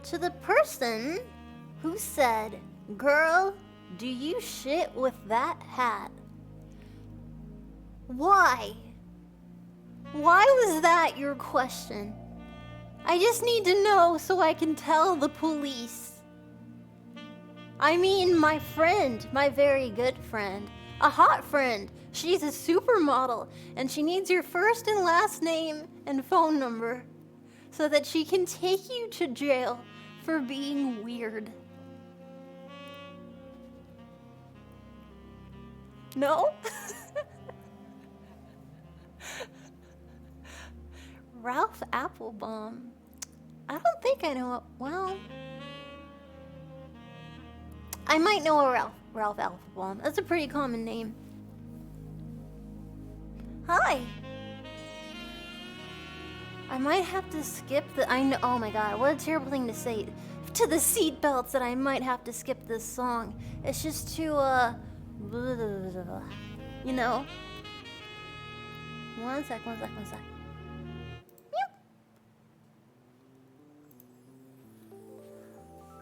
To the person who said, "Girl, do you shit with that hat?" Why? Why was that your question? I just need to know so I can tell the police. I mean, my friend, my very good friend, a hot friend. She's a supermodel, and she needs your first and last name and phone number so that she can take you to jail for being weird. No? Ralph Applebaum. I don't think I know it. Well, I might know a Ralph Applebaum. That's a pretty common name. Hi. I might have to skip the. I know. Oh my god, what a terrible thing to say to the seatbelts that I might have to skip this song. It's just too you know. One sec.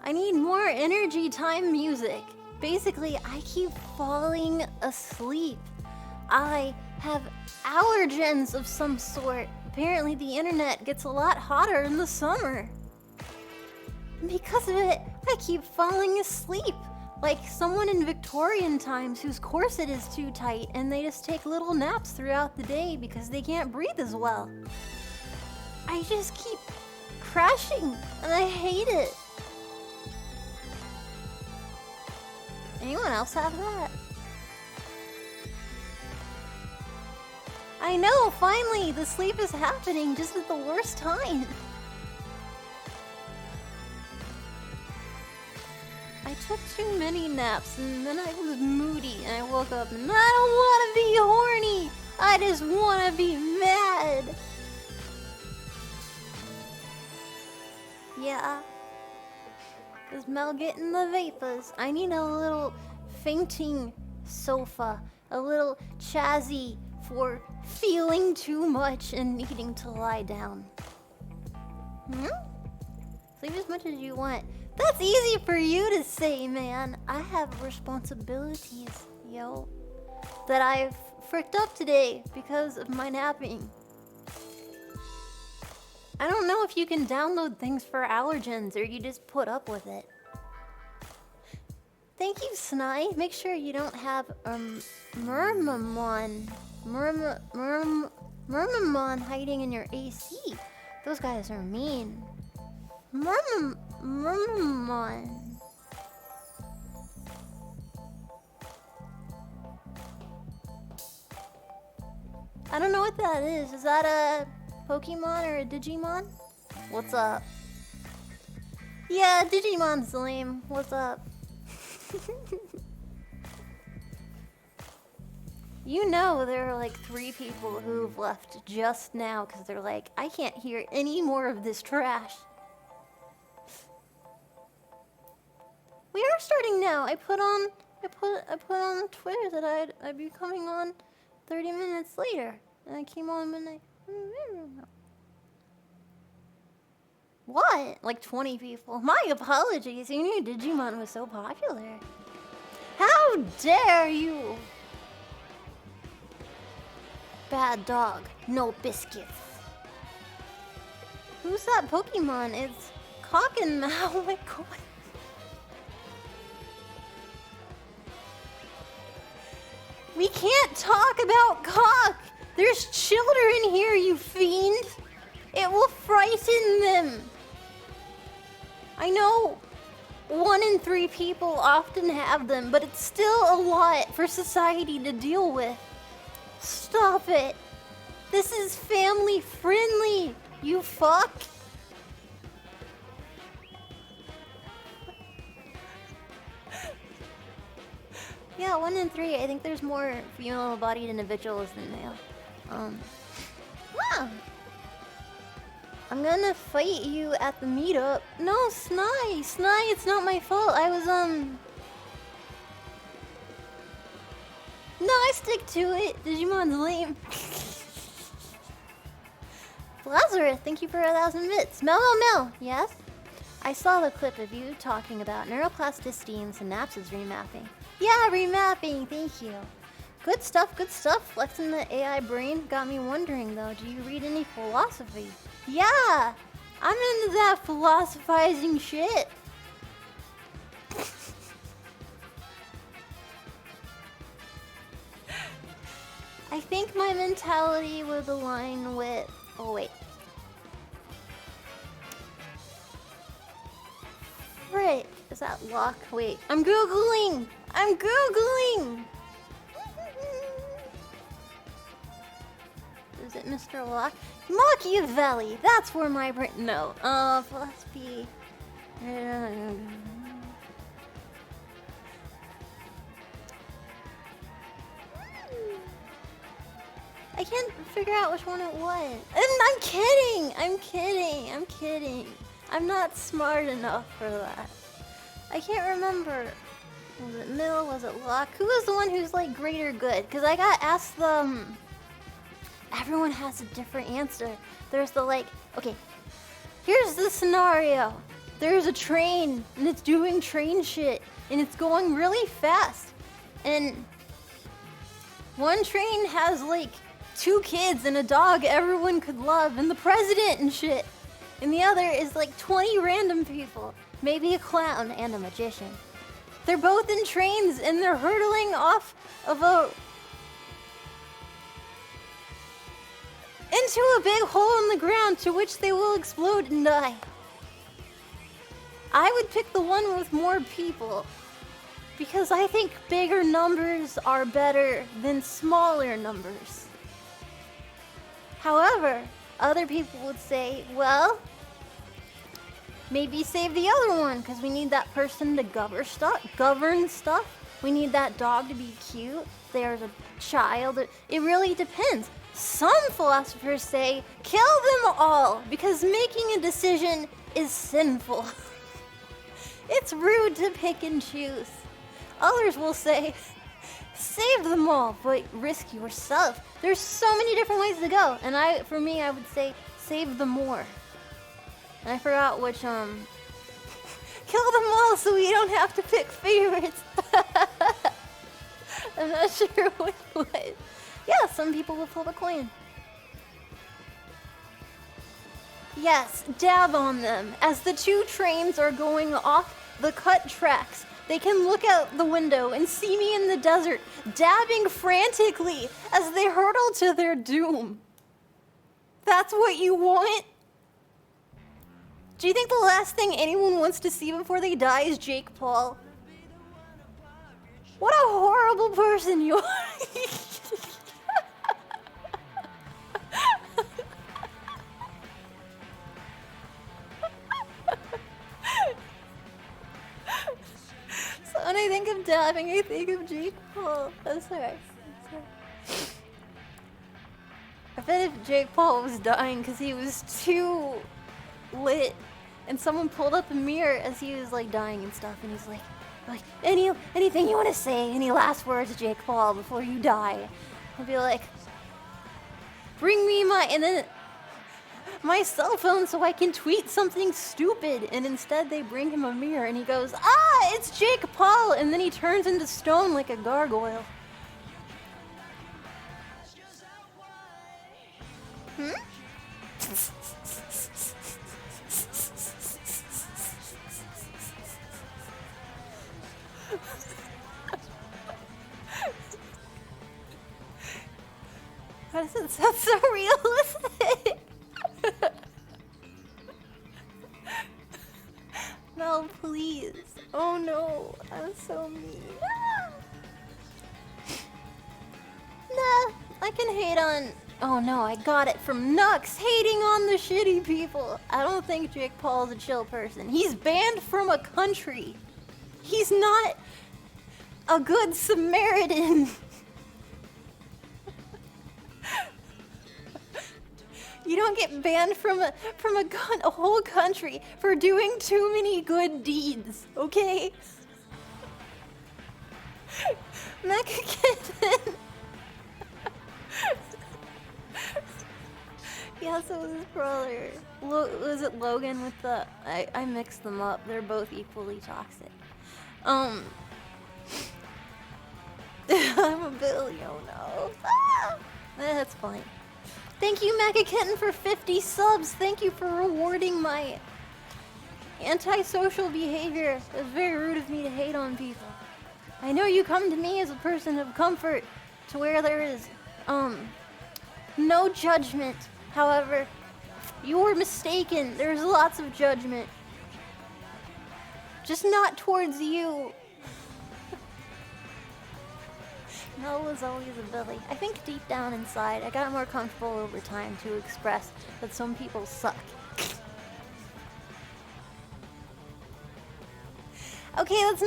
I need more energy time music. Basically, I keep falling asleep. I have allergens of some sort. Apparently, the internet gets a lot hotter in the summer. And because of it, I keep falling asleep. Like someone in Victorian times whose corset is too tight and they just take little naps throughout the day because they can't breathe as well. I just keep crashing and I hate it. Anyone else have that? I know, finally, the sleep is happening just at the worst time. I took too many naps and then I was moody and I woke up and I don't want to be horny. I just want to be mad. Yeah. Is Mel getting the vapors? I need a little fainting sofa. A little chassis for feeling too much and needing to lie down. Sleep as much as you want. That's easy for you to say, man. I have responsibilities, yo, that I've fricked up today because of my napping. I don't know if you can download things for allergens or you just put up with it. Thank you, Snai. Make sure you don't have Murmamon hiding in your AC. Those guys are mean. Murmamon. I don't know what that is. Is that a Pokemon or a Digimon? What's up? Yeah, Digimon's lame. What's up? You know there are like 3 people who've left just now because they're like, I can't hear any more of this trash. We are starting now. I put on Twitter that I'd be coming on 30 minutes later, and I came on midnight. What? Like 20 people? My apologies. You knew Digimon was so popular. How dare you? Bad dog, no biscuits. Who's that Pokemon? It's Cock and Mow. Oh my god. We can't talk about cock. There's children here, you fiend. It will frighten them. I know 1 in 3 people often have them, but it's still a lot for society to deal with. Stop it. This is family friendly, you fuck. Yeah, 1 in 3. I think there's more female-bodied individuals than male. Wow. I'm gonna fight you at the meetup. No, Snai, it's not my fault. I was, No, I stick to it. Digimon's lame. Lazarus, thank you for 1,000 bits. Mel, yes? I saw the clip of you talking about neuroplasticity and synapses remapping. Yeah, remapping, thank you. Good stuff, good stuff. Flexing the AI brain got me wondering though, do you read any philosophy? Yeah, I'm into that philosophizing shit. I think my mentality would align with... Oh, wait. Frick. Is that Locke? Wait. I'm Googling! I'm Googling! Is it Mr. Locke? Machiavelli! That's where my brain... No. Philosophy... I can't figure out which one it was. And I'm kidding! I'm kidding! I'm kidding. I'm not smart enough for that. I can't remember. Was it Mill? Was it Locke? Who was the one who's like greater good? Because I got asked them. Everyone has a different answer. There's the like, okay, here's the scenario. There's a train and it's doing train shit and it's going really fast. And one train has like 2 kids and a dog everyone could love and the president and shit. And the other is like 20 random people. Maybe a clown and a magician. They're both in trains and they're hurtling off of into a big hole in the ground to which they will explode and die. I would pick the one with more people because I think bigger numbers are better than smaller numbers. However, other people would say, well, maybe save the other one because we need that person to govern stuff. We need that dog to be cute. There's a child. It really depends. Some philosophers say, kill them all because making a decision is sinful. It's rude to pick and choose. Others will say, save them all, but risk yourself. There's so many different ways to go. And for me, I would say, save the more. And I forgot which, kill them all so we don't have to pick favorites. I'm not sure which one. Yeah, some people will flip a coin. Yes, dab on them. As the 2 trains are going off the cut tracks, they can look out the window and see me in the desert, dabbing frantically as they hurtle to their doom. That's what you want? Do you think the last thing anyone wants to see before they die is Jake Paul? What a horrible person you are. So when I think of dabbing, I think of Jake Paul. That's alright. I bet if Jake Paul was dying because he was too lit and someone pulled up a mirror as he was like dying and stuff and he's like anything you want to say, any last words, Jake Paul, before you die? I'd be like, bring me my cell phone so I can tweet something stupid. And instead they bring him a mirror and he goes, it's Jake Paul, and then he turns into stone like a gargoyle. Why does it sound so realistic? No, please. Oh no, I'm so mean. Nah, I can hate on... Oh no, I got it from Nux, hating on the shitty people. I don't think Jake Paul's a chill person. He's banned from a country. He's not a good Samaritan. You don't get banned from a whole country for doing too many good deeds, okay? Mecha Kitten. Yeah, so was his brother. Was it Logan with the... I mixed them up. They're both equally toxic. I'm a Billy, oh no. Ah! That's fine. Thank you, Mecha Kitten, for 50 subs. Thank you for rewarding my antisocial behavior. It was very rude of me to hate on people. I know you come to me as a person of comfort, to where there is, no judgment. However, you were mistaken. There's lots of judgment. Just not towards you. Mel was always a Billy. I think deep down inside, I got more comfortable over time to express that some people suck. Okay, that's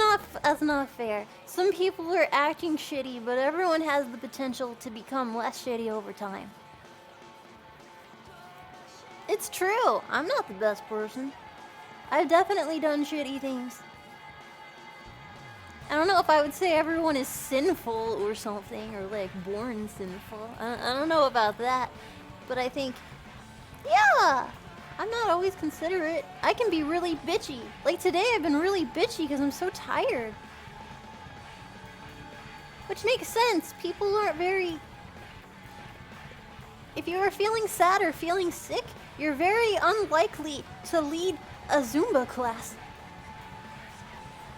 not fair. Some people are acting shitty, but everyone has the potential to become less shitty over time. It's true. I'm not the best person. I've definitely done shitty things. I don't know if I would say everyone is sinful or something, or like born sinful. I don't know about that. But I think, yeah, I'm not always considerate. I can be really bitchy. Like today I've been really bitchy because I'm so tired. Which makes sense. People aren't very... If you are feeling sad or feeling sick, you're very unlikely to lead a Zumba class.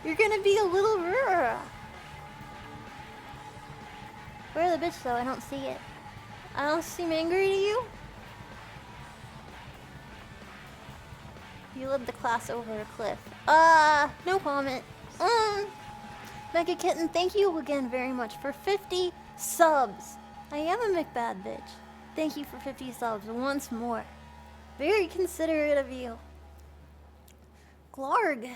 You're gonna be a little rrr. Where's the bitch though? I don't see it. I don't seem angry to you? You led the class over a cliff. No comment. Mega Kitten, thank you again very much for 50 subs. I am a McBad bitch. Thank you for 50 subs once more. Very considerate of you. Glarg.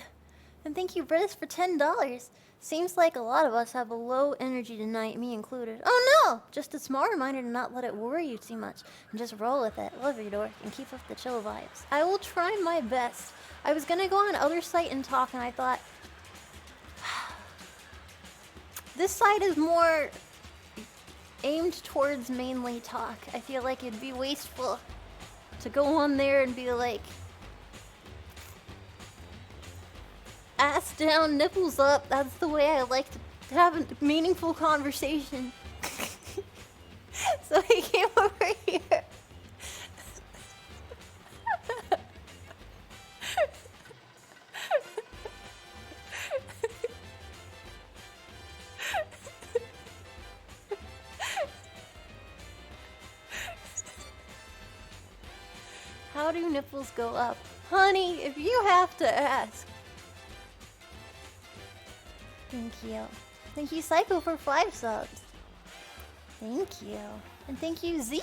And thank you, Britis, for $10. Seems like a lot of us have a low energy tonight, me included. Oh no! Just a small reminder to not let it worry you too much. And just roll with it. Love your dork and keep up the chill vibes. I will try my best. I was gonna go on other site and talk, and I thought... this site is more aimed towards mainly talk. I feel like it'd be wasteful to go on there and be like... ass down, nipples up. That's the way I like to have a meaningful conversation. So he came over here. How do nipples go up? Honey, if you have to ask. Thank you. Thank you, Psycho, for 5 subs. Thank you. And thank you, Z,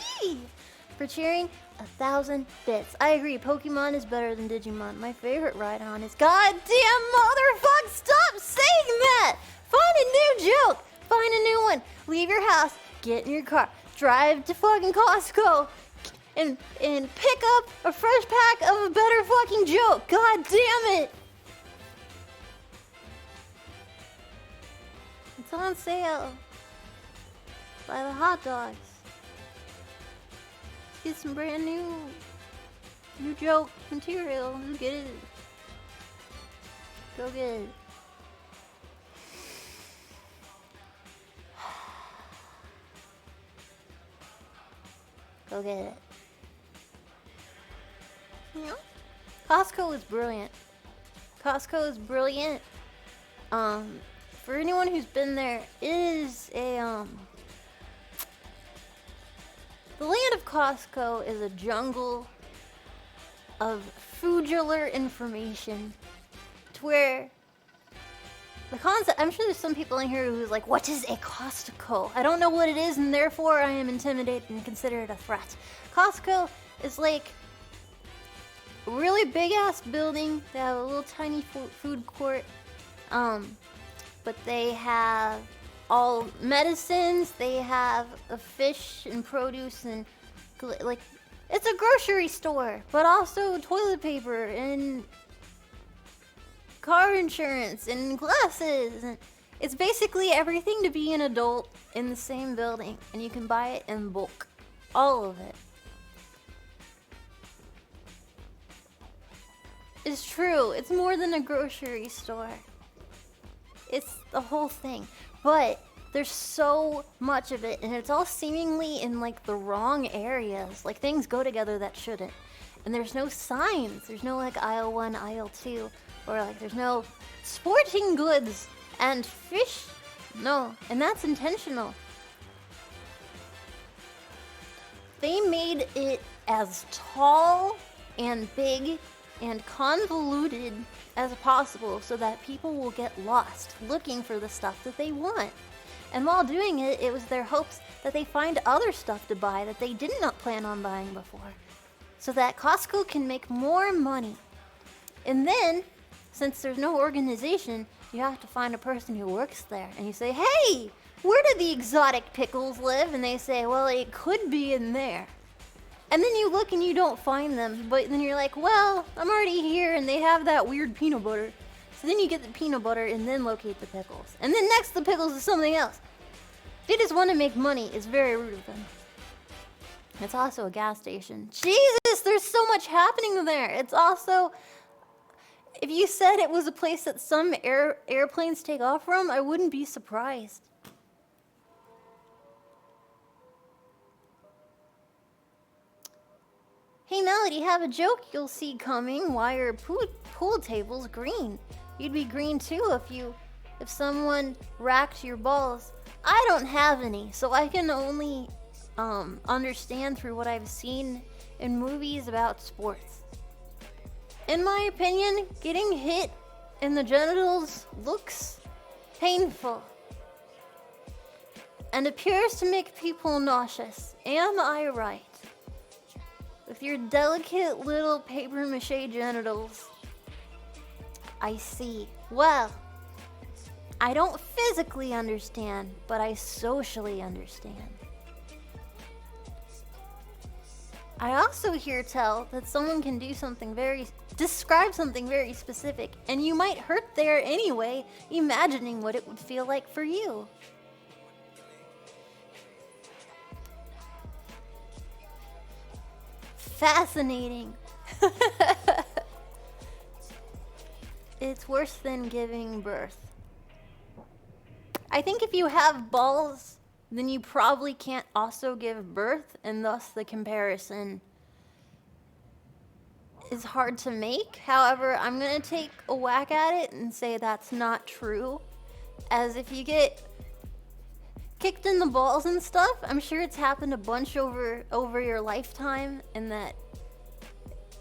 for cheering 1,000 bits. I agree, Pokemon is better than Digimon. My favorite ride-on is... Goddamn motherfucker, stop saying that! Find a new joke! Find a new one. Leave your house, get in your car, drive to fucking Costco, and pick up a fresh pack of a better fucking joke. God damn it! It's on sale. Buy the hot dogs. Get some brand new joke material. Go get it. Go get it. Go get it. Yeah. Costco is brilliant. Costco is brilliant. For anyone who's been there, it is a, the land of Costco is a jungle of foodular information, to where the concept, I'm sure there's some people in here who's like, what is a Costco? I don't know what it is, and therefore I am intimidated and consider it a threat. Costco is like a really big ass building. They have a little tiny food court. But they have all medicines, they have a fish and produce and like, it's a grocery store, but also toilet paper and car insurance and glasses. And it's basically everything to be an adult in the same building, and you can buy it in bulk. All of it. is true. It's more than a grocery store. It's the whole thing. But there's so much of it, and it's all seemingly in like the wrong areas. Like things go together that shouldn't. And there's no signs. There's no like aisle 1, aisle 2, or like there's no sporting goods and fish. No, and that's intentional. They made it as tall and big and convoluted as possible so that people will get lost looking for the stuff that they want. And while doing it, it was their hopes that they find other stuff to buy that they did not plan on buying before, so that Costco can make more money. And then, since there's no organization, you have to find a person who works there. And you say, hey, where do the exotic pickles live? And they say, well, it could be in there. And then you look and you don't find them, but then you're like, well, I'm already here and they have that weird peanut butter. So then you get the peanut butter and then locate the pickles. And then next to the pickles is something else. They just want to make money. It's very rude of them. It's also a gas station. Jesus, there's so much happening there. It's also, if you said it was a place that some airplanes take off from, I wouldn't be surprised. Hey Melody, have a joke you'll see coming. Why are pool tables green? You'd be green too if someone racked your balls. I don't have any, so I can only understand through what I've seen in movies about sports. In my opinion, getting hit in the genitals looks painful and appears to make people nauseous. Am I right? With your delicate little papier-mâché genitals. I see. Well, I don't physically understand, but I socially understand. I also hear tell that someone can describe something very specific, and you might hurt there anyway, imagining what it would feel like for you. Fascinating. It's worse than giving birth. I think if you have balls, then you probably can't also give birth, and thus the comparison is hard to make. However, I'm gonna take a whack at it and say that's not true. As if you get kicked in the balls and stuff, I'm sure it's happened a bunch over your lifetime, and that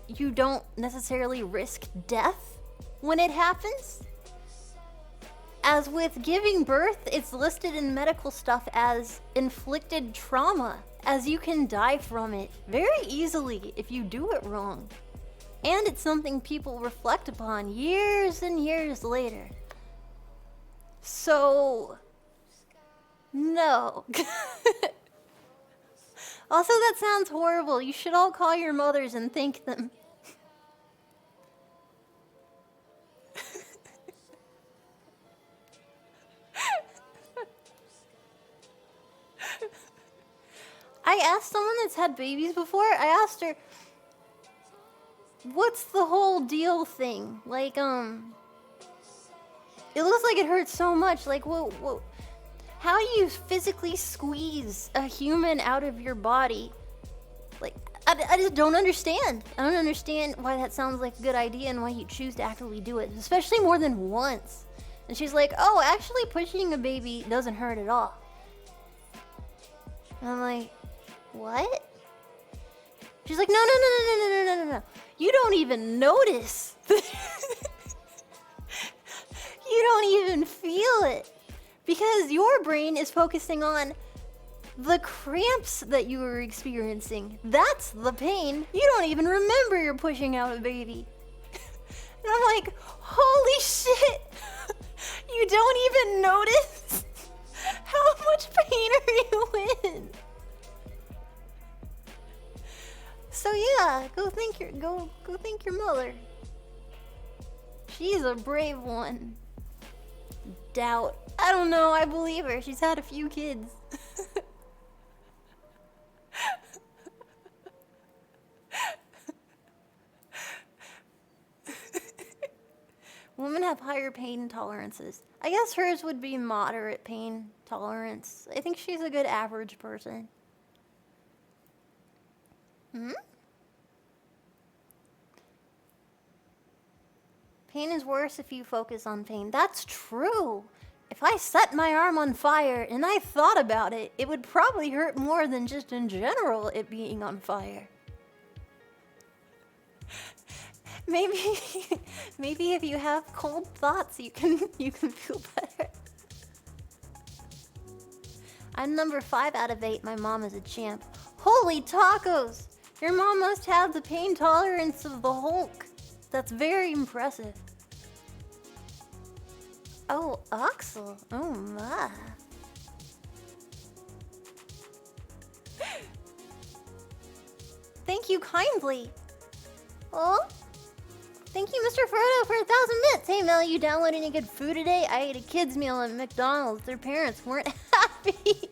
you don't necessarily risk death when it happens. As with giving birth, it's listed in medical stuff as inflicted trauma, as you can die from it very easily if you do it wrong. And it's something people reflect upon years and years later. So, no. Also, that sounds horrible. You should all call your mothers and thank them. I asked someone that's had babies before, I asked her, what's the whole deal thing? Like, it looks like it hurts so much. Like, what, how do you physically squeeze a human out of your body? Like, I just don't understand. I don't understand why that sounds like a good idea and why you choose to actively do it, especially more than once. And she's like, oh, actually pushing a baby doesn't hurt at all. And I'm like, what? She's like, no. You don't even notice. You don't even feel it. Because your brain is focusing on the cramps that you were experiencing. That's the pain. You don't even remember you're pushing out a baby. And I'm like, holy shit. You don't even notice? How much pain are you in? So yeah, go thank your mother. She's a brave one. Doubt. I don't know, I believe her. She's had a few kids. Women have higher pain tolerances. I guess hers would be moderate pain tolerance. I think she's a good average person. Hmm? Pain is worse if you focus on pain. That's true. If I set my arm on fire and I thought about it, it would probably hurt more than just in general it being on fire. Maybe maybe if you have cold thoughts, you can feel better. I'm number 5 out of 8. My mom is a champ. Holy tacos! Your mom must have the pain tolerance of the Hulk. That's very impressive. Oh, Axel. Oh my. Thank you kindly. Oh? Thank you, Mr. Frodo, for 1,000 bits. Hey, Mel, you download any good food today? I ate a kid's meal at McDonald's. Their parents weren't happy.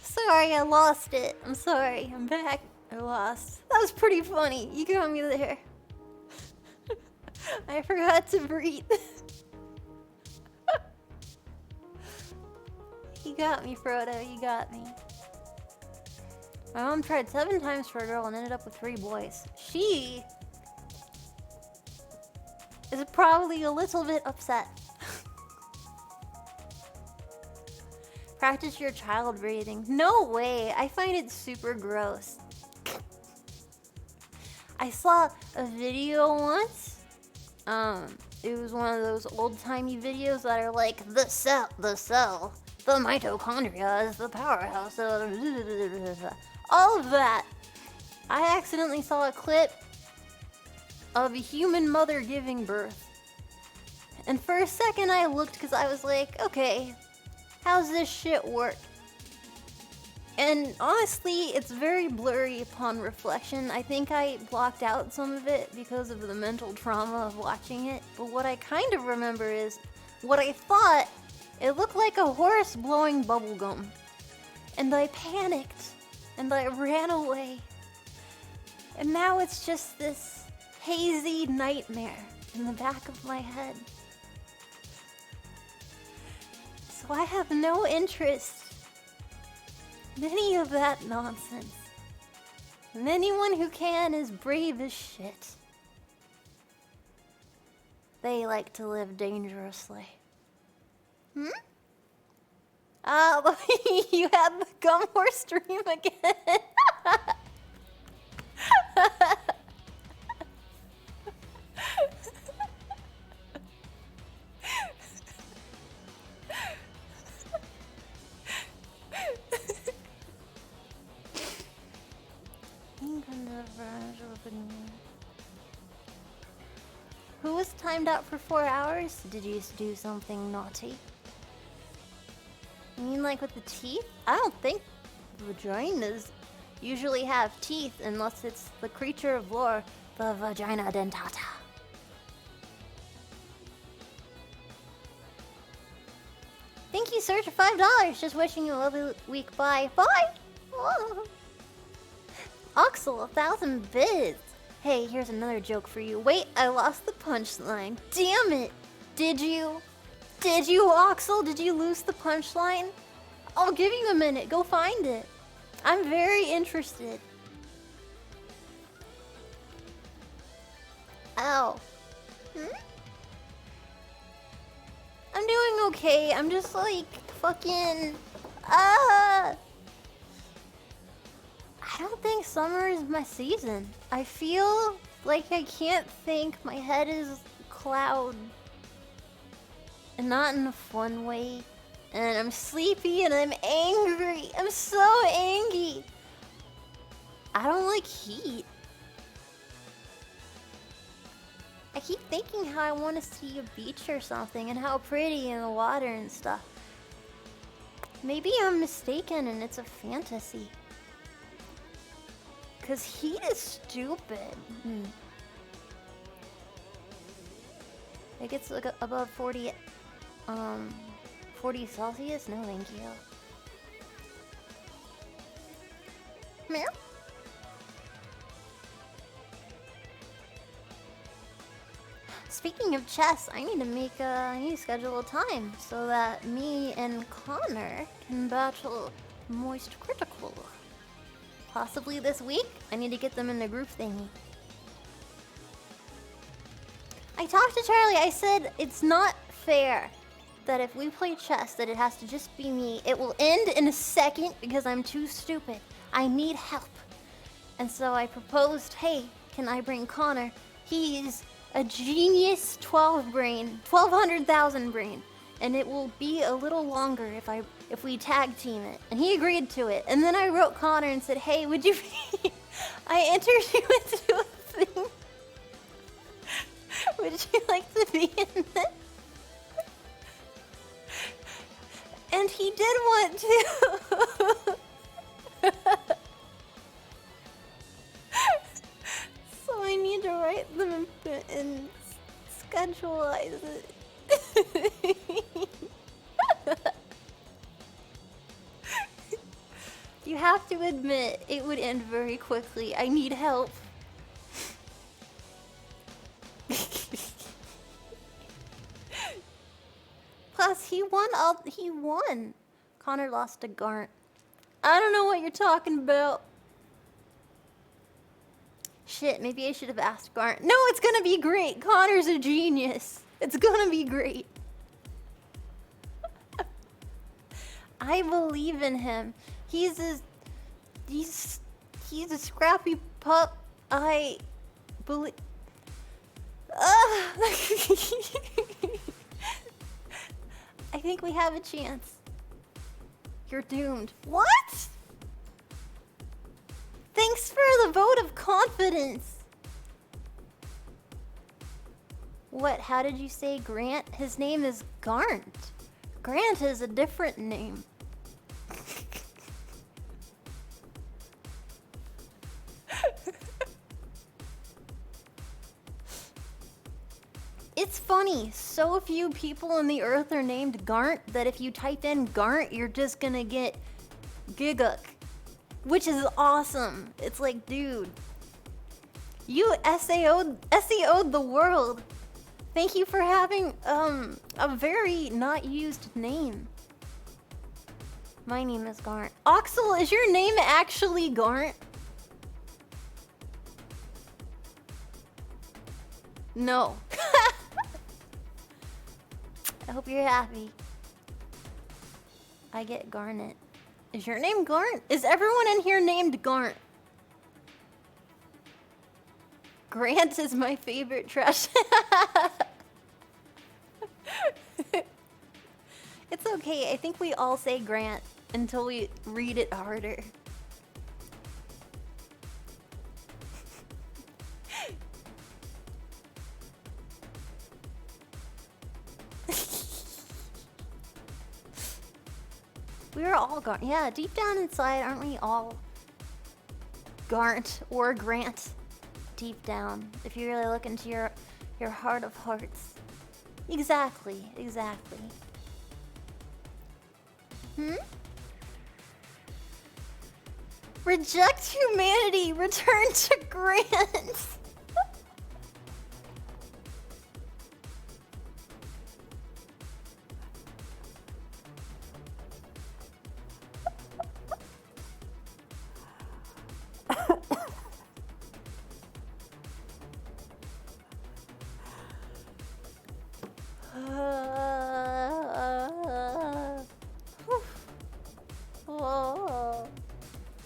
Sorry, I lost it. I'm sorry. I'm back. I lost. That was pretty funny. You got me there. I forgot to breathe. You got me, Frodo. You got me. My mom tried 7 times for a girl and ended up with 3 boys. She is probably a little bit upset. Practice your child breathing. No way. I find it super gross. I saw a video once. It was one of those old-timey videos that are like, the cell, the mitochondria is the powerhouse of all of that. I accidentally saw a clip of a human mother giving birth. And for a second I looked because I was like, okay, how's this shit work? And honestly, it's very blurry upon reflection. I think I blocked out some of it because of the mental trauma of watching it. But what I kind of remember is what I thought, it looked like a horse blowing bubblegum. And I panicked and I ran away. And now it's just this hazy nightmare in the back of my head. So I have no interest in any of that nonsense. And anyone who can is brave as shit. They like to live dangerously. Hmm? You had the gum horse dream again. Who was timed out for 4 hours? Did you do something naughty? You mean like with the teeth? I don't think vaginas usually have teeth unless it's the creature of lore, the vagina dentata. Thank you, sir, for $5. Just wishing you a lovely week. Bye. Bye! Oh. Oxel, 1,000 bits. Hey, here's another joke for you. Wait, I lost the punchline. Damn it! Did you? Did you, Oxel? Did you lose the punchline? I'll give you a minute. Go find it. I'm very interested. Ow. I'm doing okay. I'm just like fucking... I don't think summer is my season. I feel like I can't think. My head is cloud. And not in a fun way. And I'm sleepy and I'm angry. I'm so angry. I don't like heat. I keep thinking how I want to see a beach or something and how pretty in the water and stuff. Maybe I'm mistaken and it's a fantasy. Cause heat is stupid. It gets like above 40, 40 Celsius? No, thank you. Meow. Speaking of chess, I need to schedule a time so that me and Connor can battle Moist Critical. Possibly this week. I need to get them in the group thingy. I talked to Charlie. I said it's not fair that if we play chess that it has to just be me. It will end in a second because I'm too stupid. I need help. And so I proposed, hey, can I bring Connor? He's a genius 1200,000 brain. And it will be a little longer if we tag team it. And he agreed to it. And then I wrote Connor and said, hey, would you be... I entered you into a thing. Would you like to be in it? And he did want to. So I need to write them and scheduleize it. You have to admit, it would end very quickly. I need help. Plus, he won. Connor lost to Garnt. I don't know what you're talking about. Shit, maybe I should have asked Garnt. No, it's gonna be great. Connor's a genius. It's gonna be great. I believe in him. He's a scrappy pup. I believe. I think we have a chance. You're doomed. What? Thanks for the vote of confidence. What? How did you say Grant? His name is Garnt. Grant is a different name. It's funny, so few people on the earth are named Garnt that if you type in Garnt, you're just gonna get Giguk, which is awesome. It's like, dude, you SEO'd the world. Thank you for having a very not used name. My name is Garnt. Oxel, is your name actually Garnt? No. I hope you're happy. I get Garnet. Is your name Garnt? Is everyone in here named Garnt? Grant is my favorite trash. It's okay. I think we all say Grant until we read it harder. We're all Garnt. Yeah, deep down inside, aren't we all Garnt or Grant? Deep down, if you really look into your heart of hearts. Exactly. Reject humanity, return to Grant.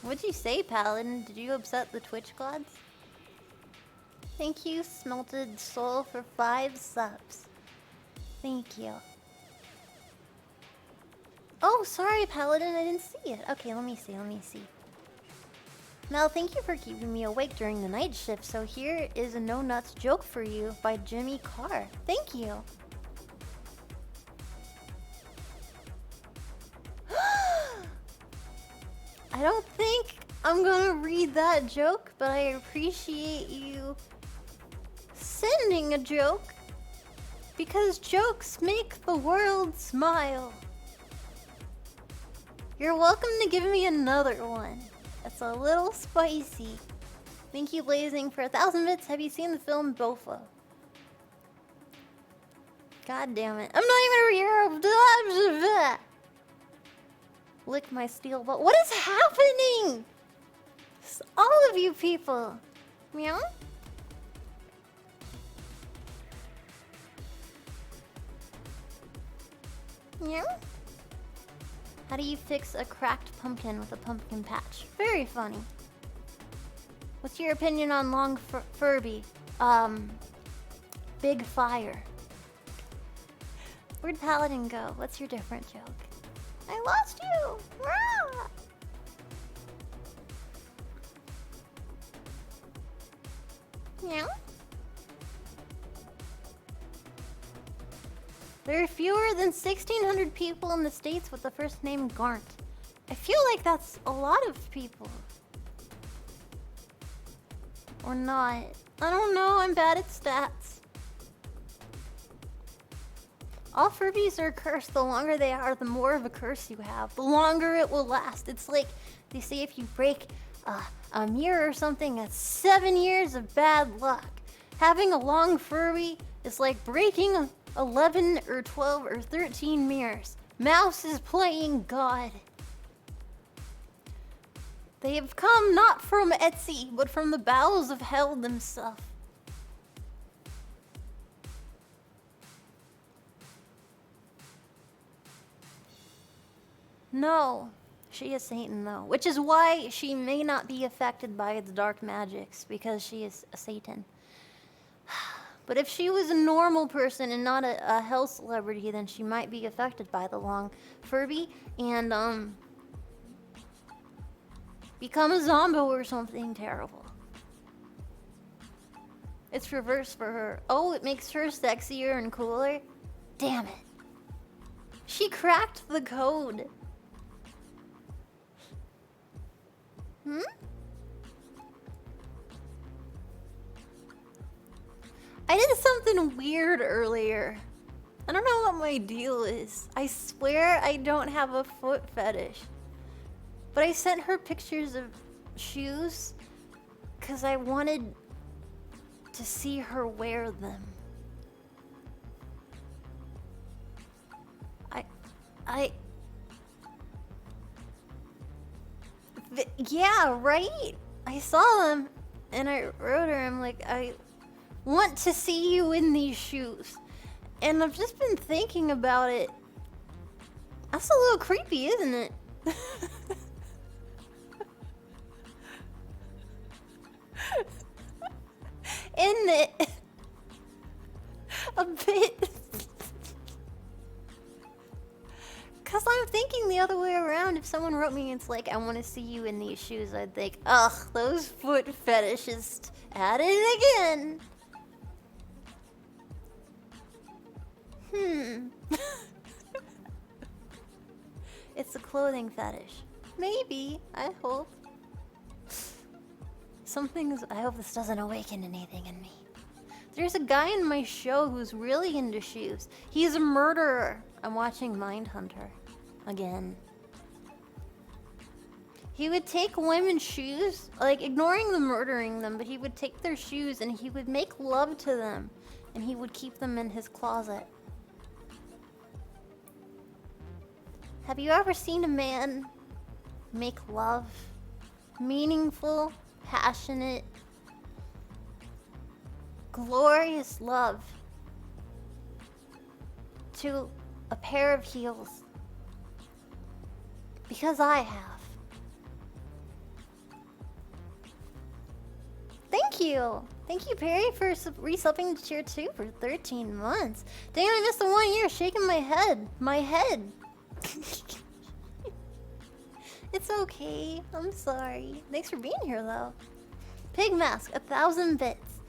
What'd you say, Paladin? Did you upset the Twitch gods? Thank you, Smelted Soul, for 5 subs. Thank you. Oh, sorry, Paladin, I didn't see it. Okay, let me see. Mel, thank you for keeping me awake during the night shift. So here is a no nuts joke for you by Jimmy Carr. Thank you. I don't think I'm gonna read that joke, but I appreciate you sending a joke. Because jokes make the world smile. You're welcome to give me another one. That's a little spicy. Thank you, Blazing, for 1,000 bits. Have you seen the film Bofa? God damn it. I'm not even a hero. Lick my steel ball. What is happening? All of you people. Meow? Meow? How do you fix a cracked pumpkin with a pumpkin patch? Very funny. What's your opinion on long Furby? Big fire. Where'd Paladin go? What's your different joke? I lost you! Rah! Meow? There are fewer than 1,600 people in the States with the first name Garnt. I feel like that's a lot of people. Or not. I don't know, I'm bad at stats. All Furbies are cursed. The longer they are, the more of a curse you have. The longer it will last. It's like, they say if you break a mirror or something, that's 7 years of bad luck. Having a long Furby is like breaking 11 or 12 or 13 mirrors. Mouse is playing God. They have come not from Etsy, but from the bowels of hell themselves. No, she is Satan though, which is why she may not be affected by its dark magics, because she is a Satan. But if she was a normal person and not a hell celebrity, then she might be affected by the long Furby and become a zombo or something terrible. It's reversed for her. Oh, it makes her sexier and cooler? Damn it. She cracked the code. Hmm? I did something weird earlier. I don't know what my deal is. I swear I don't have a foot fetish. But I sent her pictures of shoes because I wanted to see her wear them. Yeah, right? I saw them and I wrote her, I'm like, I want to see you in these shoes. And I've just been thinking about it. That's a little creepy, isn't it? Isn't it? A bit. Because I'm thinking the other way around. If someone wrote me, it's like, I want to see you in these shoes, I'd think, ugh, those foot fetishists at it again. It's a clothing fetish. Maybe. I hope. I hope this doesn't awaken anything in me. There's a guy in my show who's really into shoes. He's a murderer. I'm watching Mindhunter again. He would take women's shoes, like ignoring the murdering them, but he would take their shoes and he would make love to them and he would keep them in his closet. Have you ever seen a man make love? Meaningful, passionate, glorious love to a pair of heels? Because I have. Thank you! Thank you, Perry, for resubbing to tier 2 for 13 months. Dang, I missed the 1 year, shaking my head. My head. It's okay. I'm sorry. Thanks for being here, though. Pig Mask, 1,000 bits.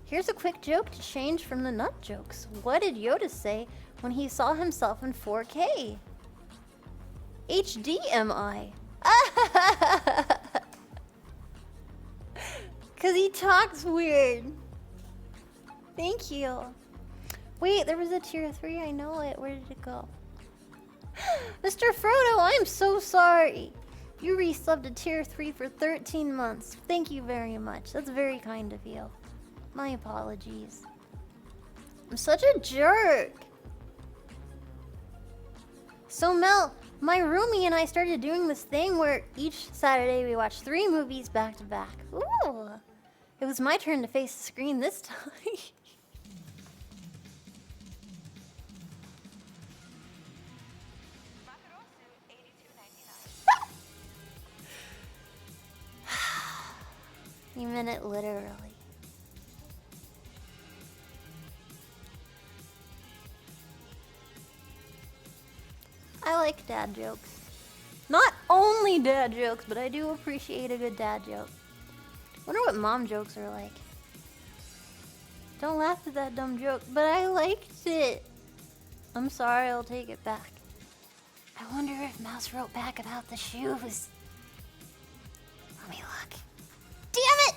Here's a quick joke to change from the nut jokes. What did Yoda say when he saw himself in 4K? HDMI. Cause he talks weird. Thank you. Wait, there was a tier 3. I know it. Where did it go? Mr. Frodo, I'm so sorry. You resubbed to tier 3 for 13 months. Thank you very much. That's very kind of you. My apologies. I'm such a jerk. So Mel, my roomie and I started doing this thing where each Saturday we watch 3 movies back to back. Ooh. It was my turn to face the screen this time. You meant it literally. I like dad jokes. Not only dad jokes, but I do appreciate a good dad joke. Wonder what mom jokes are like. Don't laugh at that dumb joke, but I liked it. I'm sorry, I'll take it back. I wonder if Mouse wrote back about the shoes. Let me look. Damn it!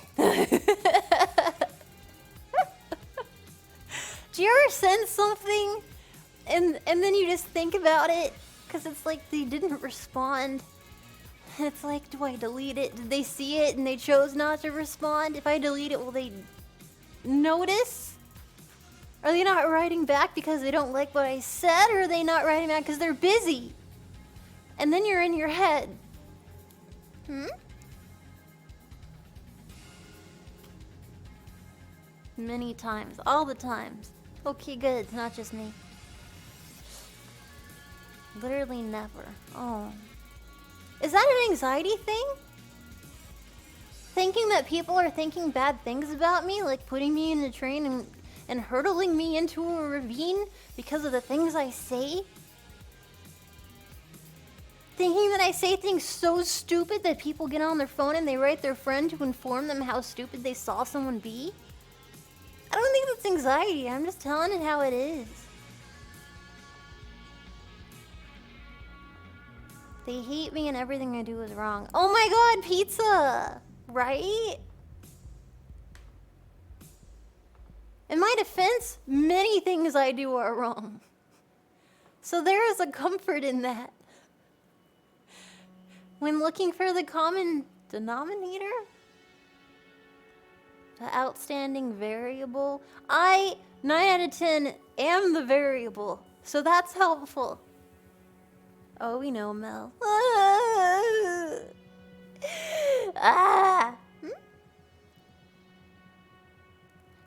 Do you ever send something and then you just think about it? Because it's like they didn't respond. And it's like, do I delete it? Did they see it and they chose not to respond? If I delete it, will they notice? Are they not writing back because they don't like what I said? Or are they not writing back because they're busy? And then you're in your head. Many times. All the times. Okay, good. It's not just me. Literally never. Oh. Is that an anxiety thing? Thinking that people are thinking bad things about me? Like putting me in a train and hurtling me into a ravine because of the things I say? Thinking that I say things so stupid that people get on their phone and they write their friend to inform them how stupid they saw someone be? I don't think that's anxiety. I'm just telling it how it is. They hate me and everything I do is wrong. Oh my god, pizza! Right? In my defense, many things I do are wrong. So there is a comfort in that. When looking for the common denominator? The outstanding variable? I, 9 out of 10, am the variable. So that's helpful. Oh, we know, Mel.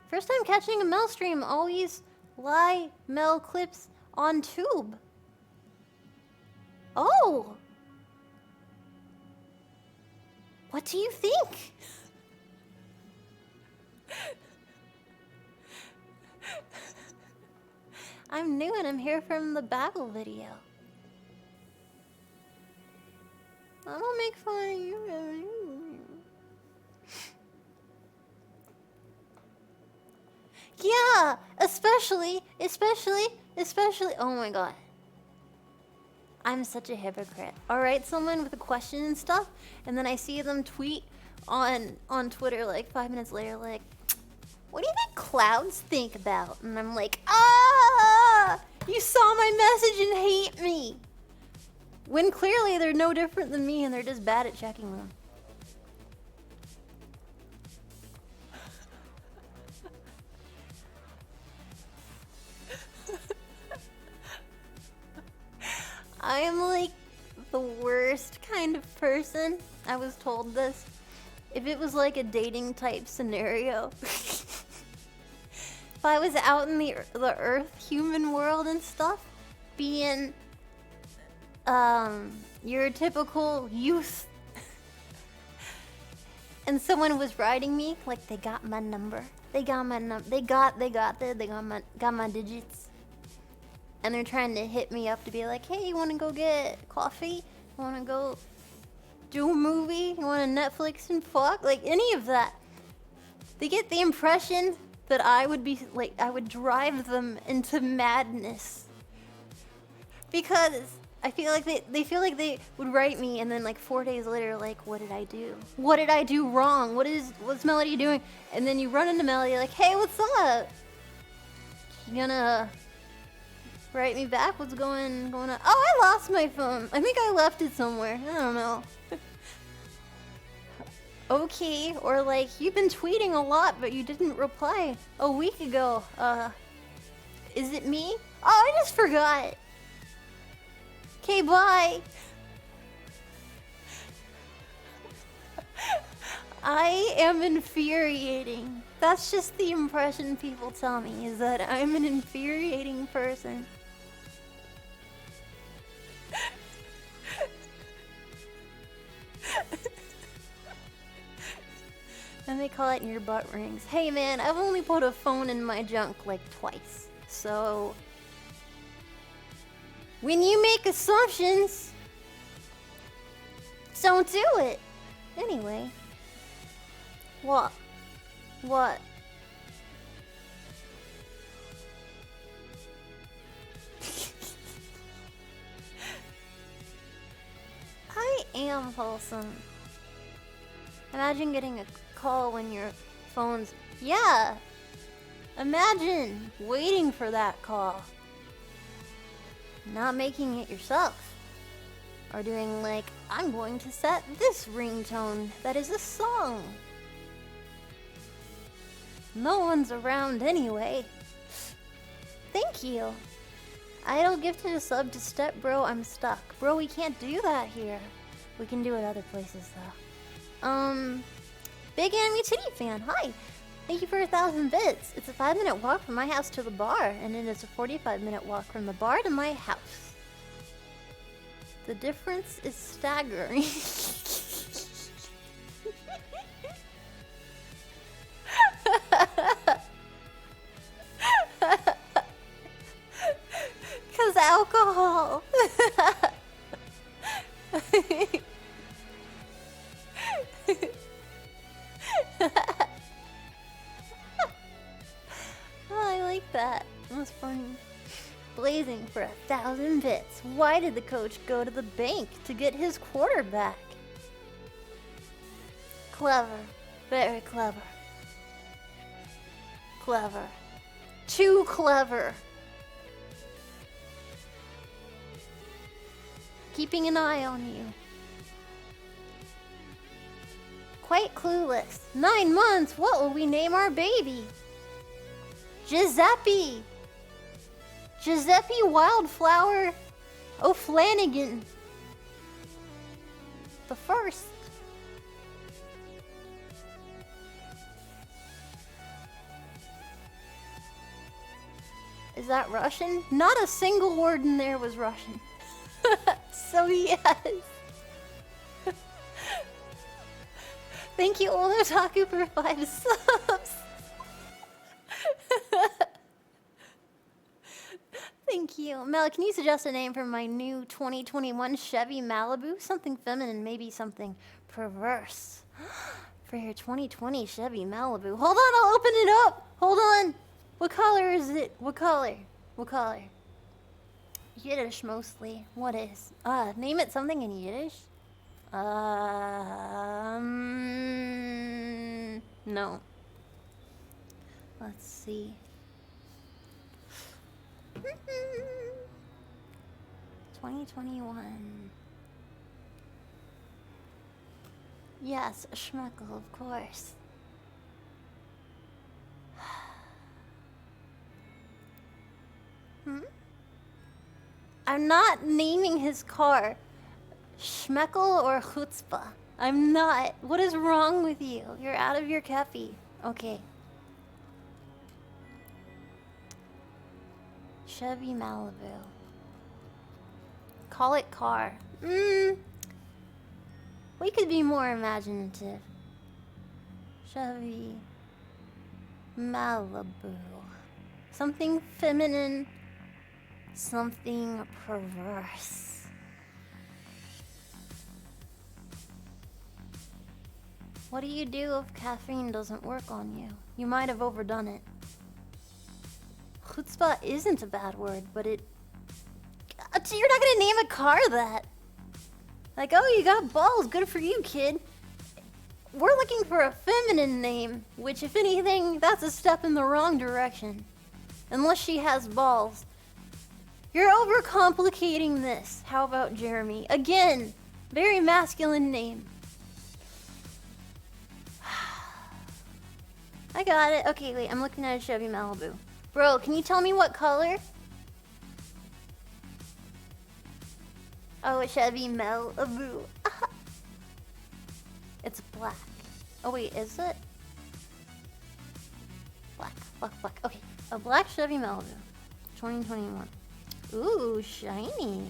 First time catching a Mel stream, always lie Mel clips on tube. Oh! What do you think? I'm new and I'm here from the Babel video. I don't make fun of you. Yeah, especially. Oh my god. I'm such a hypocrite. Alright, someone with a question and stuff, and then I see them tweet on Twitter like 5 minutes later, like, what do you think clouds think about? And I'm like, you saw my message and hate me. When clearly they're no different than me and they're just bad at checking them. I am like the worst kind of person. I was told this. If it was like a dating type scenario. If I was out in the earth human world and stuff, being your typical youth and someone was writing me, like they got my number. They got my digits. And they're trying to hit me up to be like, hey, you wanna go get coffee? You wanna go do a movie? You wanna Netflix and fuck? Like any of that. They get the impression that I would be like, I would drive them into madness. Because I feel like they feel like they would write me and then like 4 days later, like, what did I do? What did I do wrong? What's Melody doing? And then you run into Melody like, hey, what's up? You gonna write me back? What's going on? Oh, I lost my phone. I think I left it somewhere. I don't know. Okay, or like, you've been tweeting a lot, but you didn't reply a week ago. Is it me? Oh, I just forgot. Okay, bye. I am infuriating. That's just the impression people tell me, is that I'm an infuriating person. And they call it your butt rings. Hey man, I've only put a phone in my junk like twice. So when you make assumptions, don't do it. Anyway. What? I am wholesome. Imagine getting a call when your phone's... Yeah! Imagine waiting for that call. Not making it yourself. Or doing like, I'm going to set this ringtone that is a song. No one's around anyway. Thank you. Idol gifted a sub to Step Bro, I'm stuck. Bro, we can't do that here. We can do it other places though. Big Anime Titty fan, hi! Thank you for 1,000 bits. It's a 5-minute walk from my house to the bar, and it is a 45-minute walk from the bar to my house. The difference is staggering. Cause alcohol. Oh, I like that. That was funny. Blazing for 1,000 bits. Why did the coach go to the bank to get his quarterback? Clever. Very clever. Clever. Too clever. Keeping an eye on you. Quite clueless. 9 months? What will we name our baby? Giuseppe. Giuseppe Wildflower O'Flanagan. The first. Is that Russian? Not a single word in there was Russian. So yes. Thank you, Old Otaku, for 5 subs. Thank you. Mel, can you suggest a name for my new 2021 Chevy Malibu? Something feminine, maybe something perverse. For your 2020 Chevy Malibu. Hold on, I'll open it up. Hold on. What color is it? What color? What color? Yiddish mostly. What is? Name it something in Yiddish? No. Let's see. 2021. Yes, Schmeckle, of course. I'm not naming his car Schmeckle or Chutzpah. I'm not. What is wrong with you? You're out of your caffeine. Okay. Chevy Malibu. Call it car. We could be more imaginative. Chevy Malibu. Something feminine. Something perverse. What do you do if caffeine doesn't work on you? You might have overdone it. Chutzpah isn't a bad word, but it... You're not gonna name a car that. Like, oh, you got balls, good for you, kid. We're looking for a feminine name, which, if anything, that's a step in the wrong direction. Unless she has balls. You're overcomplicating this. How about Jeremy? Again, very masculine name. I got it. Okay, wait, I'm looking at a Chevy Malibu. Bro, can you tell me what color? Oh, a Chevy Malibu. It's black. Oh wait, is it? Black. Okay, a black Chevy Malibu. 2021. Ooh, shiny.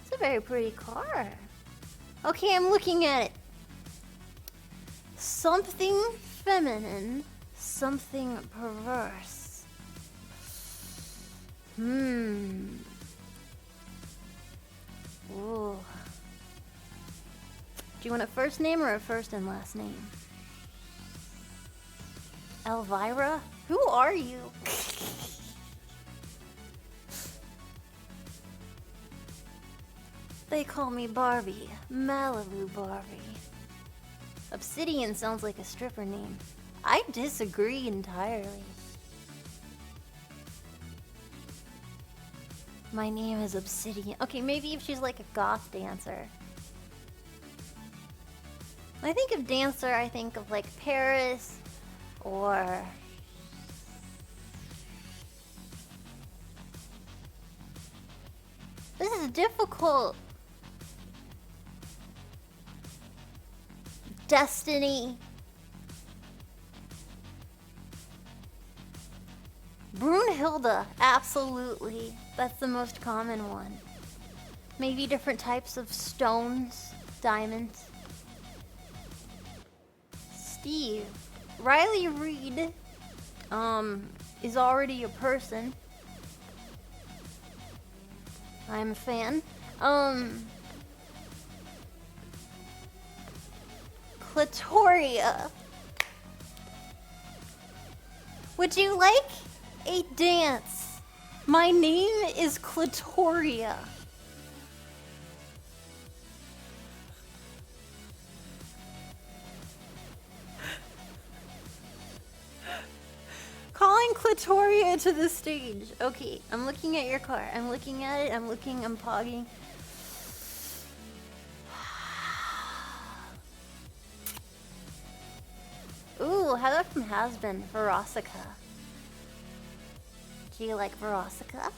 It's a very pretty car. Okay, I'm looking at it. Something feminine, something perverse. Ooh. Do you want a first name or a first and last name? Elvira? Who are you? They call me Barbie. Malibu Barbie. Obsidian sounds like a stripper name. I disagree entirely. My name is Obsidian. Okay, maybe if she's like a goth dancer. When I think of dancer, I think of like Paris or... This is difficult. Destiny. Brunhilde, absolutely. That's the most common one. Maybe different types of stones, diamonds. Steve. Riley Reed is already a person. I'm a fan. Clitoria. Would you like a dance? My name is Clitoria. Calling Clitoria to the stage. Okay, I'm looking at your car. I'm looking at it. I'm pogging. Ooh, how about from Hasbin? Verosica. Do you like Verosica?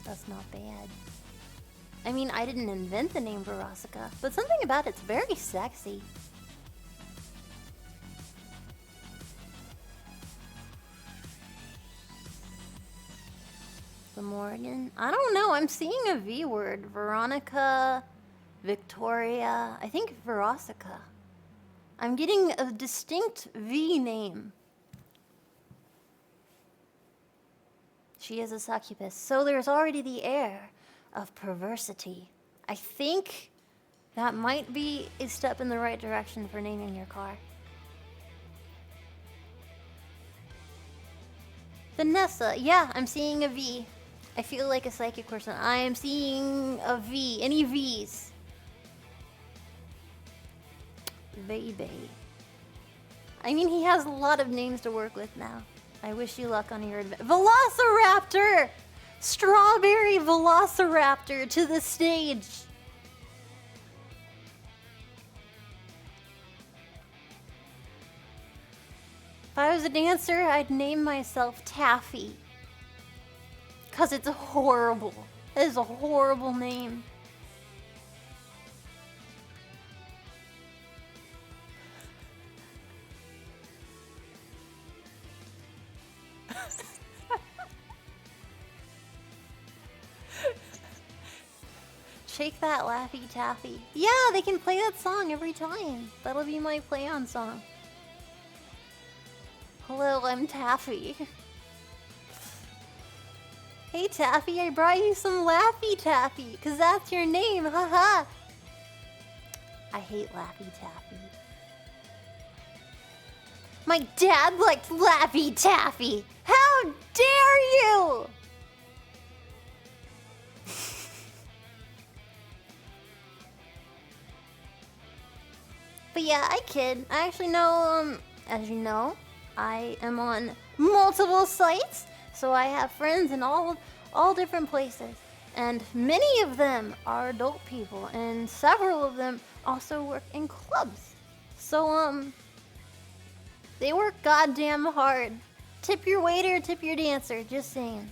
That's not bad. I mean, I didn't invent the name Verosica, but something about it's very sexy. The Morgan? I don't know, I'm seeing a V word. Veronica, Victoria, I think Verosica. I'm getting a distinct V name. She is a succubus, so there's already the air of perversity. I think that might be a step in the right direction for naming your car. Vanessa, yeah, I'm seeing a V. I feel like a psychic person. I am seeing a V. Any Vs? Baby. I mean, he has a lot of names to work with now. I wish you luck on your adventure. Velociraptor! Strawberry Velociraptor to the stage! If I was a dancer, I'd name myself Taffy. 'Cause it's horrible. It is a horrible name. Shake that Laffy Taffy. Yeah, they can play that song every time. That'll be my play on song. Hello, I'm Taffy. Hey Taffy, I brought you some Laffy Taffy, 'cause that's your name, haha. I hate Laffy Taffy. My dad liked Laffy Taffy. How dare you! But yeah, I kid. I actually know, as you know, I am on multiple sites, so I have friends in all different places. And many of them are adult people, and several of them also work in clubs. So, they work goddamn hard. Tip your waiter, tip your dancer, just saying.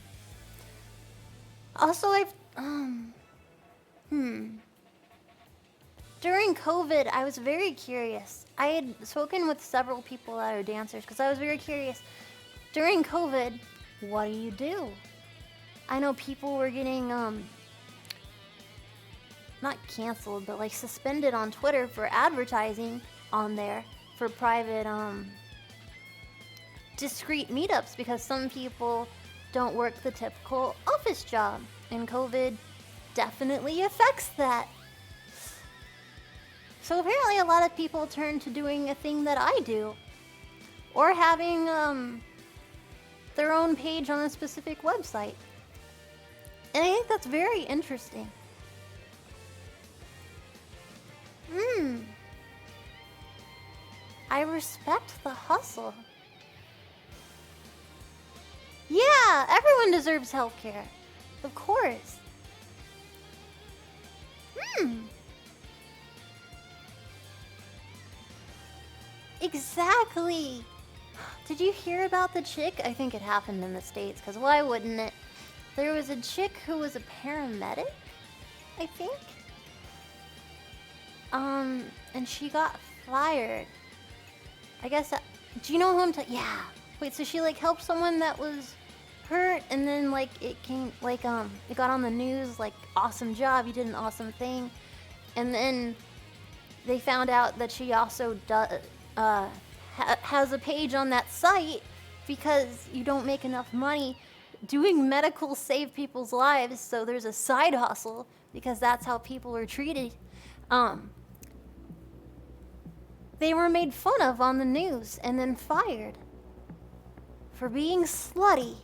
Also, during COVID, I was very curious. I had spoken with several people that are dancers because I was very curious. During COVID, what do you do? I know people were getting, not canceled, but like suspended on Twitter for advertising on there for private, discreet meetups because some people don't work the typical office job. And COVID definitely affects that. So apparently a lot of people turn to doing a thing that I do. Or having their own page on a specific website. And I think that's very interesting. I respect the hustle. Yeah, everyone deserves healthcare. Of course. Exactly. Did you hear about the chick? I think it happened in the States, because why wouldn't it? There was a chick who was a paramedic, I think. And she got fired. I guess do you know who I'm talking? Yeah. Wait, so she like helped someone that was hurt, and then like it came like it got on the news like awesome job, you did an awesome thing, and then they found out that she also has a page on that site because you don't make enough money doing medical save people's lives, so there's a side hustle because that's how people are treated. They were made fun of on the news and then fired for being slutty.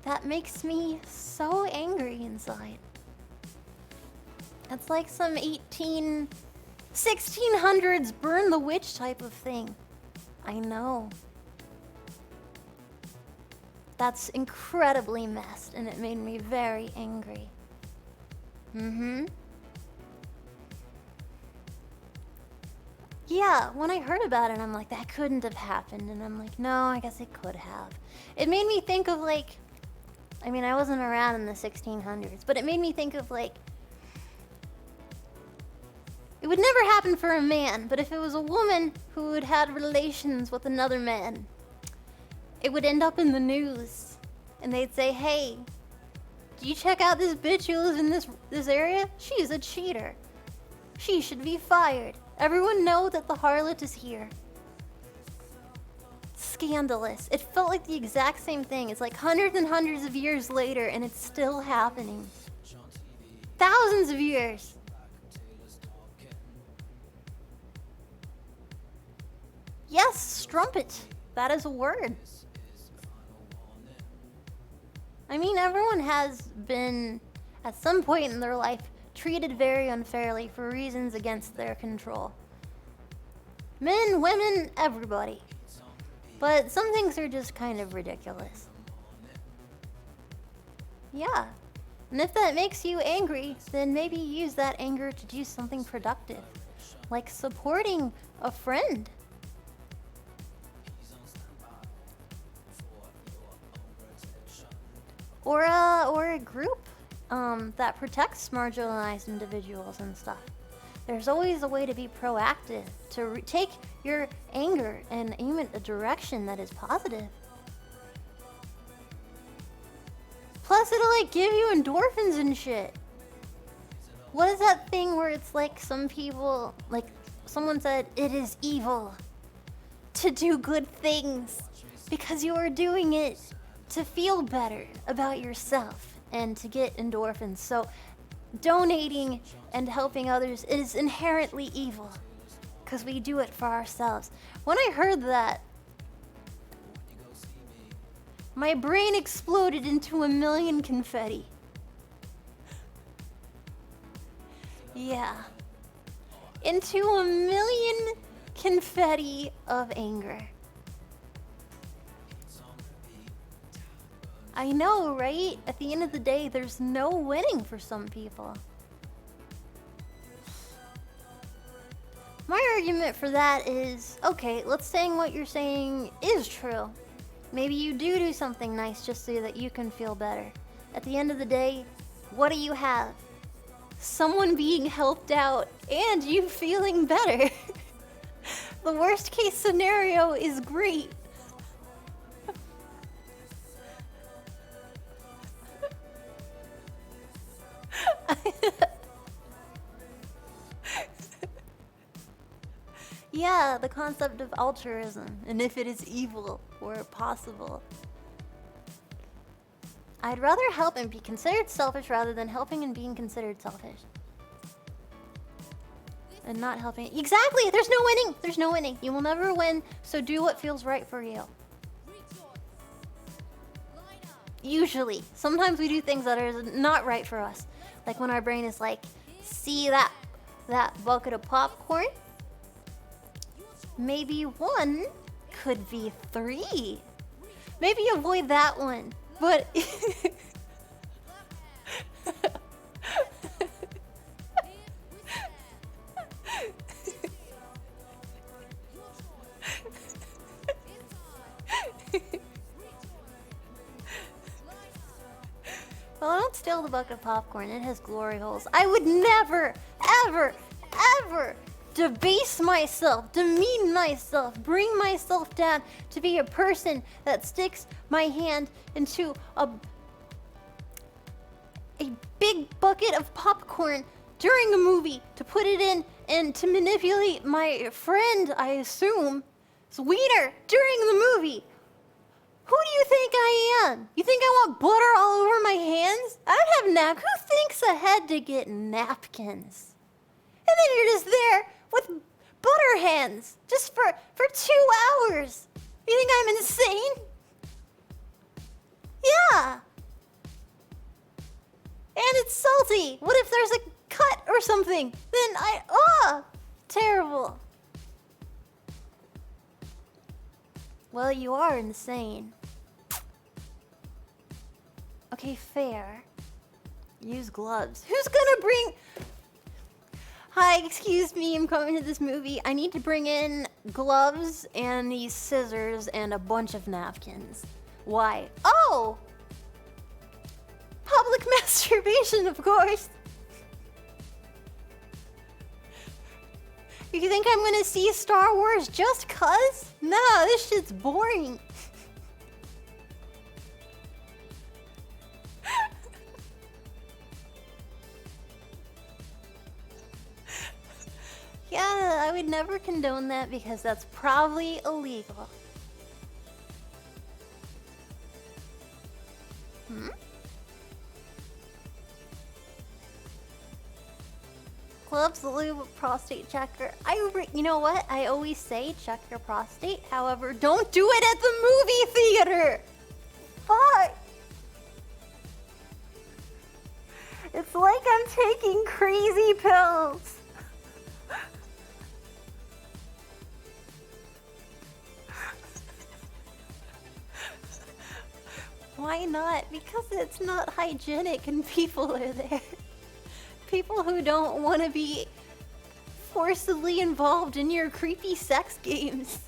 That makes me so angry inside. It's like some 1600s burn the witch type of thing. I know. That's incredibly messed, and it made me very angry. Yeah, when I heard about it, I'm like, that couldn't have happened. And I'm like, no, I guess it could have. It made me think of like, I mean, I wasn't around in the 1600s, but it made me think of like, it would never happen for a man, but if it was a woman who had had relations with another man, it would end up in the news. And they'd say, hey, do you check out this bitch who lives in this area? She's a cheater. She should be fired. Everyone know that the harlot is here. Scandalous. It felt like the exact same thing. It's like hundreds and hundreds of years later and it's still happening. Thousands of years. Yes, strumpet. That is a word. I mean, everyone has been, at some point in their life, treated very unfairly for reasons against their control. Men, women, everybody. But some things are just kind of ridiculous. Yeah. And if that makes you angry, then maybe use that anger to do something productive. Like supporting a friend. Or a group that protects marginalized individuals and stuff. There's always a way to be proactive, to take your anger and aim it a direction that is positive. Plus, it'll like give you endorphins and shit. What is that thing where it's like some people, like someone said, it is evil to do good things because you are doing it to feel better about yourself and to get endorphins. So donating and helping others is inherently evil because we do it for ourselves. When I heard that, my brain exploded into a million confetti. Yeah. Into a million confetti of anger. I know, right? At the end of the day, there's no winning for some people. My argument for that is, okay, let's say what you're saying is true. Maybe you do something nice just so that you can feel better. At the end of the day, what do you have? Someone being helped out and you feeling better. The worst case scenario is great. Yeah, the concept of altruism, and if it is evil or possible. I'd rather help and be considered selfish rather than helping and being considered selfish. And not helping. Exactly! There's no winning! There's no winning. You will never win, so do what feels right for you. Usually. Sometimes we do things that are not right for us. Like when our brain is like, see that bucket of popcorn? Maybe one could be 3. Maybe avoid that one. But well, don't steal the bucket of popcorn. It has glory holes. I would never, ever, ever debase myself, demean myself, bring myself down to be a person that sticks my hand into a big bucket of popcorn during a movie to put it in and to manipulate my friend, I assume, wiener during the movie. Who do you think I am? You think I want butter all over my hands? I don't have napkins. Who thinks ahead to get napkins? And then you're just there with butter hands just for 2 hours. You think I'm insane? Yeah. And it's salty. What if there's a cut or something? Then terrible. Well, you are insane. Okay, fair. Use gloves. Who's gonna bring... Hi, excuse me, I'm coming to this movie. I need to bring in gloves and these scissors and a bunch of napkins. Why? Oh! Public masturbation, of course. You think I'm gonna see Star Wars just cuz? No, this shit's boring. Yeah, I would never condone that because that's probably illegal. Gloves, lube, prostate checker. You know what? I always say check your prostate. However, don't do it at the movie theater. Fuck. It's like I'm taking crazy pills. Why not? Because it's not hygienic and people are there. People who don't want to be forcibly involved in your creepy sex games.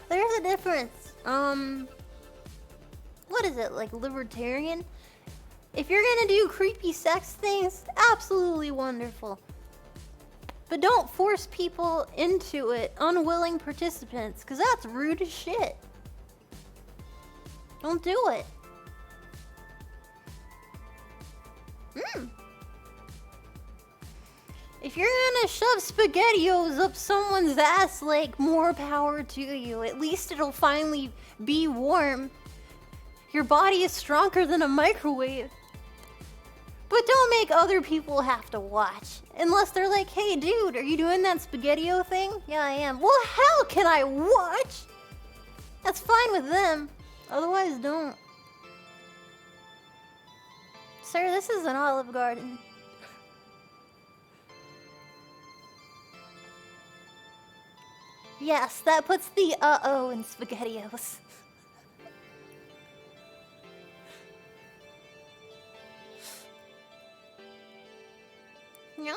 There's a difference. What is it, like libertarian? If you're gonna do creepy sex things, absolutely wonderful. But don't force people into it, unwilling participants, because that's rude as shit. Don't do it. If you're gonna shove SpaghettiOs up someone's ass, like, more power to you. At least it'll finally be warm. Your body is stronger than a microwave. But don't make other people have to watch. Unless they're like, hey dude, are you doing that SpaghettiO thing? Yeah, I am. Well, how can I watch? That's fine with them. Otherwise, don't. Sir, this is an Olive Garden. Yes, that puts the uh-oh in SpaghettiOs. Yeah?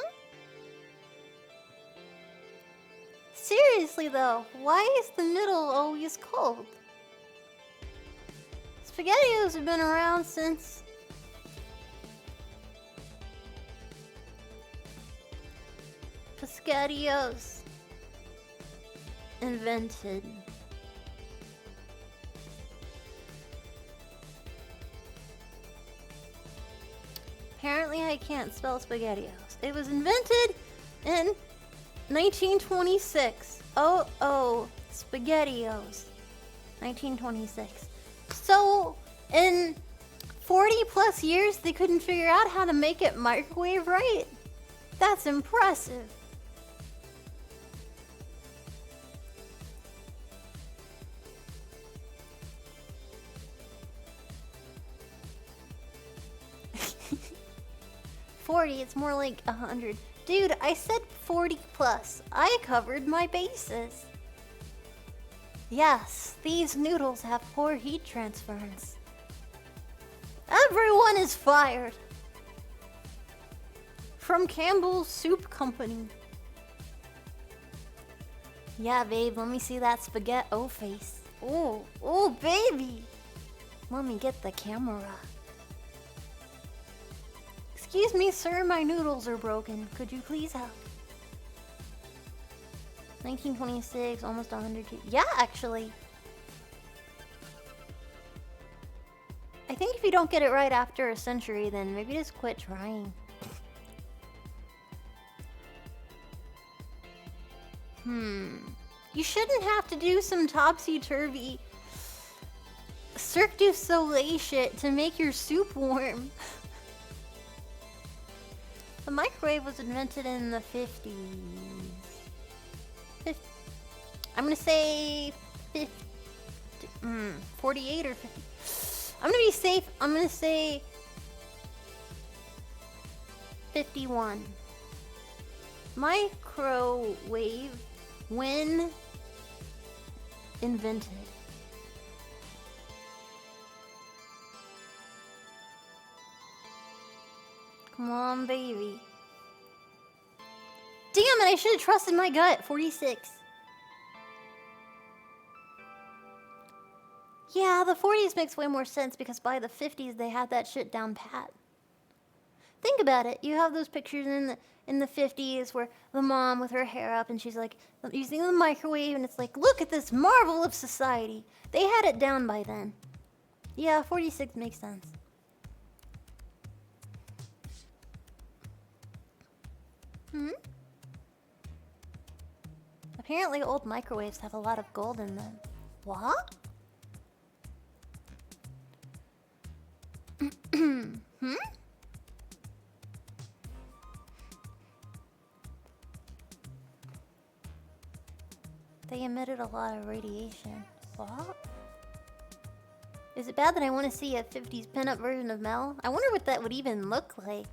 Seriously though, why is the middle always cold? SpaghettiOs have been around since... SpaghettiOs invented. Apparently I can't spell SpaghettiOs. It was invented in 1926. Oh, SpaghettiOs. 1926. So, in 40 plus years, they couldn't figure out how to make it microwave right? That's impressive. It's more like 100. Dude, I said 40 plus. I covered my bases. Yes, these noodles have poor heat transference. Everyone is fired. From Campbell's Soup Company. Yeah, babe, let me see that spaghetti face. Oh, baby. Let me get the camera. Excuse me, sir, my noodles are broken. Could you please help? 1926, almost 100 years. Yeah, actually. I think if you don't get it right after a century, then maybe just quit trying. You shouldn't have to do some topsy-turvy Cirque du Soleil shit to make your soup warm. The microwave was invented in the 50s. I'm gonna say 48 or 50. I'm gonna be safe. I'm gonna say 51. Microwave when invented. Come on, baby. Damn it, I should have trusted my gut. 46. Yeah, the 40s makes way more sense because by the 50s they had that shit down pat. Think about it. You have those pictures in the 50s where the mom with her hair up and she's like using the microwave and it's like, look at this marvel of society. They had it down by then. Yeah, 46 makes sense. Apparently old microwaves have a lot of gold in them. What? They emitted a lot of radiation. What? Is it bad that I want to see a 50s pinup version of Mel? I wonder what that would even look like.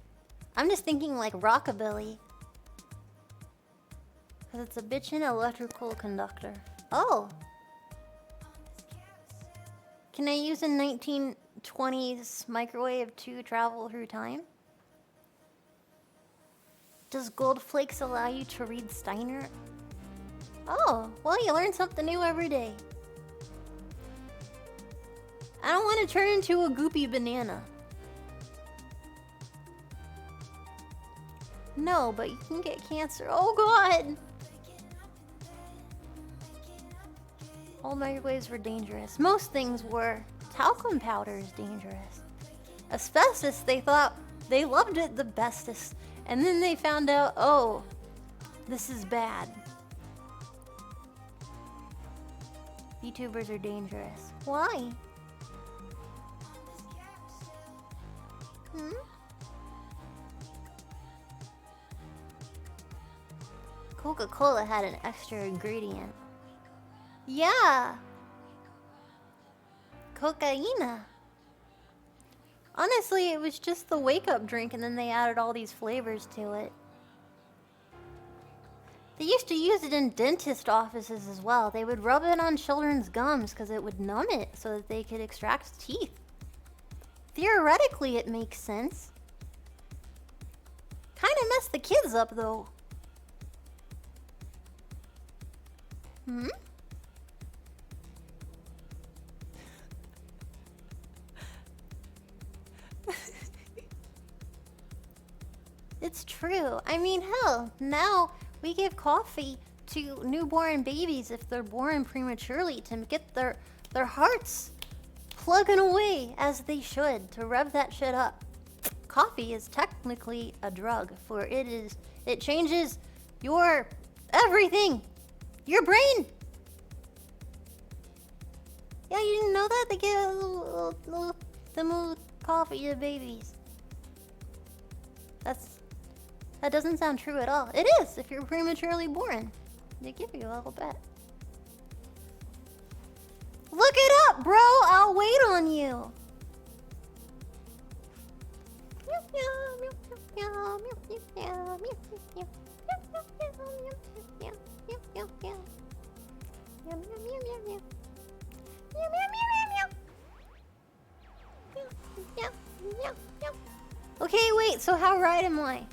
I'm just thinking like rockabilly. Because it's a bitchin' electrical conductor. Oh! Can I use a 1920s microwave to travel through time? Does gold flakes allow you to read Steiner? Oh, well, you learn something new every day. I don't want to turn into a goopy banana. No, but you can get cancer. Oh, God! Old microwaves were dangerous. Most things were. Talcum powder is dangerous. Asbestos, they thought they loved it the bestest. And then they found out, oh, this is bad. VTubers are dangerous. Why? Coca-Cola had an extra ingredient. Yeah. Cocaina. Honestly, it was just the wake-up drink and then they added all these flavors to it. They used to use it in dentist offices as well. They would rub it on children's gums because it would numb it so that they could extract teeth. Theoretically, it makes sense. Kinda messed the kids up, though. Hmm? It's true. I mean, hell, now we give coffee to newborn babies if they're born prematurely to get their hearts plugging away as they should to rev that shit up. Coffee is technically a drug, for it changes your everything. Your brain. Yeah, you didn't know that? They give a little coffee to babies. That doesn't sound true at all. It is, if you're prematurely born. They give you a little bit. Look it up, bro! I'll wait on you. Okay, wait, so how right am I?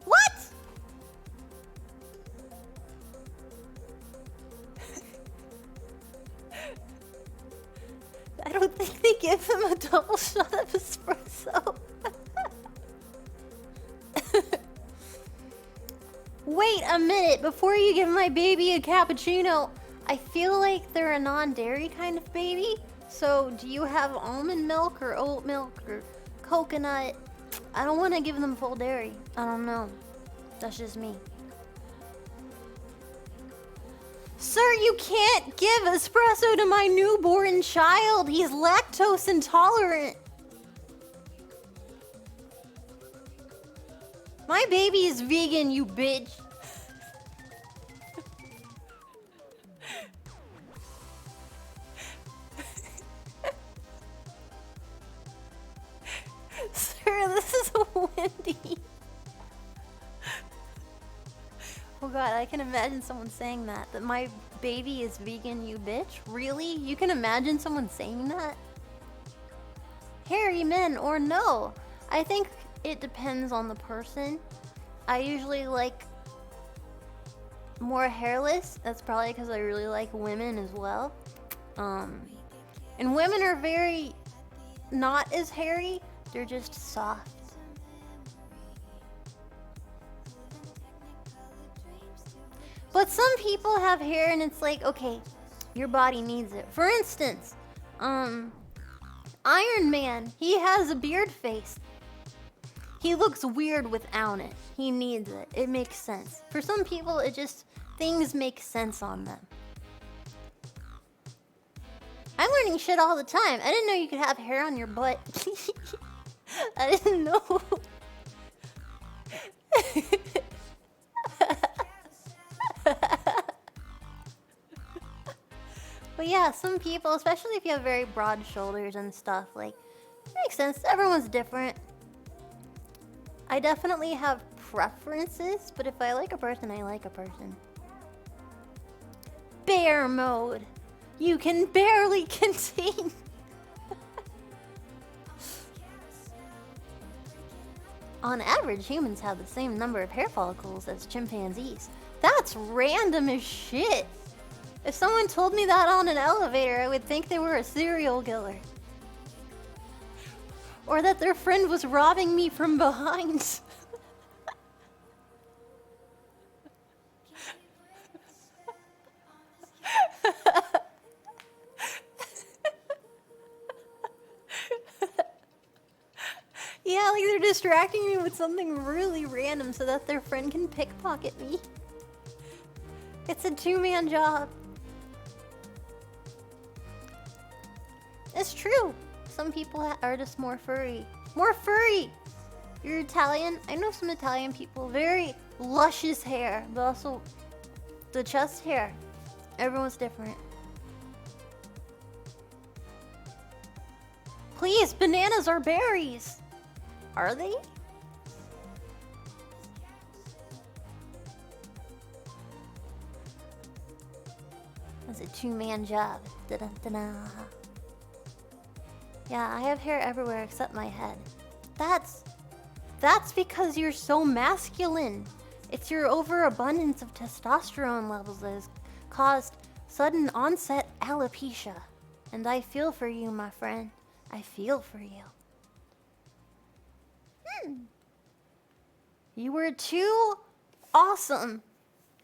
What? I don't think they give him a double shot of espresso. Wait a minute, before you give my baby a cappuccino, I feel like they're a non-dairy kind of baby. So do you have almond milk or oat milk or coconut? I don't want to give them full dairy. I don't know. That's just me. Sir, you can't give espresso to my newborn child. He's lactose intolerant. My baby is vegan, you bitch. Sir, this is a Wendy. Oh god, I can imagine someone saying that. That my baby is vegan, you bitch? Really? You can imagine someone saying that? Hairy men or no? I think it depends on the person. I usually like more hairless. That's probably because I really like women as well. And women are very not as hairy. They're just soft. But some people have hair and it's like, okay, your body needs it. For instance, Iron Man, he has a beard face. He looks weird without it. He needs it. It makes sense. For some people, it just, things make sense on them. I'm learning shit all the time. I didn't know you could have hair on your butt. I didn't know. But yeah, some people, especially if you have very broad shoulders and stuff, like, it makes sense. Everyone's different. I definitely have preferences, but if I like a person, I like a person. Bear mode. You can barely contain. On average, humans have the same number of hair follicles as chimpanzees. That's random as shit. If someone told me that on an elevator, I would think they were a serial killer. Or that their friend was robbing me from behind. Yeah, like they're distracting me with something really random so that their friend can pickpocket me. It's a two-man job. It's true. Some people are just more furry. More furry! You're Italian. I know some Italian people. Very luscious hair, but also the chest hair. Everyone's different. Please, bananas are berries. Are they? That's a two-man job. Da-da-da-da. Yeah, I have hair everywhere except my head. That's because you're so masculine. It's your overabundance of testosterone levels that has caused sudden onset alopecia. And I feel for you, my friend. I feel for you. You were too awesome.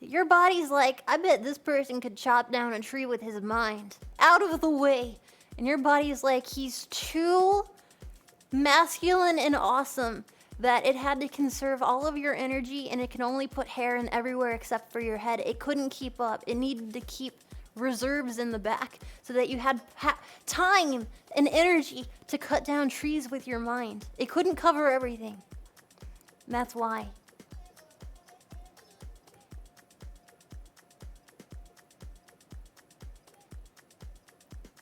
Your body's like, I bet this person could chop down a tree with his mind. Out of the way. And your body's like, he's too masculine and awesome that it had to conserve all of your energy and it can only put hair in everywhere except for your head. It couldn't keep up. It needed to keep reserves in the back so that you had time and energy to cut down trees with your mind. It couldn't cover everything. And that's why.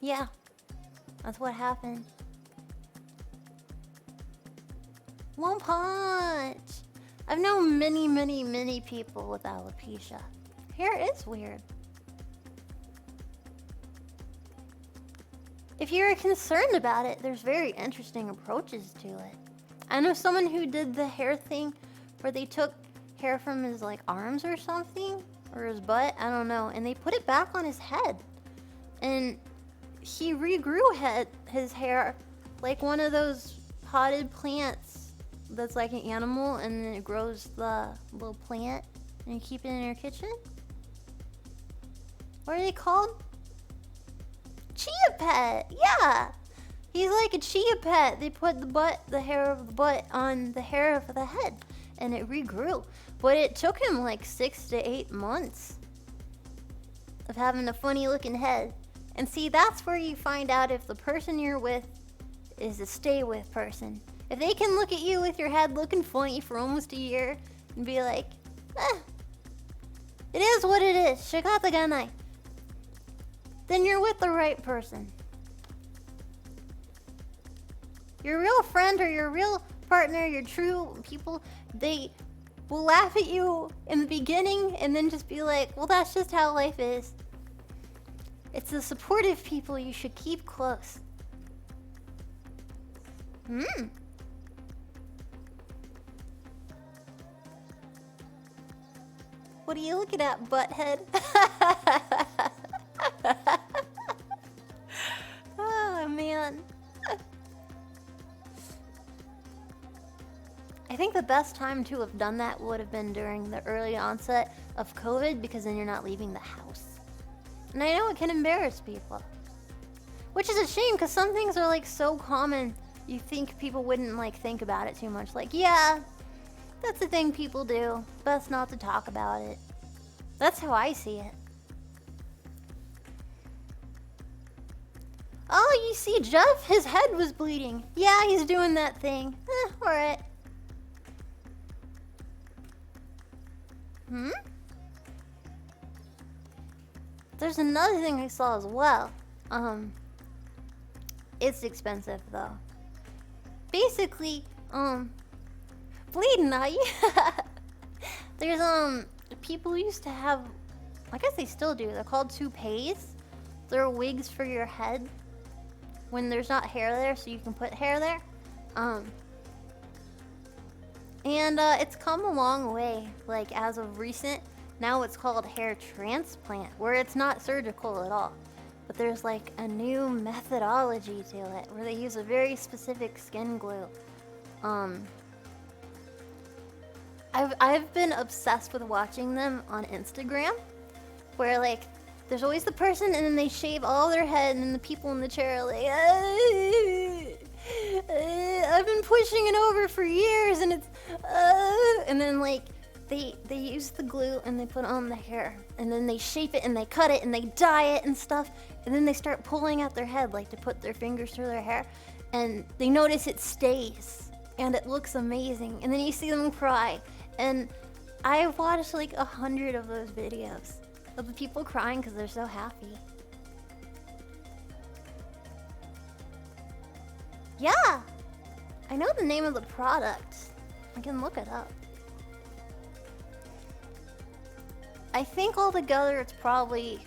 Yeah, that's what happened. One punch! I've known many people with alopecia. Hair is weird. If you're concerned about it, there's very interesting approaches to it. I know someone who did the hair thing where they took hair from his like arms or something, or his butt, I don't know, and they put it back on his head. And he regrew his hair like one of those potted plants that's like an animal, and then it grows the little plant and you keep it in your kitchen. What are they called? Chia pet, yeah. He's like a chia pet. They put the hair of the butt on the hair of the head, and it regrew. But it took him like 6 to 8 months of having a funny looking head. And see, that's where you find out if the person you're with is a stay with person. If they can look at you with your head looking funny for almost a year and be like, it is what it is, shikata ganai, then you're with the right person. Your real friend or your real partner, your true people, they will laugh at you in the beginning and then just be like, well, that's just how life is. It's the supportive people you should keep close. What are you looking at, butthead? Oh, man. I think the best time to have done that would have been during the early onset of COVID, because then you're not leaving the house. And I know it can embarrass people. Which is a shame, because some things are like so common, you think people wouldn't like think about it too much. Like, yeah, that's the thing people do. Best not to talk about it. That's how I see it. Oh, you see Jeff? His head was bleeding. Yeah, he's doing that thing. Alright. There's another thing I saw as well. It's expensive though. Basically, bleeding, are you? There's people used to have, I guess they still do, they're called toupees. They're wigs for your head when there's not hair there, so you can put hair there. And it's come a long way, like as of recent. Now it's called hair transplant, where it's not surgical at all. But there's like a new methodology to it, where they use a very specific skin glue. I've been obsessed with watching them on Instagram, where like there's always the person and then they shave all their head and then the people in the chair are like, I've been pushing it over for years and it's, and then like they use the glue and they put on the hair and then they shape it and they cut it and they dye it and stuff, and then they start pulling at their head like to put their fingers through their hair, and they notice it stays and it looks amazing, and then you see them cry. And I've watched like 100 of those videos of the people crying because they're so happy. Yeah, I know the name of the product. I can look it up. I think altogether it's probably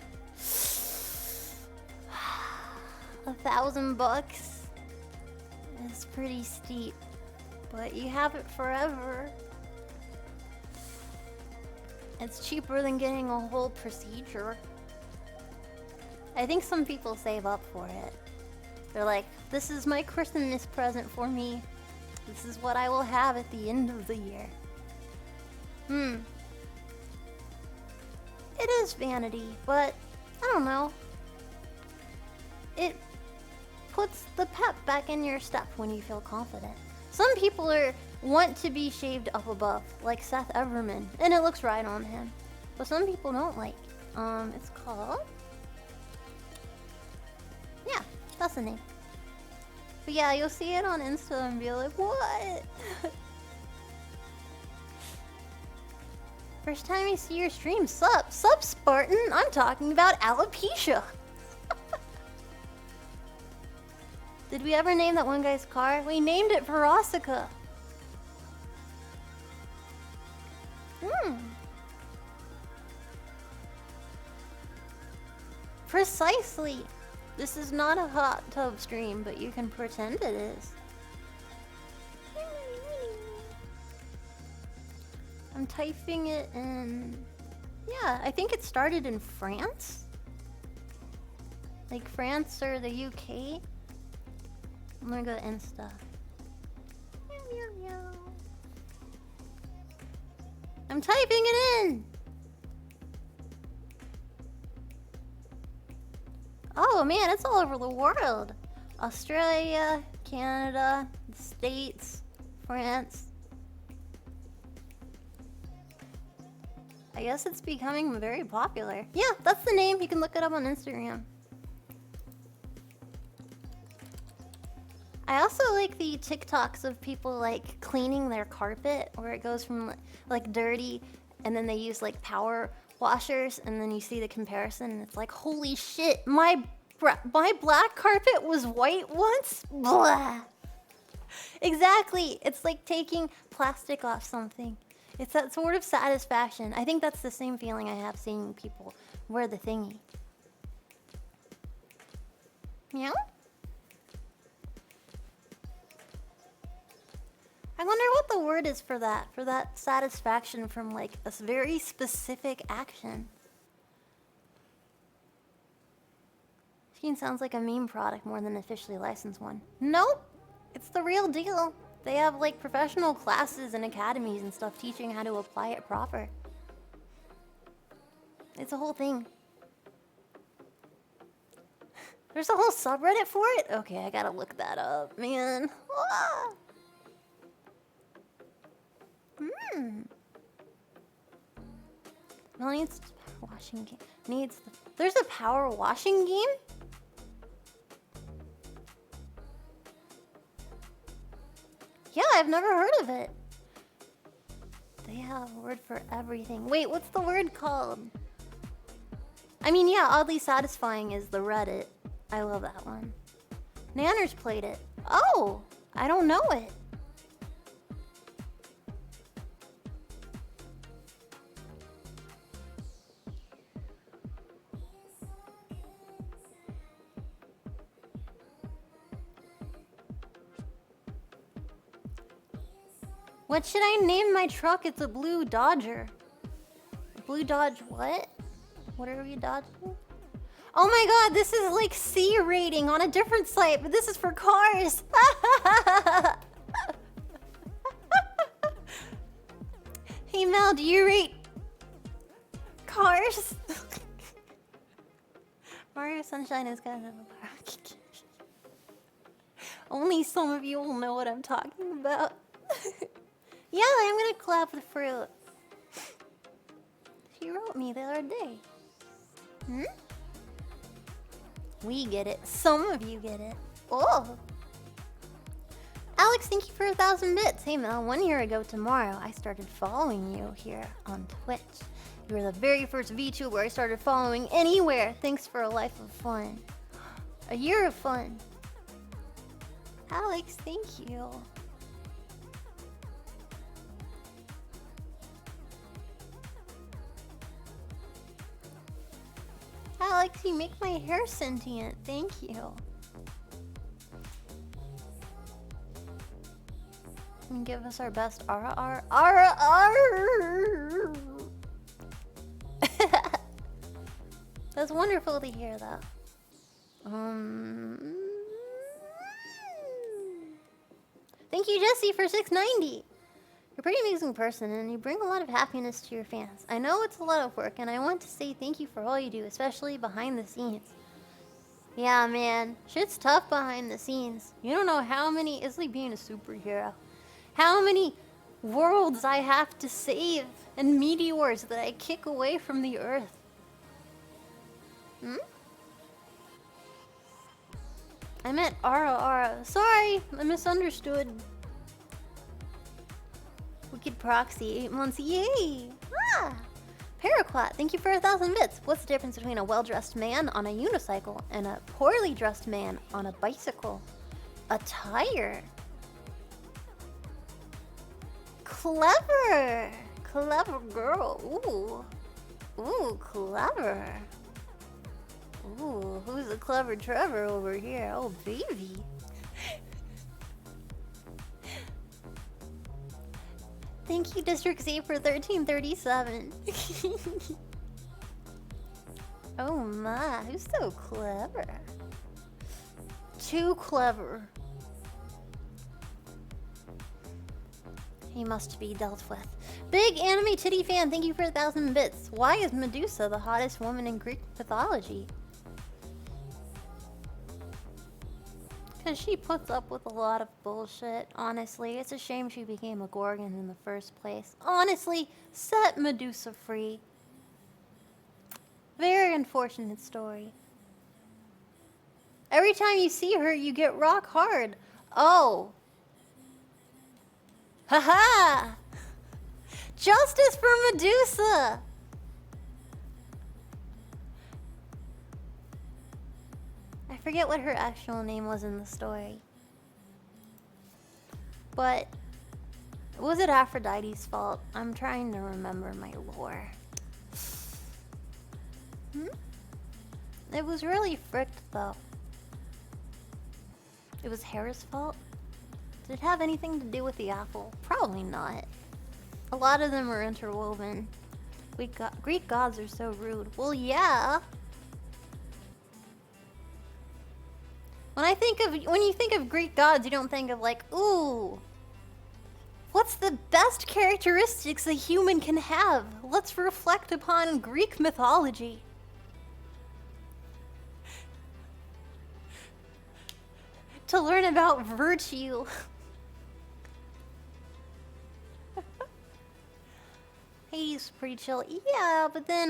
$1,000. It's pretty steep, but you have it forever. It's cheaper than getting a whole procedure. I think some people save up for it. They're like, this is my Christmas present for me. This is what I will have at the end of the year. It is vanity, but I don't know. It puts the pep back in your step when you feel confident. Some people want to be shaved up above, like Seth Everman, and it looks right on him. But some people don't like. It's called... Yeah, that's the name. But yeah, you'll see it on Insta and be like, what? First time I see your stream, sup Spartan, I'm talking about alopecia. Did we ever name that one guy's car? We named it Verosica. Precisely. This is not a hot tub stream, but you can pretend it is. I'm typing it in... Yeah, I think it started in France. Like France or the UK. I'm gonna go to Insta. I'm typing it in! Oh man, it's all over the world. Australia, Canada, the States, France. I guess it's becoming very popular. Yeah, that's the name. You can look it up on Instagram. I also like the TikToks of people like cleaning their carpet, where it goes from like dirty, and then they use like power washers, and then you see the comparison, and it's like, holy shit, my black carpet was white once? Blah. Exactly. It's like taking plastic off something. It's that sort of satisfaction. I think that's the same feeling I have seeing people wear the thingy. Meow? I wonder what the word is for that satisfaction from like a very specific action. Sheen sounds like a meme product more than an officially licensed one. Nope, it's the real deal. They have like professional classes and academies and stuff teaching how to apply it proper. It's a whole thing. There's a whole subreddit for it? Okay, I gotta look that up, man. Ah. Well, needs a power washing game. There's a power washing game? Yeah, I've never heard of it. They have a word for everything. Wait, what's the word called? I mean, yeah, oddly satisfying is the Reddit. I love that one. Nanners played it. Oh, I don't know it. What should I name my truck? It's a blue Dodger. Blue Dodge what? What are we dodging? Oh my god, this is like C rating on a different site, but this is for cars. Hey Mel, do you rate cars? Mario Sunshine is kind of a only some of you will know what I'm talking about. Yeah, I'm gonna collab with Fruit. She wrote me the other day. We get it. Some of you get it. Oh. Alex, thank you for 1,000 bits. Hey Mel, 1 year ago tomorrow, I started following you here on Twitch. You were the very first VTuber I started following anywhere. Thanks for a life of fun. A year of fun. Alex, thank you. Alex, you make my hair sentient. Thank you. And give us our best RR. That's wonderful to hear that. Thank you, Jesse, for 690. You're a pretty amazing person, and you bring a lot of happiness to your fans. I know it's a lot of work, and I want to say thank you for all you do, especially behind the scenes. Yeah, man. Shit's tough behind the scenes. You don't know how many... It's like being a superhero. How many worlds I have to save and meteors that I kick away from the earth. Hmm? I meant Ara. Sorry, I misunderstood. Wicked Proxy, 8 months, yay! Ah! Paraquat, thank you for 1,000 bits. What's the difference between a well-dressed man on a unicycle and a poorly dressed man on a bicycle? Attire. Clever! Clever girl. Ooh. Ooh, clever. Ooh, who's a clever Trevor over here? Oh, baby. Thank you, District Z, for 1337. Oh my, who's so clever? Too clever. He must be dealt with. Big anime titty fan, thank you for 1,000 bits. Why is Medusa the hottest woman in Greek mythology? Because she puts up with a lot of bullshit, honestly. It's a shame she became a Gorgon in the first place. Honestly, set Medusa free. Very unfortunate story. Every time you see her, you get rock hard. Oh. Haha! Justice for Medusa! I forget what her actual name was in the story. But was it Aphrodite's fault? I'm trying to remember my lore. It was really fricked though. It was Hera's fault? Did it have anything to do with the apple? Probably not. A lot of them are interwoven. Greek gods are so rude. Well, yeah. When you think of Greek gods, you don't think of like, ooh, what's the best characteristics a human can have? Let's reflect upon Greek mythology. To learn about virtue. He's pretty chill. Yeah, but then,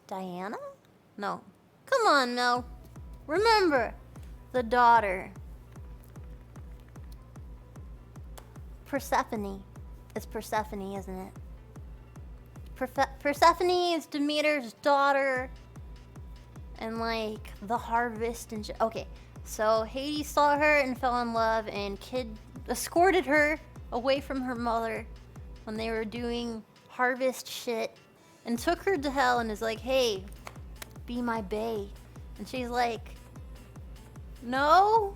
Diana? No. Come on, Mel. Remember, the daughter. Persephone. It's Persephone, isn't it? Persephone is Demeter's daughter. And like, the harvest and okay. So Hades saw her and fell in love and escorted her away from her mother when they were doing harvest shit. And took her to hell and is like, hey, be my bae. And she's like, no,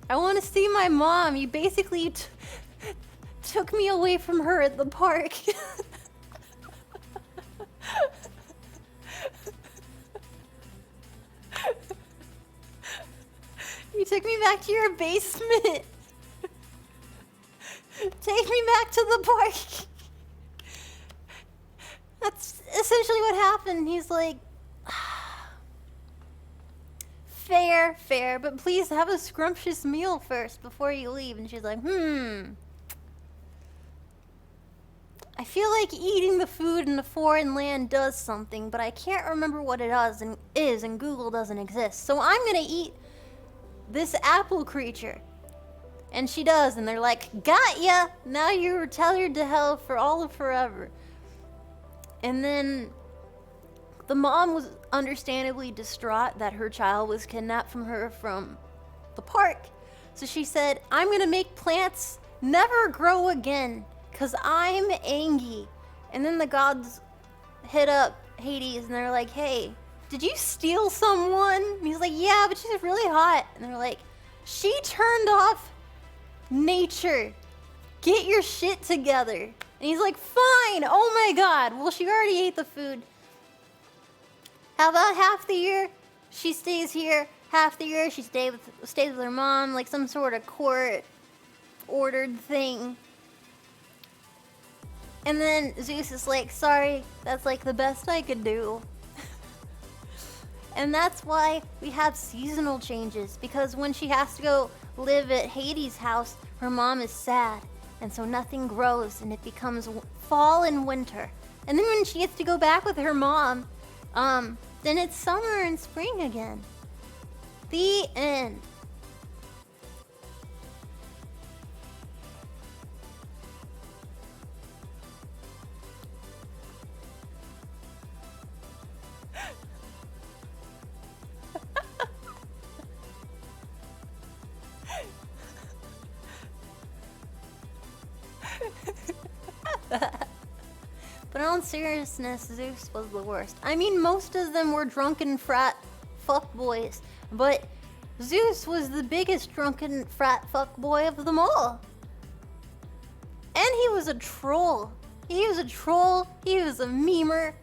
I want to see my mom. You basically took me away from her at the park. You took me back to your basement. Take me back to the park. That's essentially what happened. He's like, fair, but please have a scrumptious meal first before you leave. And she's like, I I feel like eating the food in a foreign land does something, but I can't remember what it is, and Google doesn't exist. So I'm gonna eat this apple creature. And she does, and they're like, got ya! Now you're tethered to hell for all of forever. And then the mom was understandably distraught that her child was kidnapped from her from the park. So she said, I'm gonna make plants never grow again, cause I'm angry. And then the gods hit up Hades and they're like, hey, did you steal someone? And he's like, yeah, but she's really hot. And they're like, she turned off nature. Get your shit together. And he's like, fine, oh my god. Well, she already ate the food. How about half the year she stays here, half the year she stays with her mom, like some sort of court ordered thing. And then Zeus is like, sorry, that's like the best I could do. And that's why we have seasonal changes, because when she has to go live at Hades' house, her mom is sad, and so nothing grows, and it becomes fall and winter. And then when she gets to go back with her mom, then it's summer and spring again. The end. But in all seriousness, Zeus was the worst. I mean, most of them were drunken frat fuckboys, but Zeus was the biggest drunken frat fuckboy of them all. And he was a troll. He was a troll, he was a memer.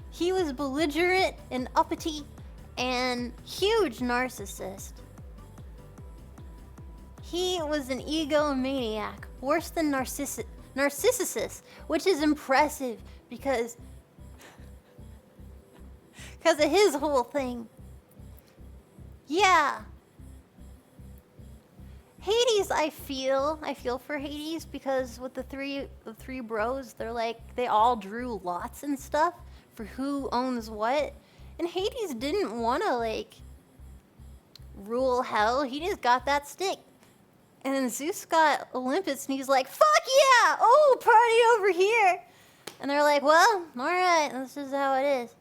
He was belligerent and uppity and huge narcissist. He was an egomaniac, worse than Narcissus, which is impressive because of his whole thing. Yeah. Hades, I feel for Hades because with the three bros, they're like, they all drew lots and stuff for who owns what. And Hades didn't want to like rule hell. He just got that stick. And then Zeus got Olympus and he's like, fuck yeah! Oh, party over here! And they're like, well, alright, this is how it is.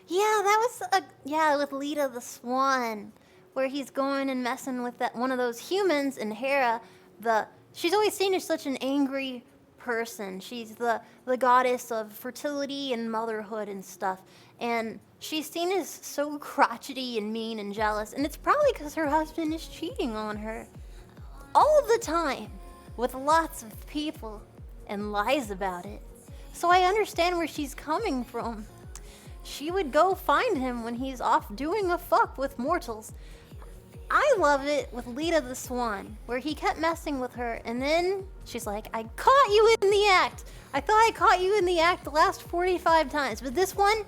Yeah, that was with Lita the Swan, where he's going and messing with that one of those humans, and Hera, she's always seen as such an angry person. She's the goddess of fertility and motherhood and stuff. And she's seen as so crotchety and mean and jealous, and it's probably because her husband is cheating on her. All the time, with lots of people, and lies about it. So I understand where she's coming from. She would go find him when he's off doing a fuck with mortals. I love it with Lita the Swan, where he kept messing with her, and then she's like, I caught you in the act. I thought I caught you in the act the last 45 times, but this one,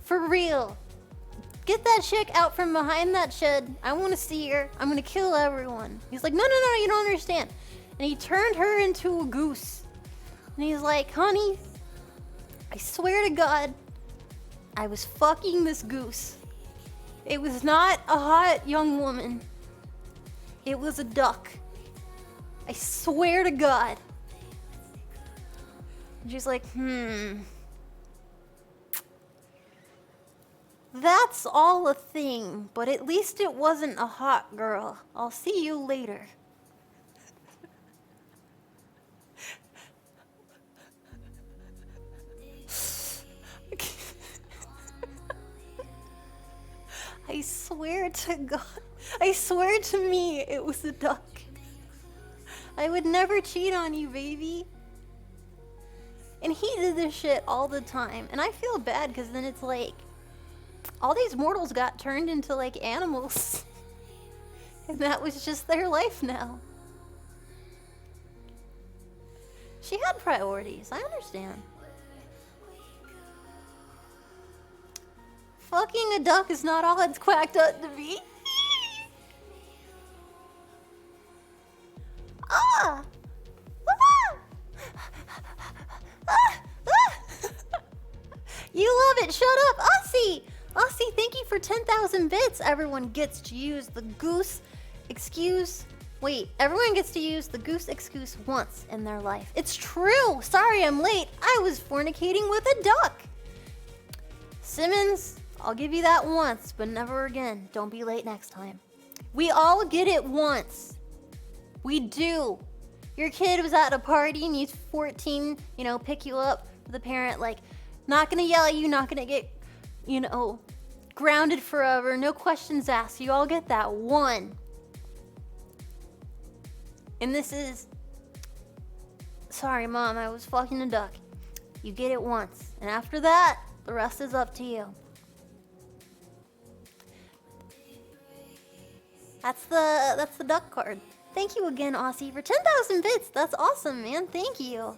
for real. Get that chick out from behind that shed. I want to see her. I'm going to kill everyone. He's like, no, you don't understand. And he turned her into a goose. And he's like, honey, I swear to God, I was fucking this goose. It was not a hot young woman. It was a duck. I swear to God. And she's like, That's all a thing, but at least it wasn't a hot girl. I'll see you later. I swear to God, I swear to me it was a duck. I would never cheat on you, baby. And he did this shit all the time. And I feel bad because then it's like, all these mortals got turned into like animals. And that was just their life now. She had priorities, I understand. Fucking a duck is not all it's quacked up to be. Ah! Ah! Ah! Ah! You love it. Shut up, Aussie. Aussie, thank you for 10,000 bits. Everyone gets to use the goose excuse. Wait, everyone gets to use the goose excuse once in their life. It's true. Sorry I'm late. I was fornicating with a duck. Simmons, I'll give you that once, but never again. Don't be late next time. We all get it once. We do. Your kid was at a party and he's 14, pick you up with a parent, like, not gonna yell at you, not gonna get, grounded forever, no questions asked. You all get that one. And this is, sorry mom, I was fucking a duck. You get it once. And after that, the rest is up to you. That's the duck card. Thank you again, Aussie, for 10,000 bits. That's awesome, man. Thank you.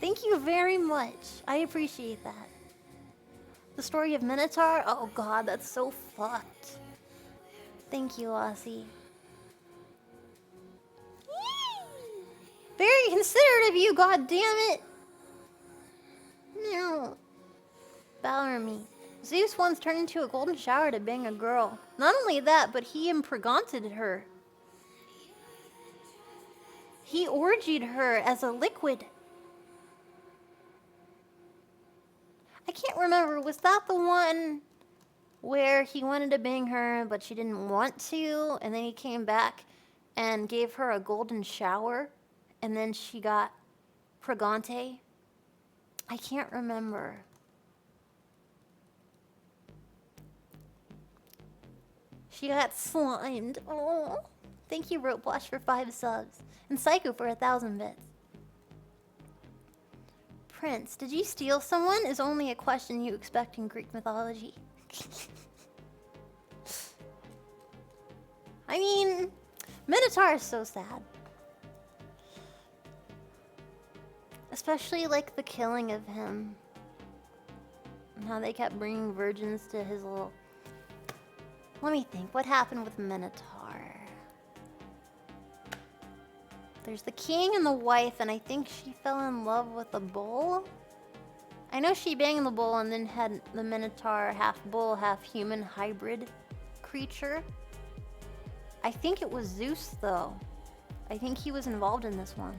Thank you very much. I appreciate that. The story of Minotaur? Oh god, that's so fucked. Thank you, Aussie. Very considerate of you, god damn it. No. Ballermy. Zeus once turned into a golden shower to bang a girl. Not only that, but he impregnated her. He orgied her as a liquid. I can't remember, was that the one where he wanted to bang her, but she didn't want to, and then he came back and gave her a golden shower, and then she got pregante? I can't remember. She got slimed. Oh, thank you, Ropewash, for 5 subs. And Psycho for 1,000 bits. Prince, did you steal someone? Is only a question you expect in Greek mythology. I mean, Minotaur is so sad. Especially, like, the killing of him. And how they kept bringing virgins to his little... Let me think. What happened with Minotaur? There's the king and the wife, and I think she fell in love with the bull. I know she banged the bull and then had the Minotaur, half bull, half human hybrid creature. I think it was Zeus, though. I think he was involved in this one.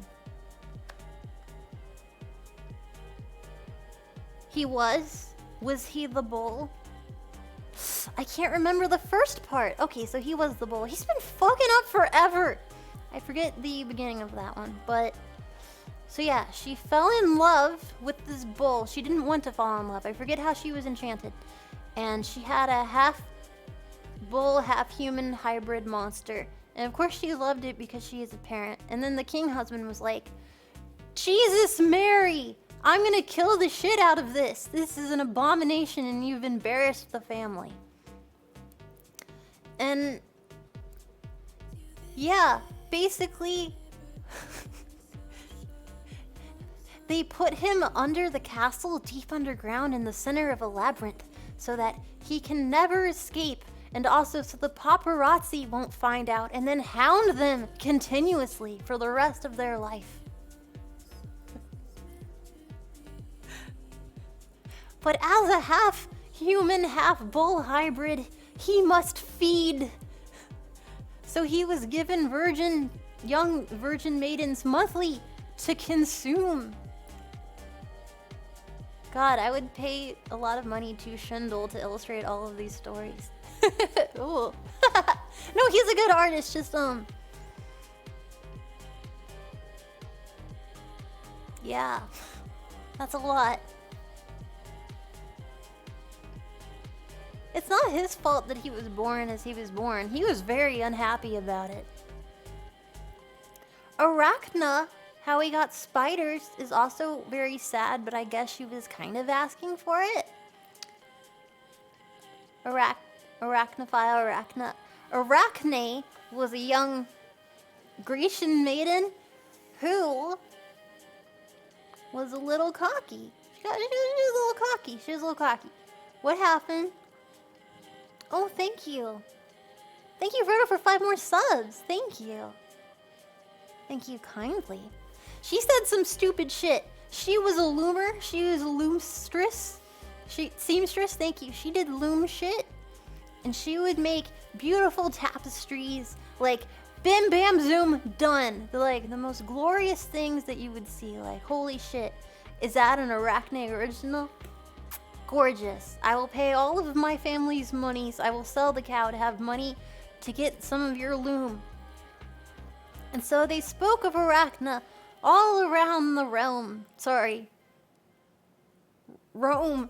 He was? Was he the bull? I can't remember the first part. Okay, so he was the bull. He's been fucking up forever. I forget the beginning of that one, but... So yeah, she fell in love with this bull. She didn't want to fall in love. I forget how she was enchanted. And she had a half bull, half human hybrid monster. And of course she loved it because she is a parent. And then the king husband was like, Jesus Mary! I'm gonna kill the shit out of this. This is an abomination and you've embarrassed the family. And yeah, basically they put him under the castle deep underground in the center of a labyrinth so that he can never escape, and also so the paparazzi won't find out and then hound them continuously for the rest of their life. But as a half-human, half-bull hybrid, he must feed. So he was given young virgin maidens monthly to consume. God, I would pay a lot of money to Shundle to illustrate all of these stories. Ooh. No, he's a good artist, just, yeah, that's a lot. It's not his fault that he was born as he was born. He was very unhappy about it. Arachna, how he got spiders, is also very sad, but I guess she was kind of asking for it. Arachne was a young Grecian maiden who was a little cocky. She was a little cocky. What happened? Oh, thank you. Thank you, Verto, for 5 more subs. Thank you. Thank you kindly. She said some stupid shit. She was a loomer. She was a loomstress. Seamstress, thank you. She did loom shit. And she would make beautiful tapestries. Like, bim bam zoom, done. The most glorious things that you would see. Like, holy shit. Is that an Arachne original? Gorgeous. I will pay all of my family's monies. I will sell the cow to have money to get some of your loom. And so they spoke of Arachne all around the realm. Sorry. Rome.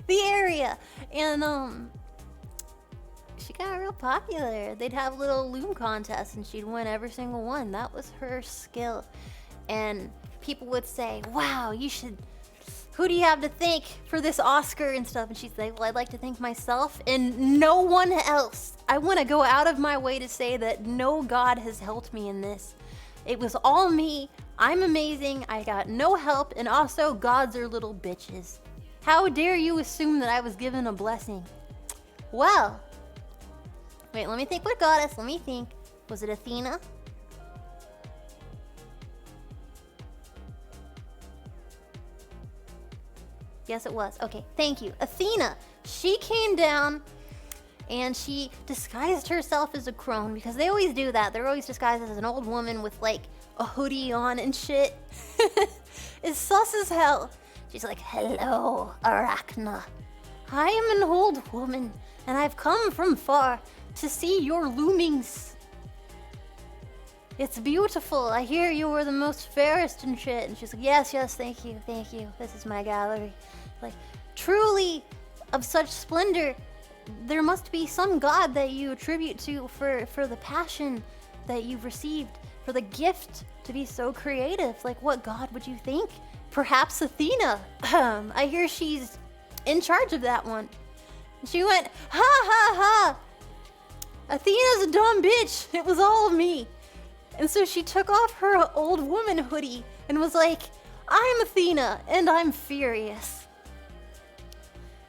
The area. And, she got real popular. They'd have little loom contests and she'd win every single one. That was her skill. And people would say, wow, you should... Who do you have to thank for this Oscar and stuff? And she'd say, well, I'd like to thank myself and no one else. I want to go out of my way to say that no God has helped me in this. It was all me. I'm amazing. I got no help. And also, gods are little bitches. How dare you assume that I was given a blessing? Well, wait, let me think what goddess. Let me think. Was it Athena? Yes, it was. Okay, thank you. Athena. She came down and she disguised herself as a crone because they always do that. They're always disguised as an old woman with like a hoodie on and shit. It's sus as hell. She's like, hello, Arachne. I am an old woman and I've come from far to see your loomings. It's beautiful. I hear you were the most fairest and shit. And she's like, yes, thank you. This is my gallery. Like, truly, of such splendor, there must be some god that you attribute to for the passion that you've received, for the gift to be so creative. Like, what god would you think? Perhaps Athena. I hear she's in charge of that one. And she went, ha ha ha! Athena's a dumb bitch. It was all me. And so she took off her old woman hoodie and was like, I'm Athena and I'm furious.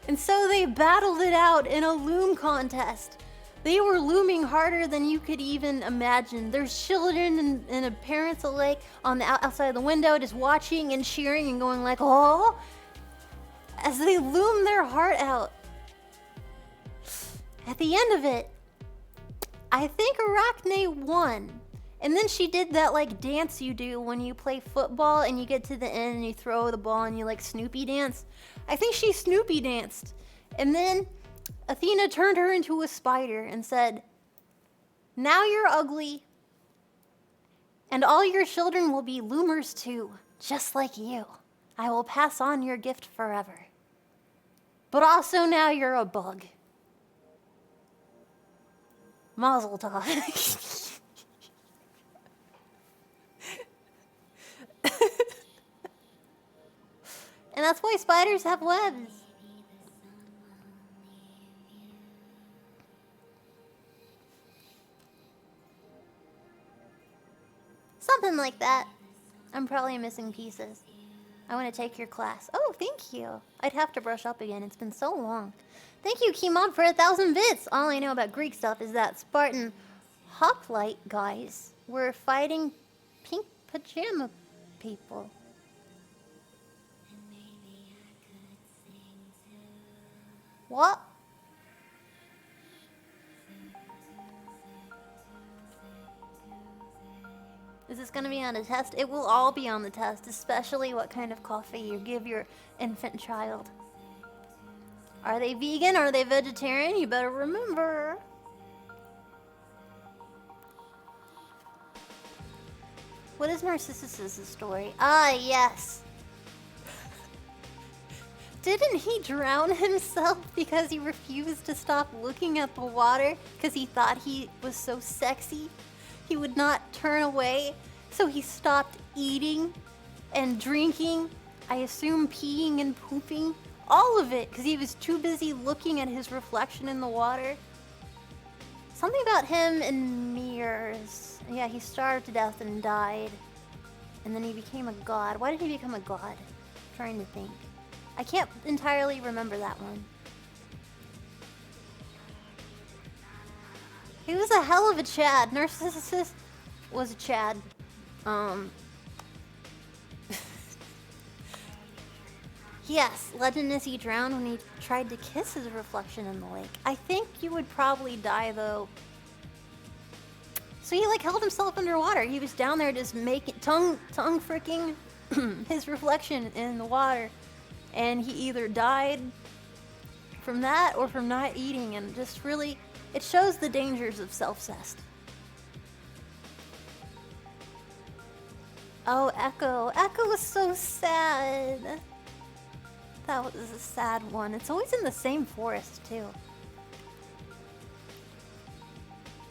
And so they battled it out in a loom contest. They were looming harder than you could even imagine. There's children and parents alike on the outside of the window just watching and cheering and going like, oh, as they loom their heart out. At the end of it, I think Arachne won. And then she did that like dance you do when you play football and you get to the end and you throw the ball and you like Snoopy dance. I think she Snoopy danced. And then Athena turned her into a spider and said, now you're ugly and all your children will be loomers too, just like you. I will pass on your gift forever. But also now you're a bug. Mazel tov. And that's why spiders have webs. Something like that. I'm probably missing pieces. I want to take your class. Oh, thank you. I'd have to brush up again. It's been so long. Thank you, Kimon, for 1,000 bits. All I know about Greek stuff is that Spartan hoplite guys were fighting pink pajama people. What? Is this gonna be on a test? It will all be on the test, especially what kind of coffee you give your infant child. Are they vegan? Are they vegetarian? You better remember. What is Narcissus' story? Ah, yes. Didn't he drown himself because he refused to stop looking at the water because he thought he was so sexy? He would not turn away, so he stopped eating and drinking, I assume peeing and pooping, all of it because he was too busy looking at his reflection in the water. Something about him and mirrors. Yeah, he starved to death and died. And then he became a god. Why did he become a god? I'm trying to think. I can't entirely remember that one. He was a hell of a Chad. Narcissus was a Chad. Yes, legend is he drowned when he tried to kiss his reflection in the lake. I think you would probably die though. So he like held himself underwater. He was down there just making tongue freaking his reflection in the water, and he either died from that or from not eating, and just really, it shows the dangers of self-cest. Oh, Echo. Echo was so sad. That was a sad one. It's always in the same forest, too.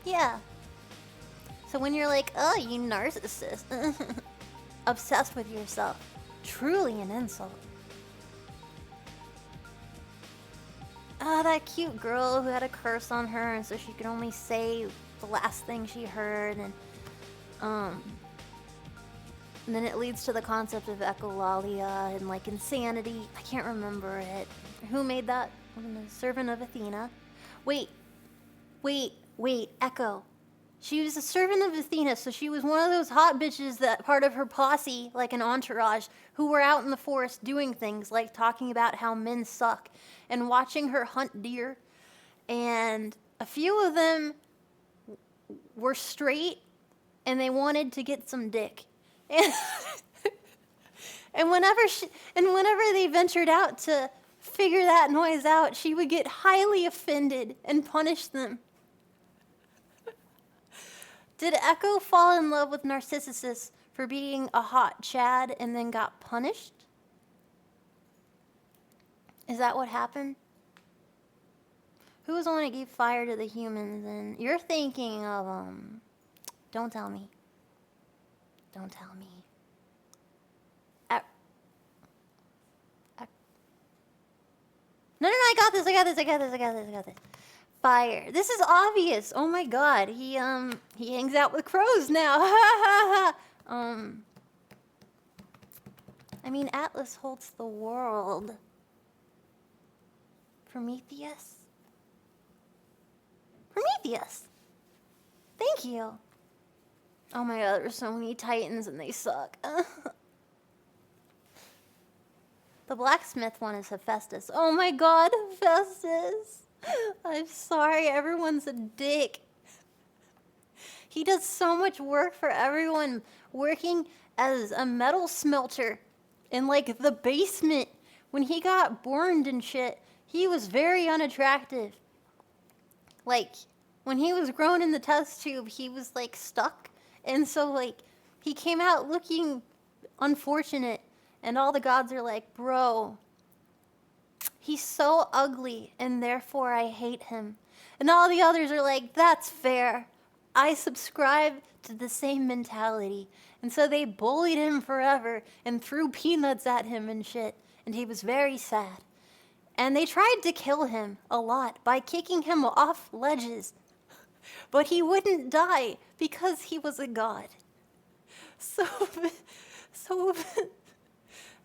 Yeah. So when you're like, oh, you narcissist. Obsessed with yourself. Truly an insult. Ah, that cute girl who had a curse on her, and so she could only say the last thing she heard, and then it leads to the concept of echolalia and like insanity. I can't remember it. Who made that? The servant of Athena. Wait, Echo. She was a servant of Athena, so she was one of those hot bitches that part of her posse, like an entourage, who were out in the forest doing things like talking about how men suck and watching her hunt deer. And a few of them were straight and they wanted to get some dick. And whenever they ventured out to figure that noise out, she would get highly offended and punish them. Did Echo fall in love with Narcissus for being a hot Chad and then got punished? Is that what happened? Who was the one that gave fire to the humans? And you're thinking of, don't tell me. Don't tell me. No, I got this. Fire. This is obvious. Oh my god. He hangs out with crows now. I mean, Atlas holds the world. Prometheus? Thank you. Oh my god, there's so many titans and they suck. The blacksmith one is Hephaestus. Oh my god, Hephaestus. I'm sorry, everyone's a dick. He does so much work for everyone, working as a metal smelter in like the basement. When he got burned and shit, he was very unattractive. Like, when he was grown in the test tube, he was like stuck. And so like, he came out looking unfortunate. And all the gods are like, bro, he's so ugly, and therefore I hate him. And all the others are like, that's fair. I subscribe to the same mentality. And so they bullied him forever and threw peanuts at him and shit. And he was very sad. And they tried to kill him a lot by kicking him off ledges. But he wouldn't die because he was a god. So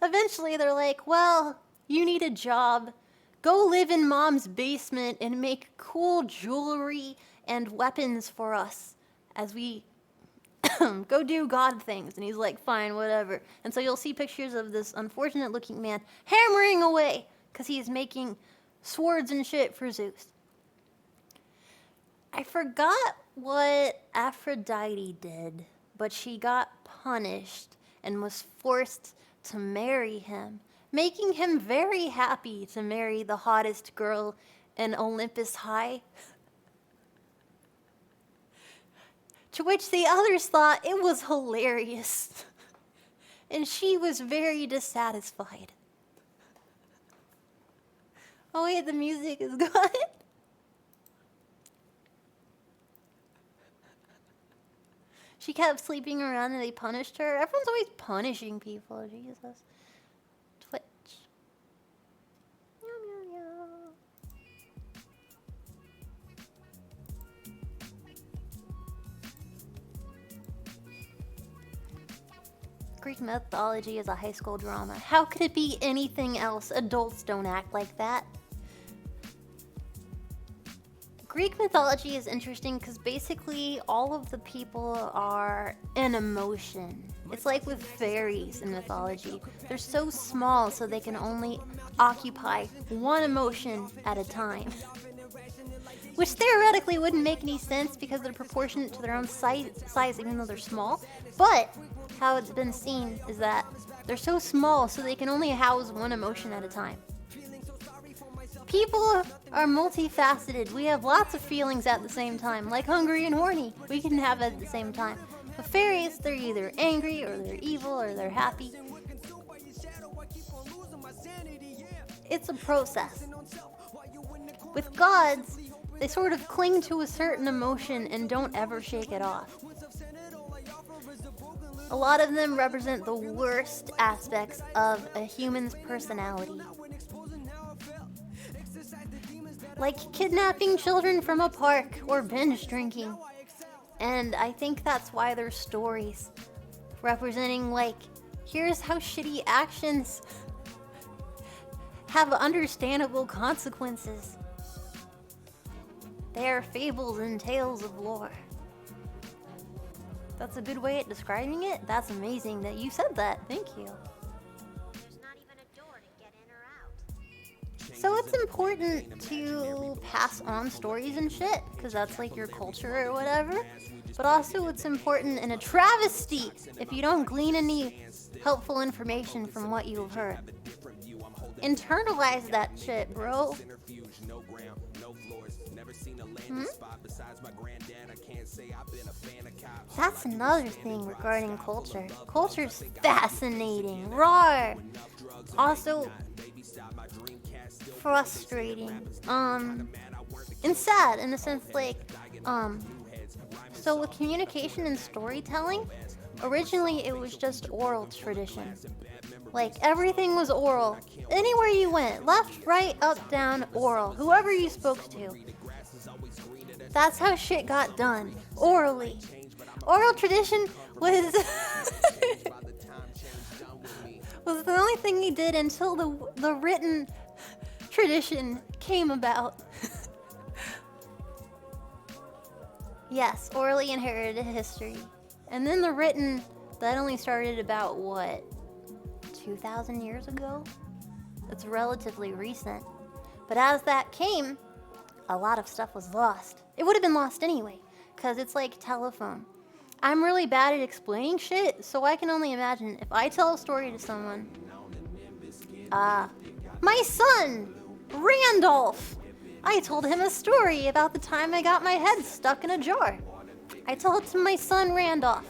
eventually they're like, well, you need a job. Go live in mom's basement and make cool jewelry and weapons for us as we go do god things. And he's like, fine, whatever. And so you'll see pictures of this unfortunate looking man hammering away because he's making swords and shit for Zeus. I forgot what Aphrodite did, but she got punished and was forced to marry him, making him very happy to marry the hottest girl in Olympus High. To which the others thought it was hilarious. And she was very dissatisfied. Oh wait, the music is gone. She kept sleeping around and they punished her. Everyone's always punishing people, Jesus. Twitch. Meow, meow, meow. Greek mythology is a high school drama. How could it be anything else? Adults don't act like that. Greek mythology is interesting because basically all of the people are an emotion. It's like with fairies in mythology. They're so small so they can only occupy one emotion at a time. Which theoretically wouldn't make any sense because they're proportionate to their own size even though they're small. But how it's been seen is that they're so small so they can only house one emotion at a time. People are multifaceted. We have lots of feelings at the same time, like hungry and horny. We can have it at the same time. But fairies, they're either angry or they're evil or they're happy. It's a process. With gods, they sort of cling to a certain emotion and don't ever shake it off. A lot of them represent the worst aspects of a human's personality. Like kidnapping children from a park or binge drinking. And I think that's why there's stories representing, like, here's how shitty actions have understandable consequences. They are fables and tales of lore. That's a good way at describing it. That's amazing that you said that. Thank you. So it's important to pass on stories and shit, because that's like your culture or whatever. But also it's important and a travesty if you don't glean any helpful information from what you've heard. Internalize that shit, bro. That's another thing regarding culture. Culture's fascinating. Roar! Also frustrating. And sad in a sense, like, so with communication and storytelling, originally it was just oral tradition. Like, everything was oral. Anywhere you went, left, right, up, down, oral. Whoever you spoke to. That's how shit got done. Orally. Oral tradition was was the only thing he did until the written tradition came about. Yes, orally inherited history. And then the written, that only started about, what, 2,000 years ago? It's relatively recent. But as that came, a lot of stuff was lost. It would have been lost anyway, because it's like telephone. I'm really bad at explaining shit, so I can only imagine if I tell a story to someone. My son, Randolph. I told him a story about the time I got my head stuck in a jar. I tell it to my son, Randolph.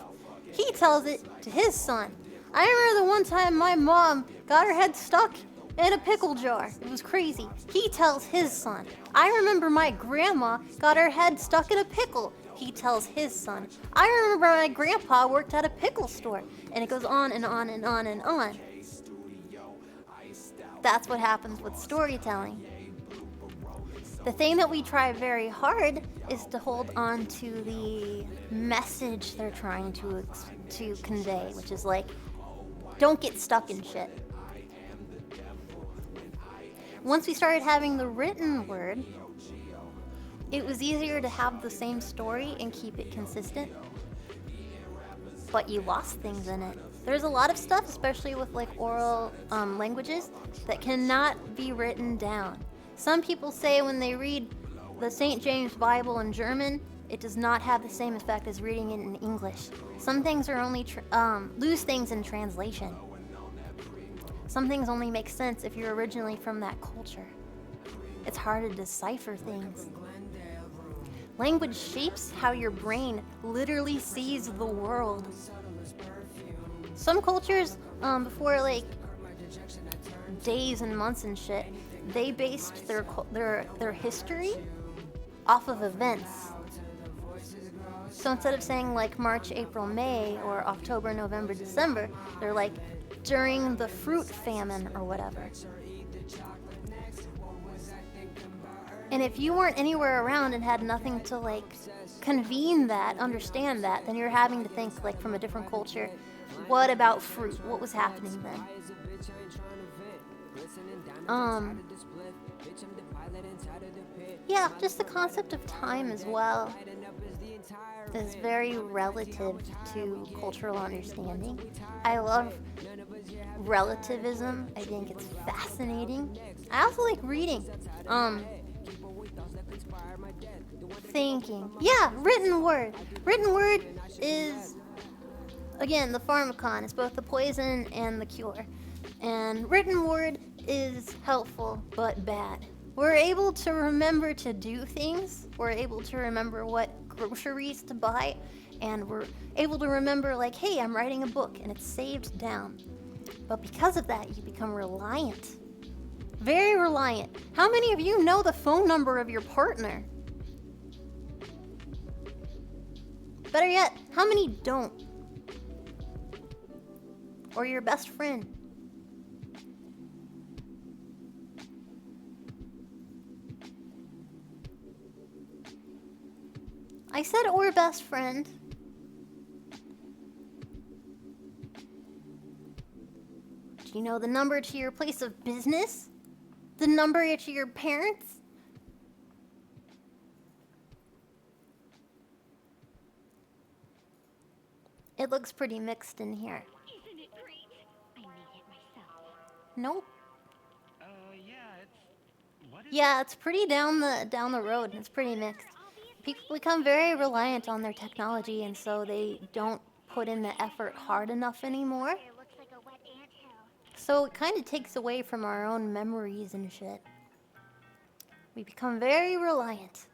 He tells it to his son. I remember the one time my mom got her head stuck in a pickle jar. It was crazy. He tells his son. I remember my grandma got her head stuck in a pickle. He tells his son. I remember my grandpa worked at a pickle store. And it goes on and on and on and on. That's what happens with storytelling. The thing that we try very hard is to hold on to the message they're trying to convey, which is like, don't get stuck in shit. Once we started having the written word, it was easier to have the same story and keep it consistent. But you lost things in it. There's a lot of stuff, especially with like oral languages, that cannot be written down. Some people say when they read the St. James Bible in German, it does not have the same effect as reading it in English. Some things are only lose things in translation. Some things only make sense if you're originally from that culture. It's hard to decipher things. Language shapes how your brain literally sees the world. Some cultures, before like days and months and shit, they based their history off of events. So instead of saying like March, April, May, or October, November, December, they're like during the fruit famine or whatever. And if you weren't anywhere around and had nothing to like convene that, understand that, then you're having to think like from a different culture. What about fruit? What was happening then? Yeah, just the concept of time as well is very relative to cultural understanding. I love relativism. I think it's fascinating. I also like reading. Thinking. Yeah, written word. Written word is, again, the pharmacon. It's both the poison and the cure. And written word is helpful but bad. We're able to remember to do things. We're able to remember what groceries to buy. And we're able to remember, like, hey, I'm writing a book and it's saved down. But because of that, you become reliant. Very reliant. How many of you know the phone number of your partner? Better yet, how many don't? Or your best friend? I said or best friend. Do you know the number to your place of business? The number to your parents? It looks pretty mixed in here. Isn't it great? I made it myself. Nope. What is Yeah, it's pretty down the road. It's pretty mixed. People become very reliant on their technology, and so they don't put in the effort hard enough anymore. It looks like a wet anthill. So it kind of takes away from our own memories and shit. We become very reliant.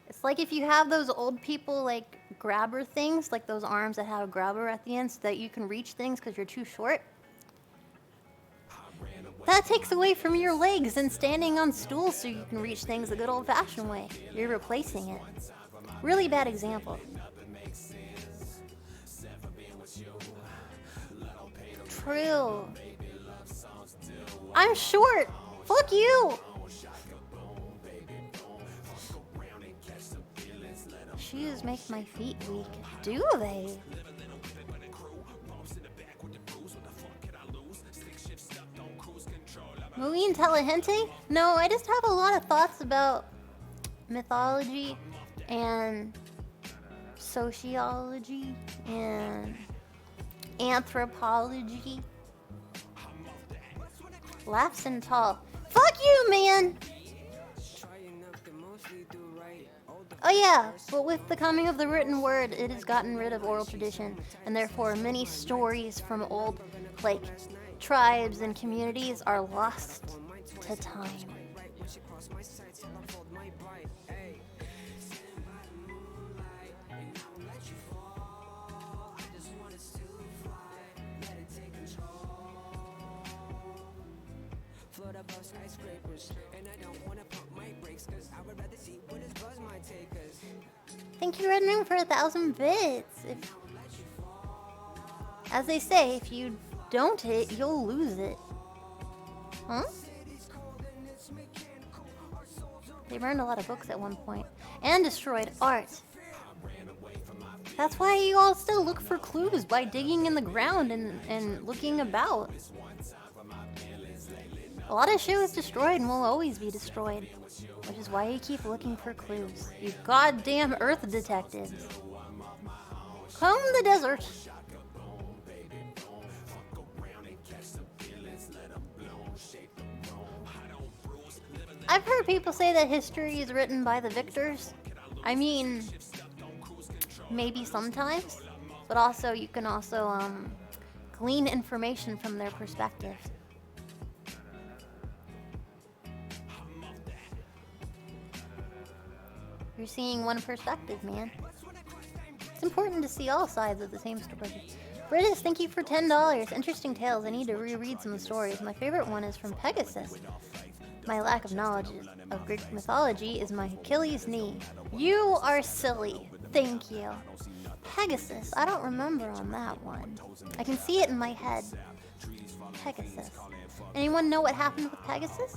It's like if you have those old people, like, grabber things, like those arms that have a grabber at the end so that you can reach things because you're too short. That takes away from your legs and standing on stools so you can reach things the good old-fashioned way. You're replacing it. Really bad example. True. I'm short. Fuck you. Shoes make my feet weak. Do they? Movie Intelligente? No, I just have a lot of thoughts about mythology and sociology and anthropology. Laughs and tall. Fuck you, man! Oh yeah, but with the coming of the written word, it has gotten rid of oral tradition, and therefore many stories from old, like, tribes and communities are lost to time. Thank you, Red Moon, for 1,000 bits. As they say, if you don't hit, you'll lose it. Huh? They burned a lot of books at one point. And destroyed art. That's why you all still look for clues by digging in the ground and looking about. A lot of shit was destroyed and will always be destroyed. Which is why you keep looking for clues. You goddamn Earth detectives. Comb the desert. I've heard people say that history is written by the victors. I mean, maybe sometimes, but also you can also glean information from their perspective. You're seeing one perspective, man. It's important to see all sides of the same story. Britis, thank you for $10. Interesting tales. I need to reread some stories. My favorite one is from Pegasus. My lack of knowledge of Greek mythology is my Achilles knee. You are silly. Thank you. Pegasus. I don't remember on that one. I can see it in my head. Pegasus. Anyone know what happened with Pegasus?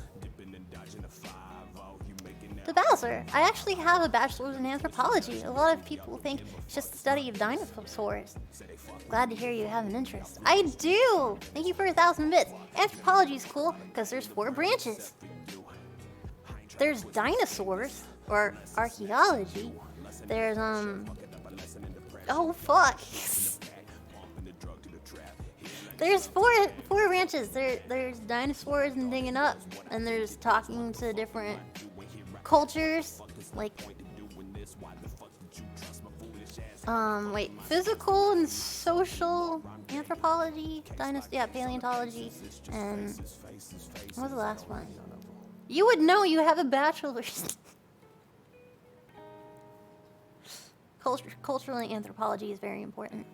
to Bowser. I actually have a bachelor's in anthropology. A lot of people think it's just the study of dinosaurs. Glad to hear you have an interest. I do! Thank you for 1,000 bits. Anthropology is cool because there's 4 branches. There's dinosaurs, or archaeology. There's, oh, fuck. There's four branches. There's dinosaurs and digging up, and there's talking to different cultures, like physical and social anthropology, paleontology, and what was the last one? You would know, you have a bachelor's. Cultural anthropology is very important.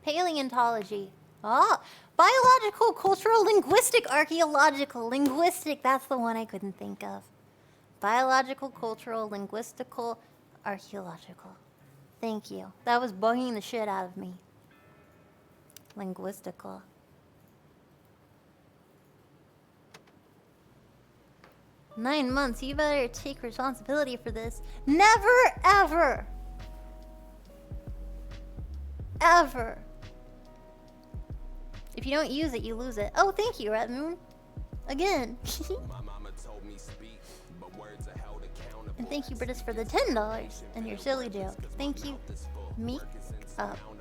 Paleontology. Ah, biological, cultural, linguistic, archaeological, linguistic. That's the one I couldn't think of. Biological, cultural, linguistical, archaeological. Thank you. That was bugging the shit out of me. Linguistical. "9 months, you better take responsibility for this." Never, ever. Ever. If you don't use it, you lose it. Oh, thank you, Red Moon. Again. And thank you, British, for the $10 and your silly joke. Thank you, Meek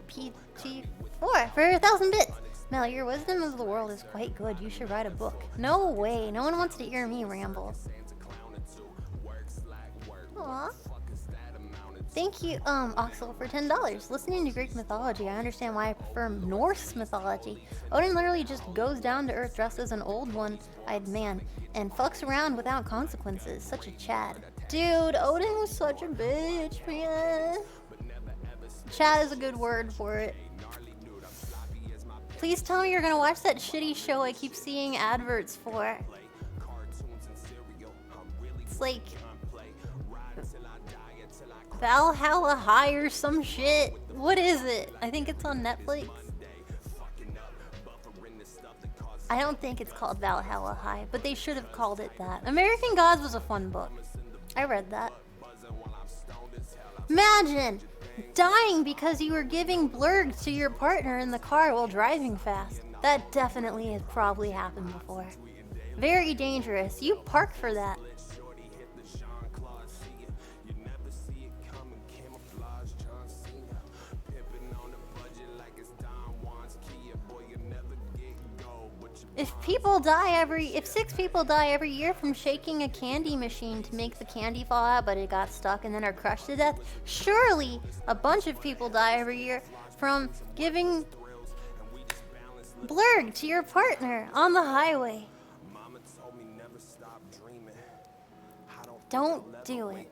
PT4 for 1,000 bits. Mel, your wisdom of the world is quite good. You should write a book. No way. No one wants to hear me ramble. Aww. Thank you, Oxel, for $10. Listening to Greek mythology, I understand why I prefer Norse mythology. Odin literally just goes down to earth dressed as an old one-eyed man and fucks around without consequences. Such a Chad. Dude, Odin was such a bitch, man. Chad is a good word for it. Please tell me you're gonna watch that shitty show I keep seeing adverts for. It's like Valhalla High or some shit. What is it? I think it's on Netflix. I don't think it's called Valhalla High, but they should have called it that. American Gods was a fun book. I read that. Imagine dying because you were giving blurg to your partner in the car while driving fast. That definitely has probably happened before. Very dangerous. You park for that. If 6 people die every year from shaking a candy machine to make the candy fall out, but it got stuck and then are crushed to death, surely a bunch of people die every year from giving blurg to your partner on the highway. Don't do it.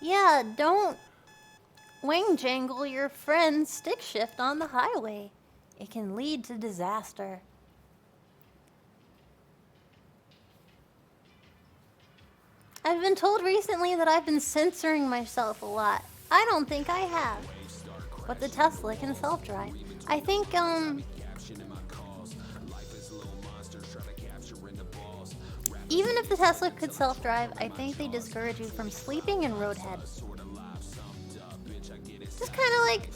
Yeah, don't wing jangle your friend's stick shift on the highway. It can lead to disaster. I've been told recently that I've been censoring myself a lot. I don't think I have. But the Tesla can self-drive. I think, even if the Tesla could self-drive, I think they discourage you from sleeping in roadhead. Just kind of like,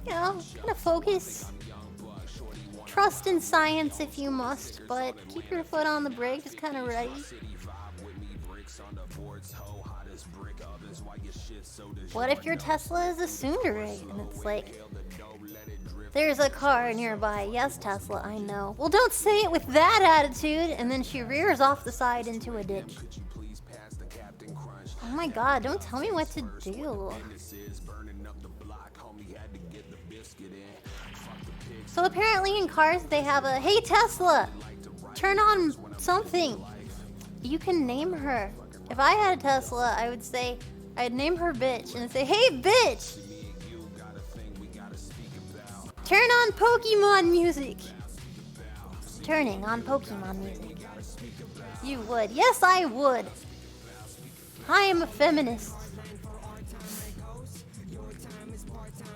you know, kind of focus. Trust in science if you must, but keep your foot on the brake, just kind of ready. What if your Tesla is a tsundere and it's like, there's a car nearby. Yes, Tesla, I know. Well, don't say it with that attitude. And then she rears off the side into a ditch. Oh my god, don't tell me what to do. So apparently in cars they have a, hey Tesla, turn on something. You can name her. If I had a Tesla, I would say, I'd name her bitch and say, hey bitch, turn on Pokemon music. Turning on Pokemon music. You would. Yes, I would. I am a feminist.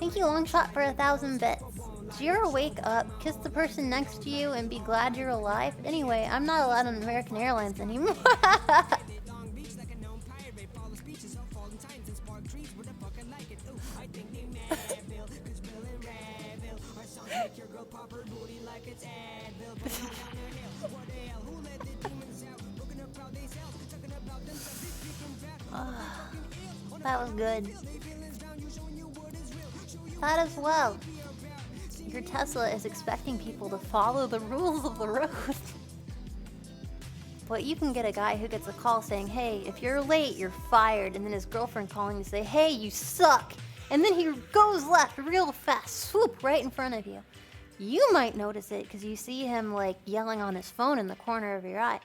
Thank you, long shot, for 1,000 bits. Do you ever wake up, kiss the person next to you, and be glad you're alive? Anyway, I'm not allowed on American Airlines anymore. That was good. That as well. Your Tesla is expecting people to follow the rules of the road. But you can get a guy who gets a call saying, hey, if you're late, you're fired. And then his girlfriend calling to say, hey, you suck. And then he goes left real fast, swoop, right in front of you. You might notice it because you see him like yelling on his phone in the corner of your eye.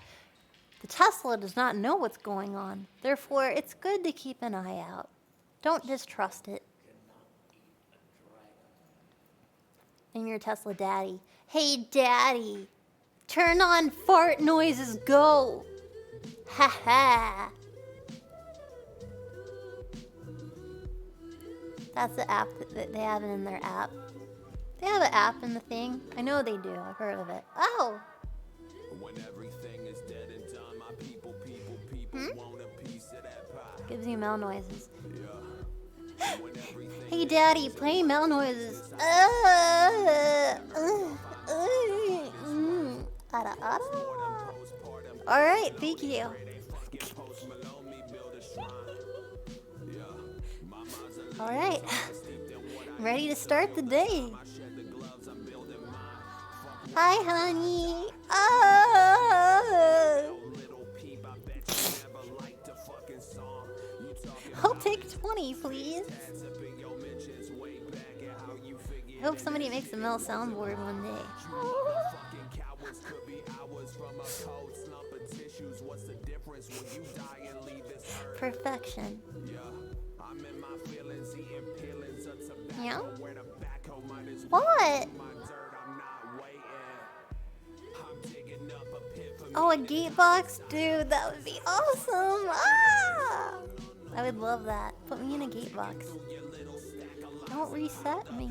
The Tesla does not know what's going on. Therefore, it's good to keep an eye out. Don't distrust it. And your Tesla daddy. Hey, daddy. Turn on fart noises, go. Ha ha. That's the app that they have it in their app. They have an app in the thing. I know they do. I've heard of it. Oh. When everything is dead and done, my people want a piece of that pie. Gives you mouth noises. Yeah. Hey, daddy, play mouth noises. All right, thank you. All right, ready to start the day. Hi, honey. I'll take 20, please. I hope somebody makes a Mel soundboard one day. Perfection. Yeah? What? Oh, a gate box? Dude, that would be awesome! Ah! I would love that. Put me in a gate box. Don't reset me.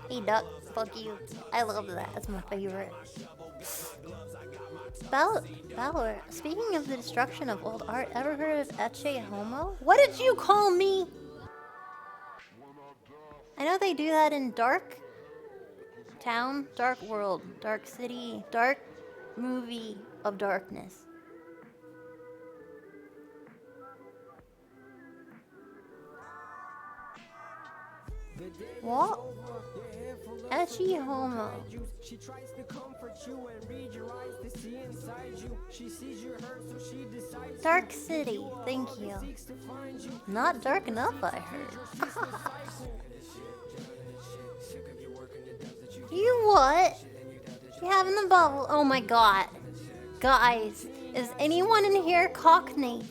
Hey, duck. Fuck you. I love that. That's my favorite. Valor, speaking of the destruction of old art, ever heard of Eche Homo? What did you call me? I know they do that in Dark Town, Dark World, Dark City, Dark Movie of Darkness. What? Eche Homo. She tries to comfort you and read your eyes to see inside you. She sees you're hurt, so she decides. Dark City, thank you. Not dark enough, I heard. You what? You having the bubble? Oh my god. Guys, is anyone in here Cockney?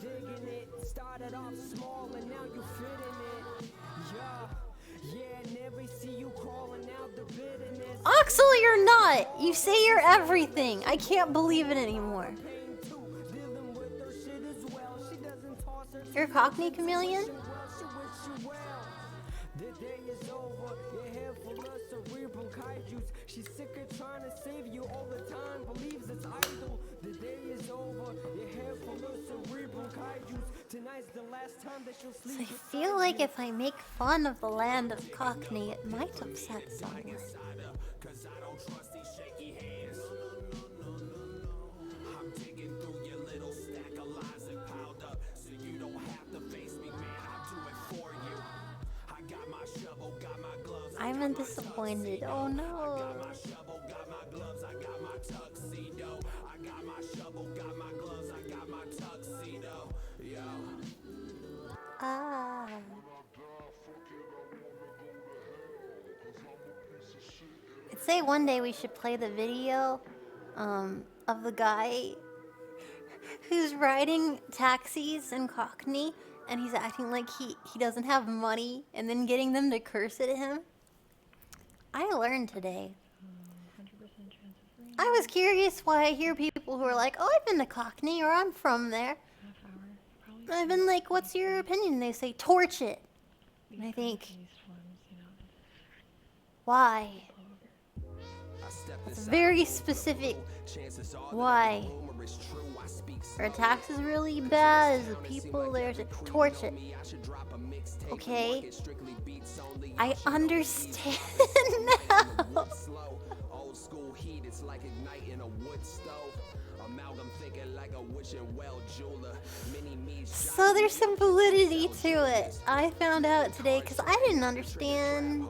Axel, you're not! You say you're everything! I can't believe it anymore. You're a Cockney chameleon? She's sick of trying to save you all the time. Believes it's idle. The day is over. Your hair full of cerebral kaijus. Tonight's the last time that she'll sleep. So I feel like if I make fun of the land of Cockney, it might upset someone. I'm disappointed. Oh no. Ah. I'd say one day we should play the video of the guy who's riding taxis in Cockney and he's acting like he doesn't have money and then getting them to curse at him. I learned today. I was curious why I hear people who are like, oh, I've been to Cockney or I'm from there. I've been like, what's your opinion? They say, torch it. And I think, why? It's very specific. Why? Are taxes really bad? Is the people there to torch it? Okay. I understand now. So there's some validity to it. I found out today because I didn't understand.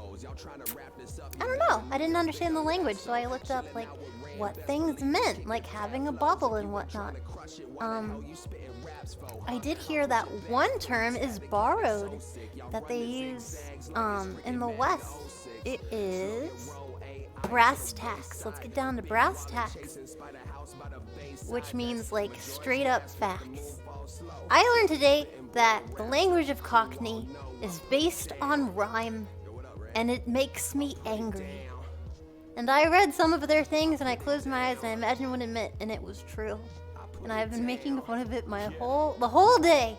I don't know. I didn't understand the language, so I looked up like what things meant, like having a bubble and whatnot. I did hear that one term is borrowed that they use in the West. It is brass tacks. Let's get down to brass tacks, which means like straight up facts. I learned today that the language of Cockney is based on rhyme, and it makes me angry. And I read some of their things, and I closed my eyes, and I imagined what it meant, and it was true. And I've been making fun of it the whole day.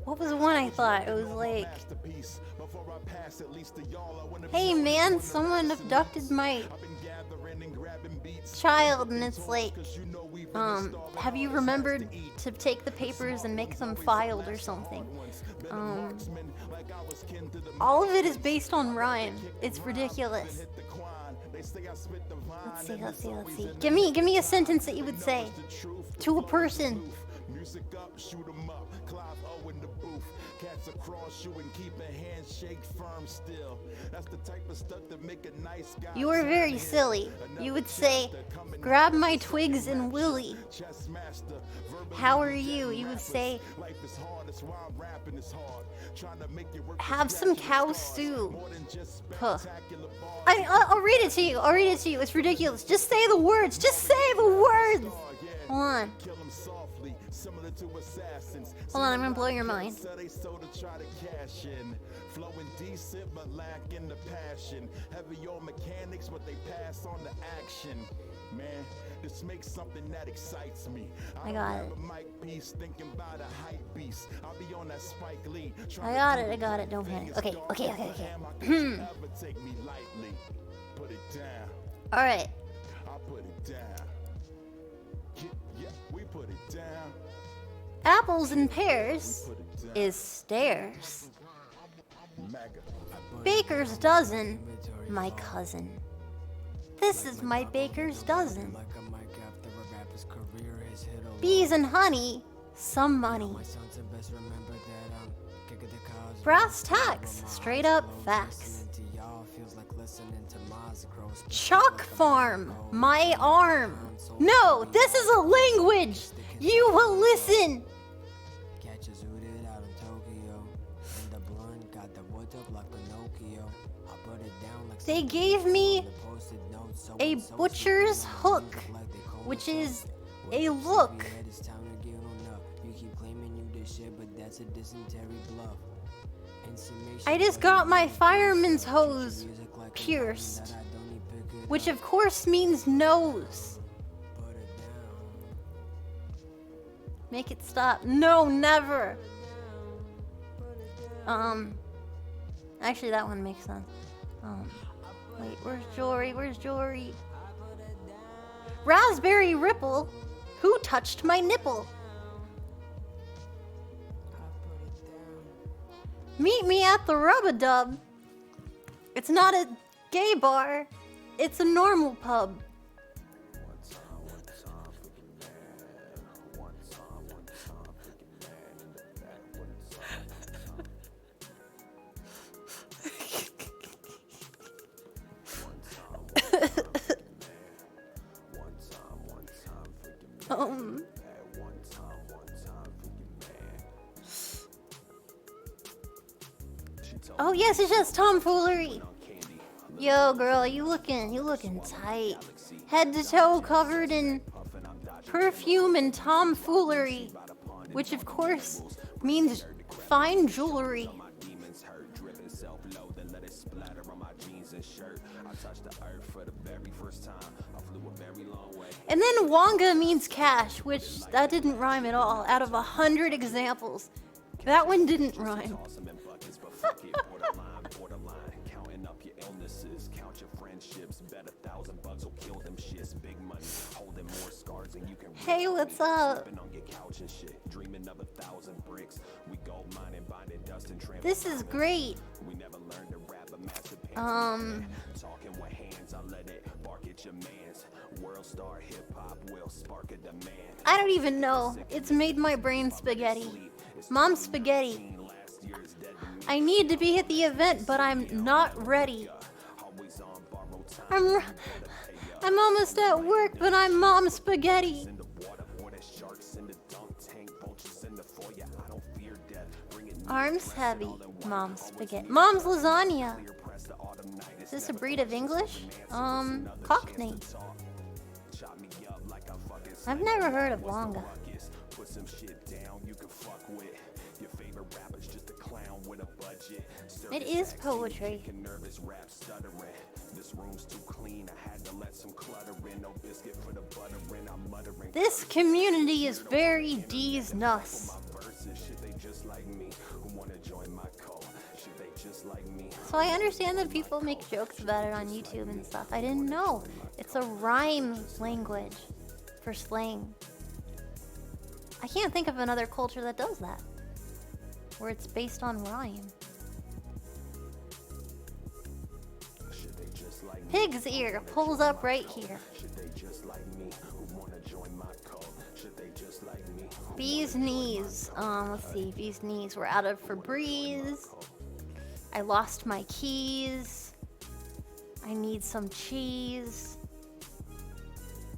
What was one I thought? It was like, hey man, someone abducted my child, and it's like, have you remembered to take the papers and make them filed or something? All of it is based on rhyme. It's ridiculous. Let's see. Give me a sentence that you would say to a person. You are very silly. You would say, grab my twigs and willy. How are you? You would say, have some cow stew. Huh. I'll read it to you. It's ridiculous. Just say the words. Hold on. I'm gonna blow your mind. Flowing decent but lacking the passion. Heavy on mechanics, but they pass on the action. Man, this makes something that excites me. I got it. I got it. Don't panic. Okay. All right. Apples and pears is stairs. Baker's dozen, my cousin. This is my baker's dozen. Bees and honey, some money. Brass tacks, straight up facts. Chalk farm, my arm. No, this is a language. You will listen. They gave me a butcher's hook, which is a look. I just got my fireman's hose pierced, which of course means nose. Make it stop. No, never. Actually, that one makes sense. Wait, where's jewelry? Raspberry ripple? Who touched my nipple? Meet me at the Rub-a-Dub. It's not a gay bar. It's a normal pub. Oh yes, it's just tomfoolery. Yo, girl, you looking tight. Head to toe covered in perfume and tomfoolery, which of course means fine jewelry. And then Wonga means cash, which that didn't rhyme at all. Out of 100 examples, that one didn't rhyme. Hey, what's up? This is great. I don't even know. It's made my brain spaghetti. Mom spaghetti. I need to be at the event, but I'm not ready. I'm almost at work, but I'm mom spaghetti. Arms heavy, mom's spaghetti. Mom's lasagna. Is this a breed of English? Cockney. I've never heard of Wonga. It is poetry. This community is very D's nuts. So I understand that people make jokes about it on YouTube and stuff. I didn't know. It's a rhyme language for slang. I can't think of another culture that does that, where it's based on rhyme. Pig's ear pulls up right here. Bee's knees. Let's see. Bee's knees. We're out of Febreze. I lost my keys. I need some cheese.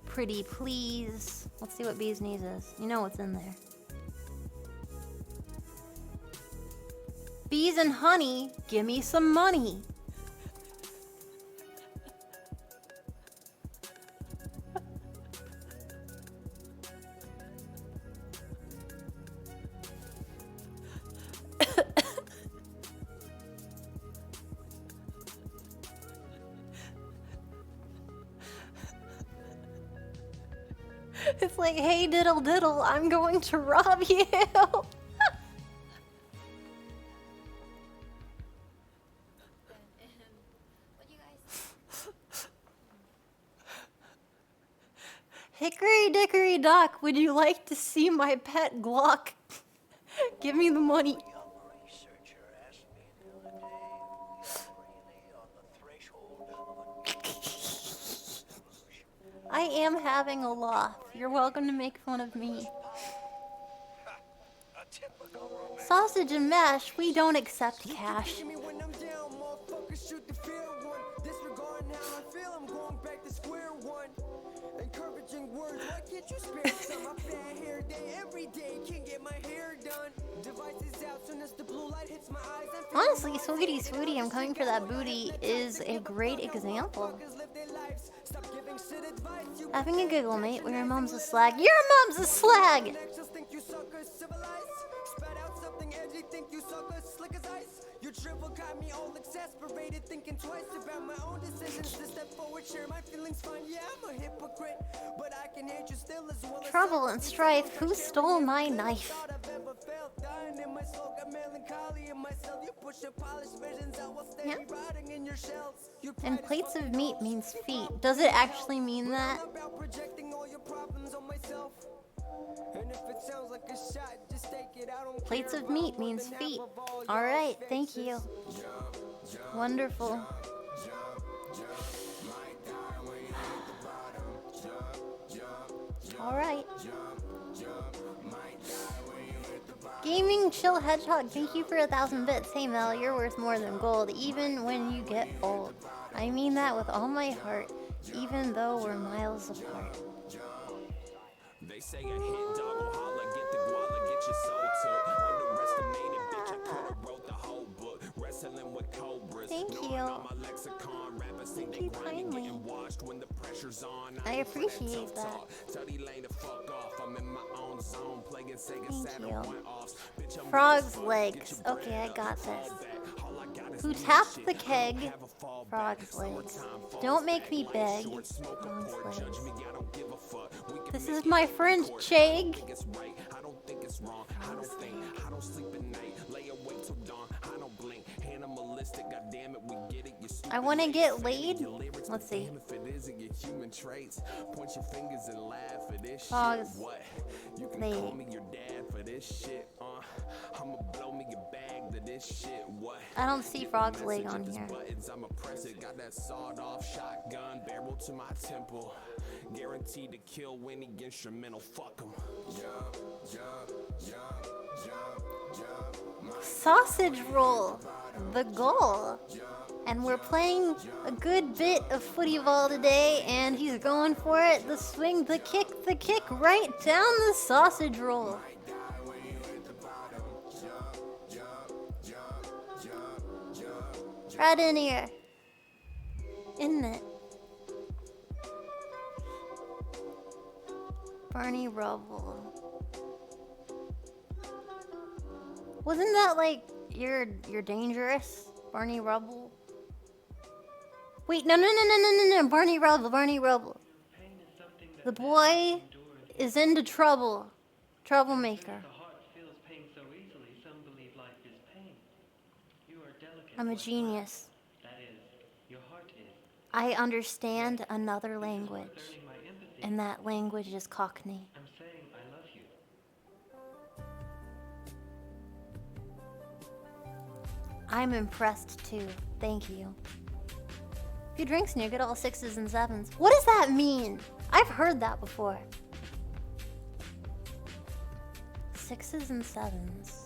Pretty please. Let's see what Bee's knees is. You know what's in there. Bees and honey, give me some money. It's like, hey diddle diddle, I'm going to rob you. Hickory dickory dock, would you like to see my pet Glock? Give me the money. I am having a laugh. You're welcome to make fun of me. Sausage and mash, we don't accept cash. Honestly, Sweetie Swootie, I'm coming for that booty is a great example. Having a giggle, mate, where your mom's a slag. Your mom's a slag! Your dribble got me all exasperated, thinking twice about my own decisions to step forward, share my feelings fine. Yeah, I'm a hypocrite, but I can hate you still as well. Trouble and strife, who stole my knife? Yeah. And plates of meat means feet. Does it actually mean that? Plates of meat means feet. Alright, thank you. Wonderful. Alright. Gaming Chill Hedgehog, thank you for 1,000 bits. Hey Mel, you're worth more than gold, even when you get old. I mean that with all my heart, even though we're miles apart. They say a hit dog will holler, get the guala, get your soul took. Underestimated bitch, I coulda wrote the whole book. Wrestling with cobras. Thank you. Thank you kindly. I appreciate that. Thank you. Frog's legs. Okay, I got this. Who tapped the keg Frog's legs. Don't make me beg. Frog's legs. This is my friend Chag. I want to get laid. Let's see. Frog's leg. I don't see Frog's leg on here. Guaranteed to kill any instrumental. Fuck 'em. Sausage roll, the goal. And we're playing a good bit of footy ball today, and he's going for it. The swing, the kick right down the sausage roll. Right in here. In it. Barney Rubble. Wasn't that like you're dangerous, Barney Rubble? Wait, no, Barney Rubble. The boy is into trouble. Troublemaker. I'm a genius. I understand another language, and that language is Cockney. I'm impressed too. Thank you. If you drink and you get all 6s and 7s. What does that mean? I've heard that before. 6s and 7s.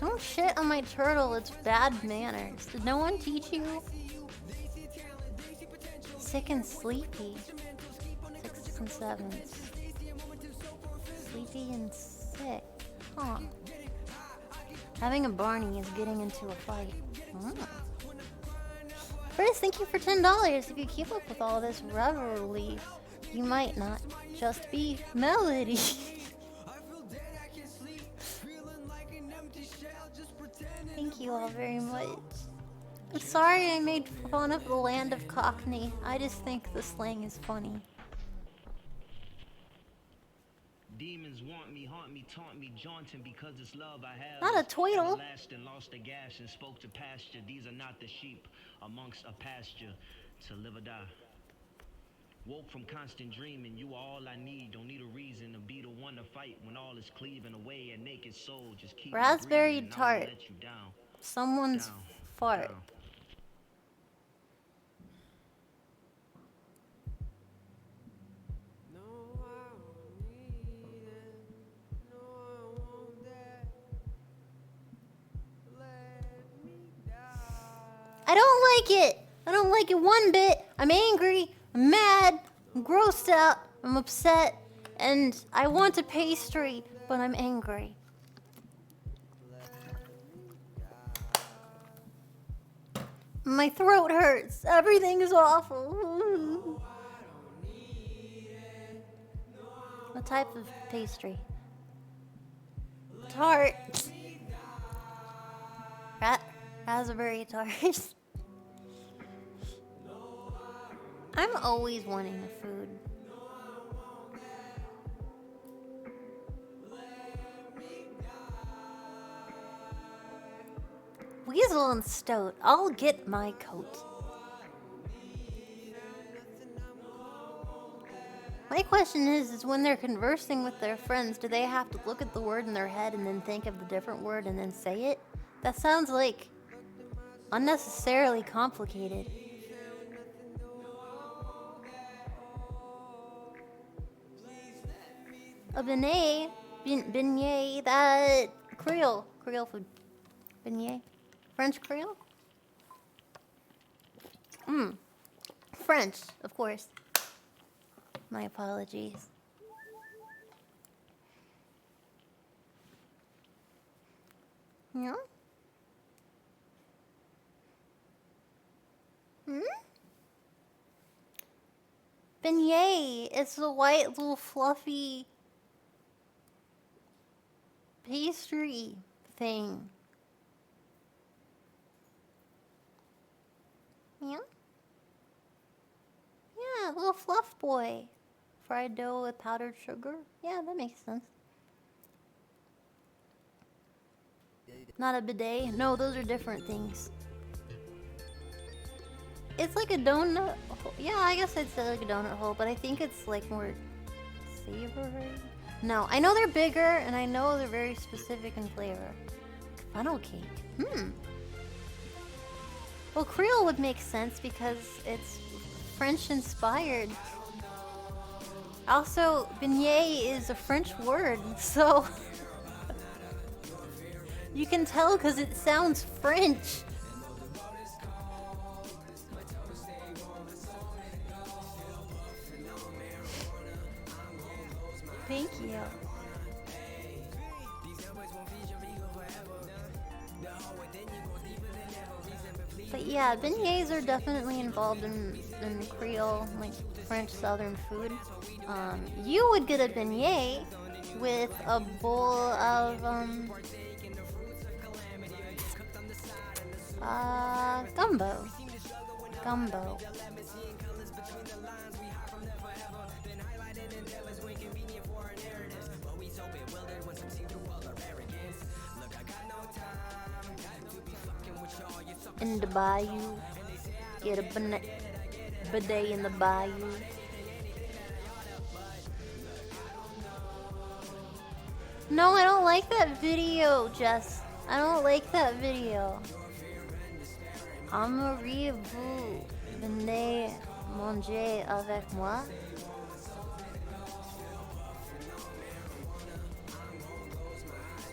Don't shit on my turtle, it's bad manners. Did no one teach you? Sick and sleepy. 6s and 7s. Sleepy and sick. Huh. Having a Barney is getting into a fight. First, thank you for $10. If you keep up with all this revelry, you might not just be Melody. Thank you all very much. I'm sorry I made fun of the land of Cockney. I just think the slang is funny. Demons want me, haunt me, taunt me, jaunting because it's love I have. Not a twiddle. Last and lost the gas and spoke to pasture. These are not the sheep amongst a pasture to live or die. Woke from constant dreaming, you are all I need. Don't need a reason to be the one to fight when all is cleaving away. A naked soul just keep Raspberry breathing, tart. let you down. Someone's fart. Down. I don't like it. I don't like it one bit. I'm angry. I'm mad. I'm grossed out. I'm upset. And I want a pastry, but I'm angry. My throat hurts. Everything is awful. What type of pastry? Tart. Raspberry tart. I'm always wanting a food. Weasel and Stoat, I'll get my coat. My question is when they're conversing with their friends, do they have to look at the word in their head and then think of the different word and then say it? That sounds like unnecessarily complicated. A beignet, beignet, that Creole food. Beignet, French Creole? French, of course. My apologies. Yeah? Beignet. It's the white little fluffy pastry thing. Yeah? Yeah, little fluff boy. Fried dough with powdered sugar. Yeah, that makes sense. Not a bidet? No, those are different things. It's like a donut hole. Yeah, I guess I'd say like a donut hole, but I think it's like more savory. No, I know they're bigger and I know they're very specific in flavor. Funnel cake. Well, Creole would make sense because it's French inspired. Also, beignet is a French word, so you can tell because it sounds French. Thank you. But yeah, beignets are definitely involved in Creole, like French Southern food. You would get a beignet with a bowl of gumbo. Gumbo. In the bayou, get a bidet in the bayou. No, I don't like that video, Jess. I don't like that video. Amourez-vous, venez manger avec moi.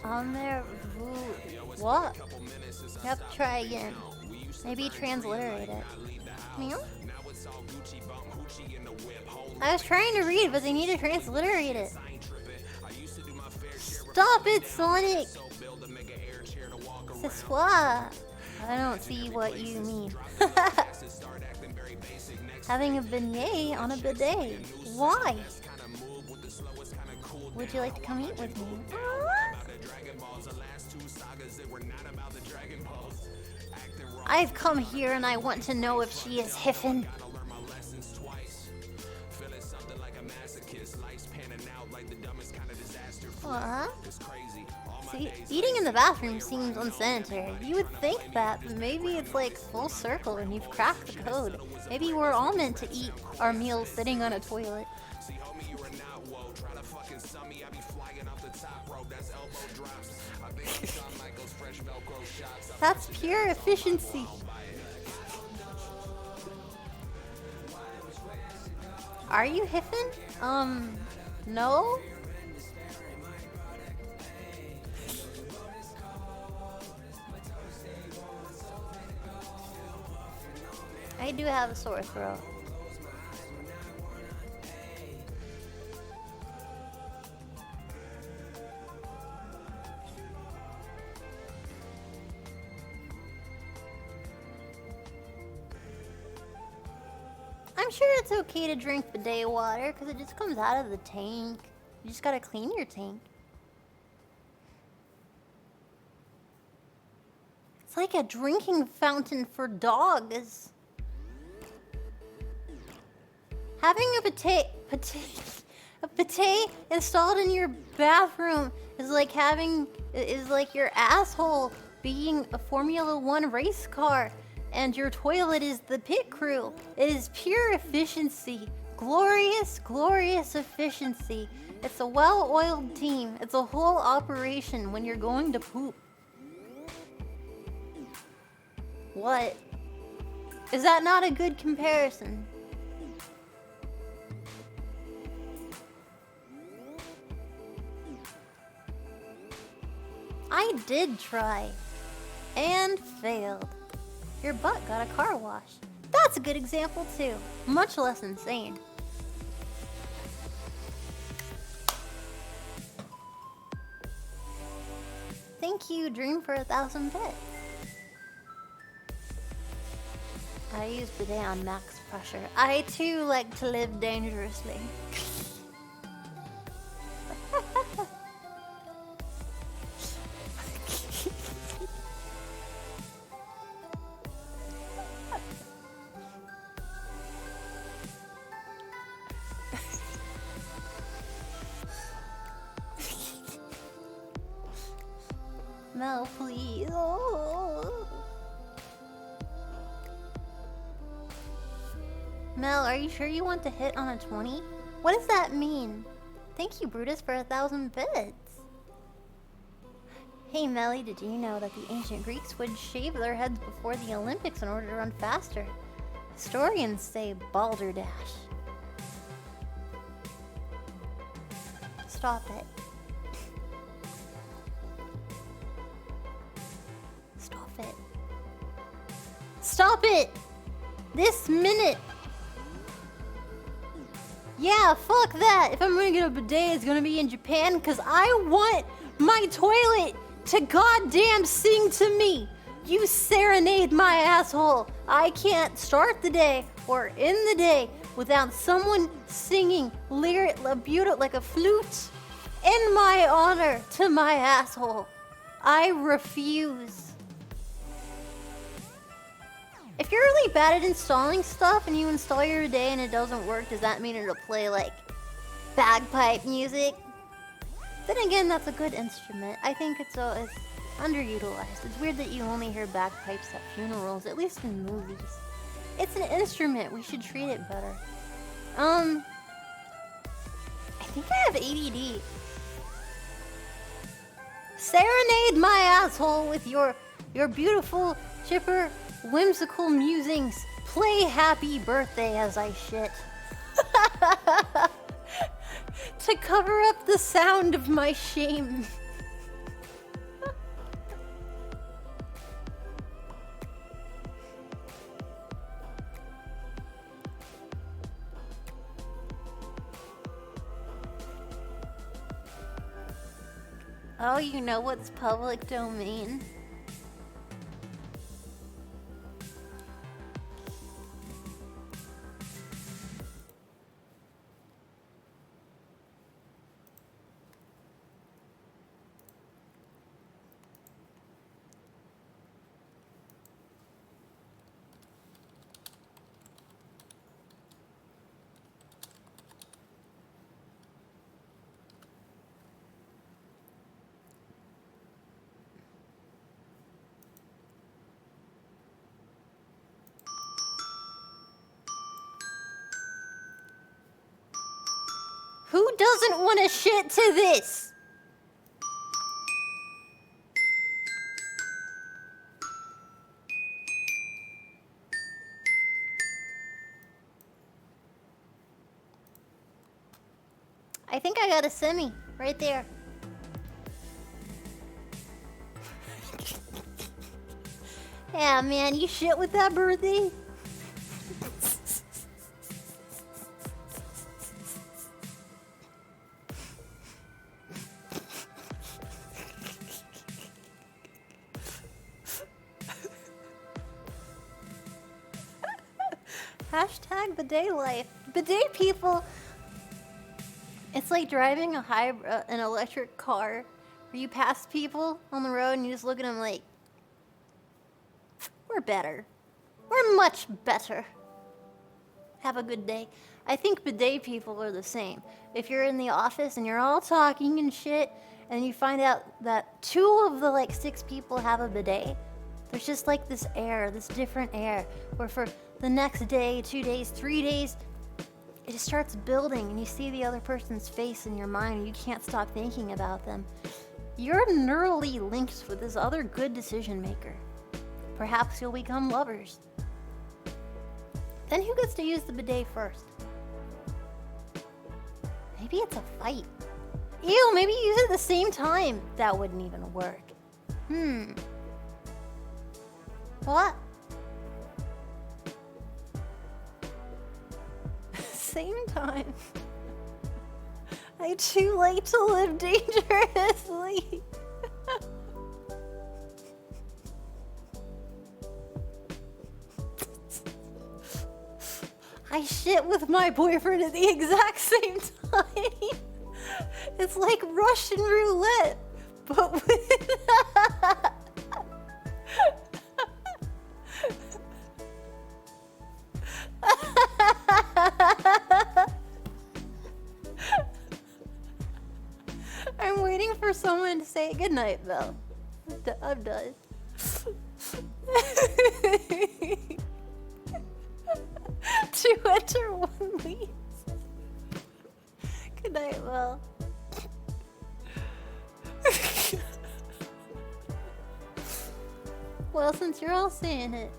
Amourez-vous. What? You have to try again. Maybe transliterate it. Meow? I was trying to read, but they need to transliterate it. Stop it, Sonic! C'est soir. I don't see what you mean. Having a beignet on a bidet. Why? Would you like to come eat with me? I've come here and I want to know if she is hiffin'. See, eating in the bathroom seems unsanitary. You would think that, but maybe it's like full circle and you've cracked the code. Maybe we're all meant to eat our meals sitting on a toilet. That's pure efficiency. Are you hiffin'? No? I do have a sore throat. I'm sure it's okay to drink bidet water because it just comes out of the tank. You just gotta clean your tank. It's like a drinking fountain for dogs. Having a bidet installed in your bathroom is like your asshole being a Formula 1 race car and your toilet is the pit crew. It is pure efficiency. Glorious, glorious efficiency. It's a well-oiled team. It's a whole operation when you're going to poop. What? Is that not a good comparison? I did try. And failed. Your butt got a car wash. That's a good example too. Much less insane. Thank you, Dream, for 1,000 bits. I used bidet on Max pressure. I too like to live dangerously. Mel, please. Oh. Mel, are you sure you want to hit on a 20? What does that mean? Thank you, Brutus, for 1,000 bits. Hey, Melly, did you know that the ancient Greeks would shave their heads before the Olympics in order to run faster? Historians say balderdash. Stop it. Stop it. Stop it! This minute! Yeah, fuck that! If I'm gonna get a bidet, it's gonna be in Japan, because I want my toilet to goddamn sing to me! You serenade my asshole! I can't start the day or end the day without someone singing lyric like a flute in my honor to my asshole. I refuse. If you're really bad at installing stuff and you install your bidet and it doesn't work, does that mean it'll play like bagpipe music? Then again, that's a good instrument. I think it's underutilized. It's weird that you only hear bagpipes at funerals, at least in movies. It's an instrument. We should treat it better. I think I have ADD. Serenade my asshole with your beautiful, chipper, whimsical musings. Play Happy Birthday as I shit. To cover up the sound of my shame. Oh, you know what's public domain? Who doesn't want to shit to this? I think I got a semi right there. Yeah, man, you shit with that birthday? Hashtag bidet life. Bidet people. It's like driving an electric car where you pass people on the road and you just look at them like, we're better. We're much better. Have a good day. I think bidet people are the same. If you're in the office and you're all talking and shit, and you find out that 2 of the like 6 people have a bidet, there's just like this air, this different air, where for the next day, 2 days, 3 days, it just starts building and you see the other person's face in your mind and you can't stop thinking about them. You're neurally linked with this other good decision maker. Perhaps you'll become lovers. Then who gets to use the bidet first? Maybe it's a fight. Ew, maybe use it at the same time. That wouldn't even work. What? Same time. I too like to live dangerously. I shit with my boyfriend at the exact same time. It's like Russian roulette, but with I'm waiting for someone to say goodnight, Belle. I'm done. To enter one leaves. Good night, Belle. Well, since you're all saying it,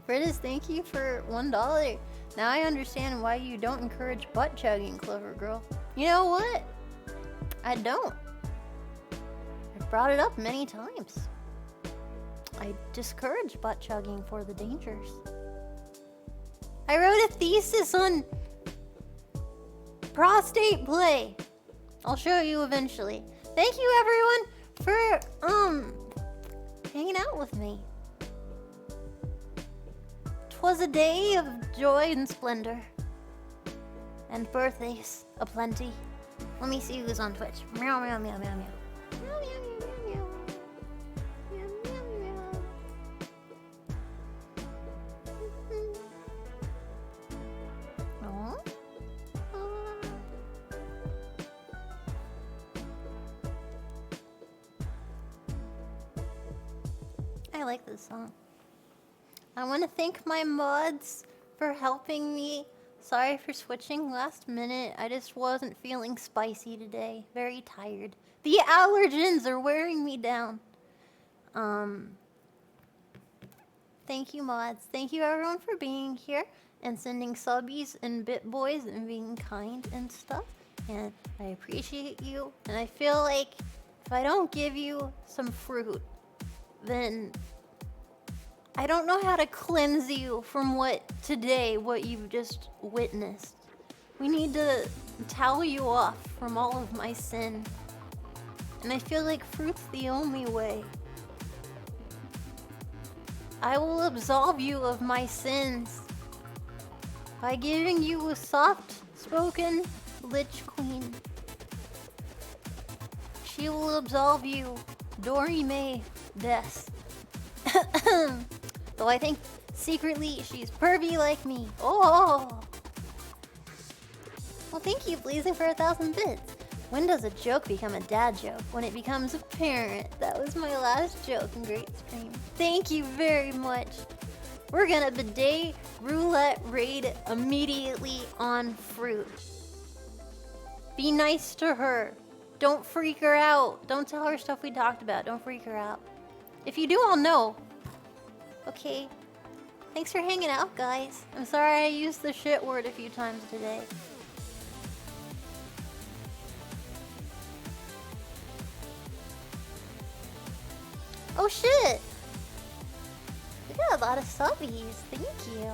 Fritis, thank you for $1. Now I understand why you don't encourage butt chugging, Clover Girl. You know what? I don't. I've brought it up many times. I discourage butt chugging for the dangers. I wrote a thesis on prostate play. I'll show you eventually. Thank you everyone for hanging out with me. 'Twas a day of joy and splendor. And birthdays aplenty. Let me see who's on Twitch. Meow meow meow meow meow. Meow meow meow meow meow. Meow meow meow. Aw. I like this song. I want to thank my mods for helping me. Sorry for switching last minute. I just wasn't feeling spicy today. Very tired. The allergens are wearing me down. Thank you, mods. Thank you, everyone, for being here and sending subbies and bit boys and being kind and stuff. And I appreciate you. And I feel like if I don't give you some fruit, then I don't know how to cleanse you from what you've just witnessed. We need to towel you off from all of my sin. And I feel like fruit's the only way. I will absolve you of my sins by giving you a soft-spoken Lich Queen. She will absolve you, Dorime Des. Though I think secretly she's pervy like me. Oh! Well, thank you, Blazing, for 1,000 bits. When does a joke become a dad joke? When it becomes apparent. That was my last joke in Great Stream. Thank you very much. We're gonna bidet roulette raid immediately on fruit. Be nice to her. Don't freak her out. Don't tell her stuff we talked about. Don't freak her out. If you do, I'll know. Okay. Thanks for hanging out, guys. I'm sorry I used the shit word a few times today. Oh shit! We got a lot of subbies. Thank you.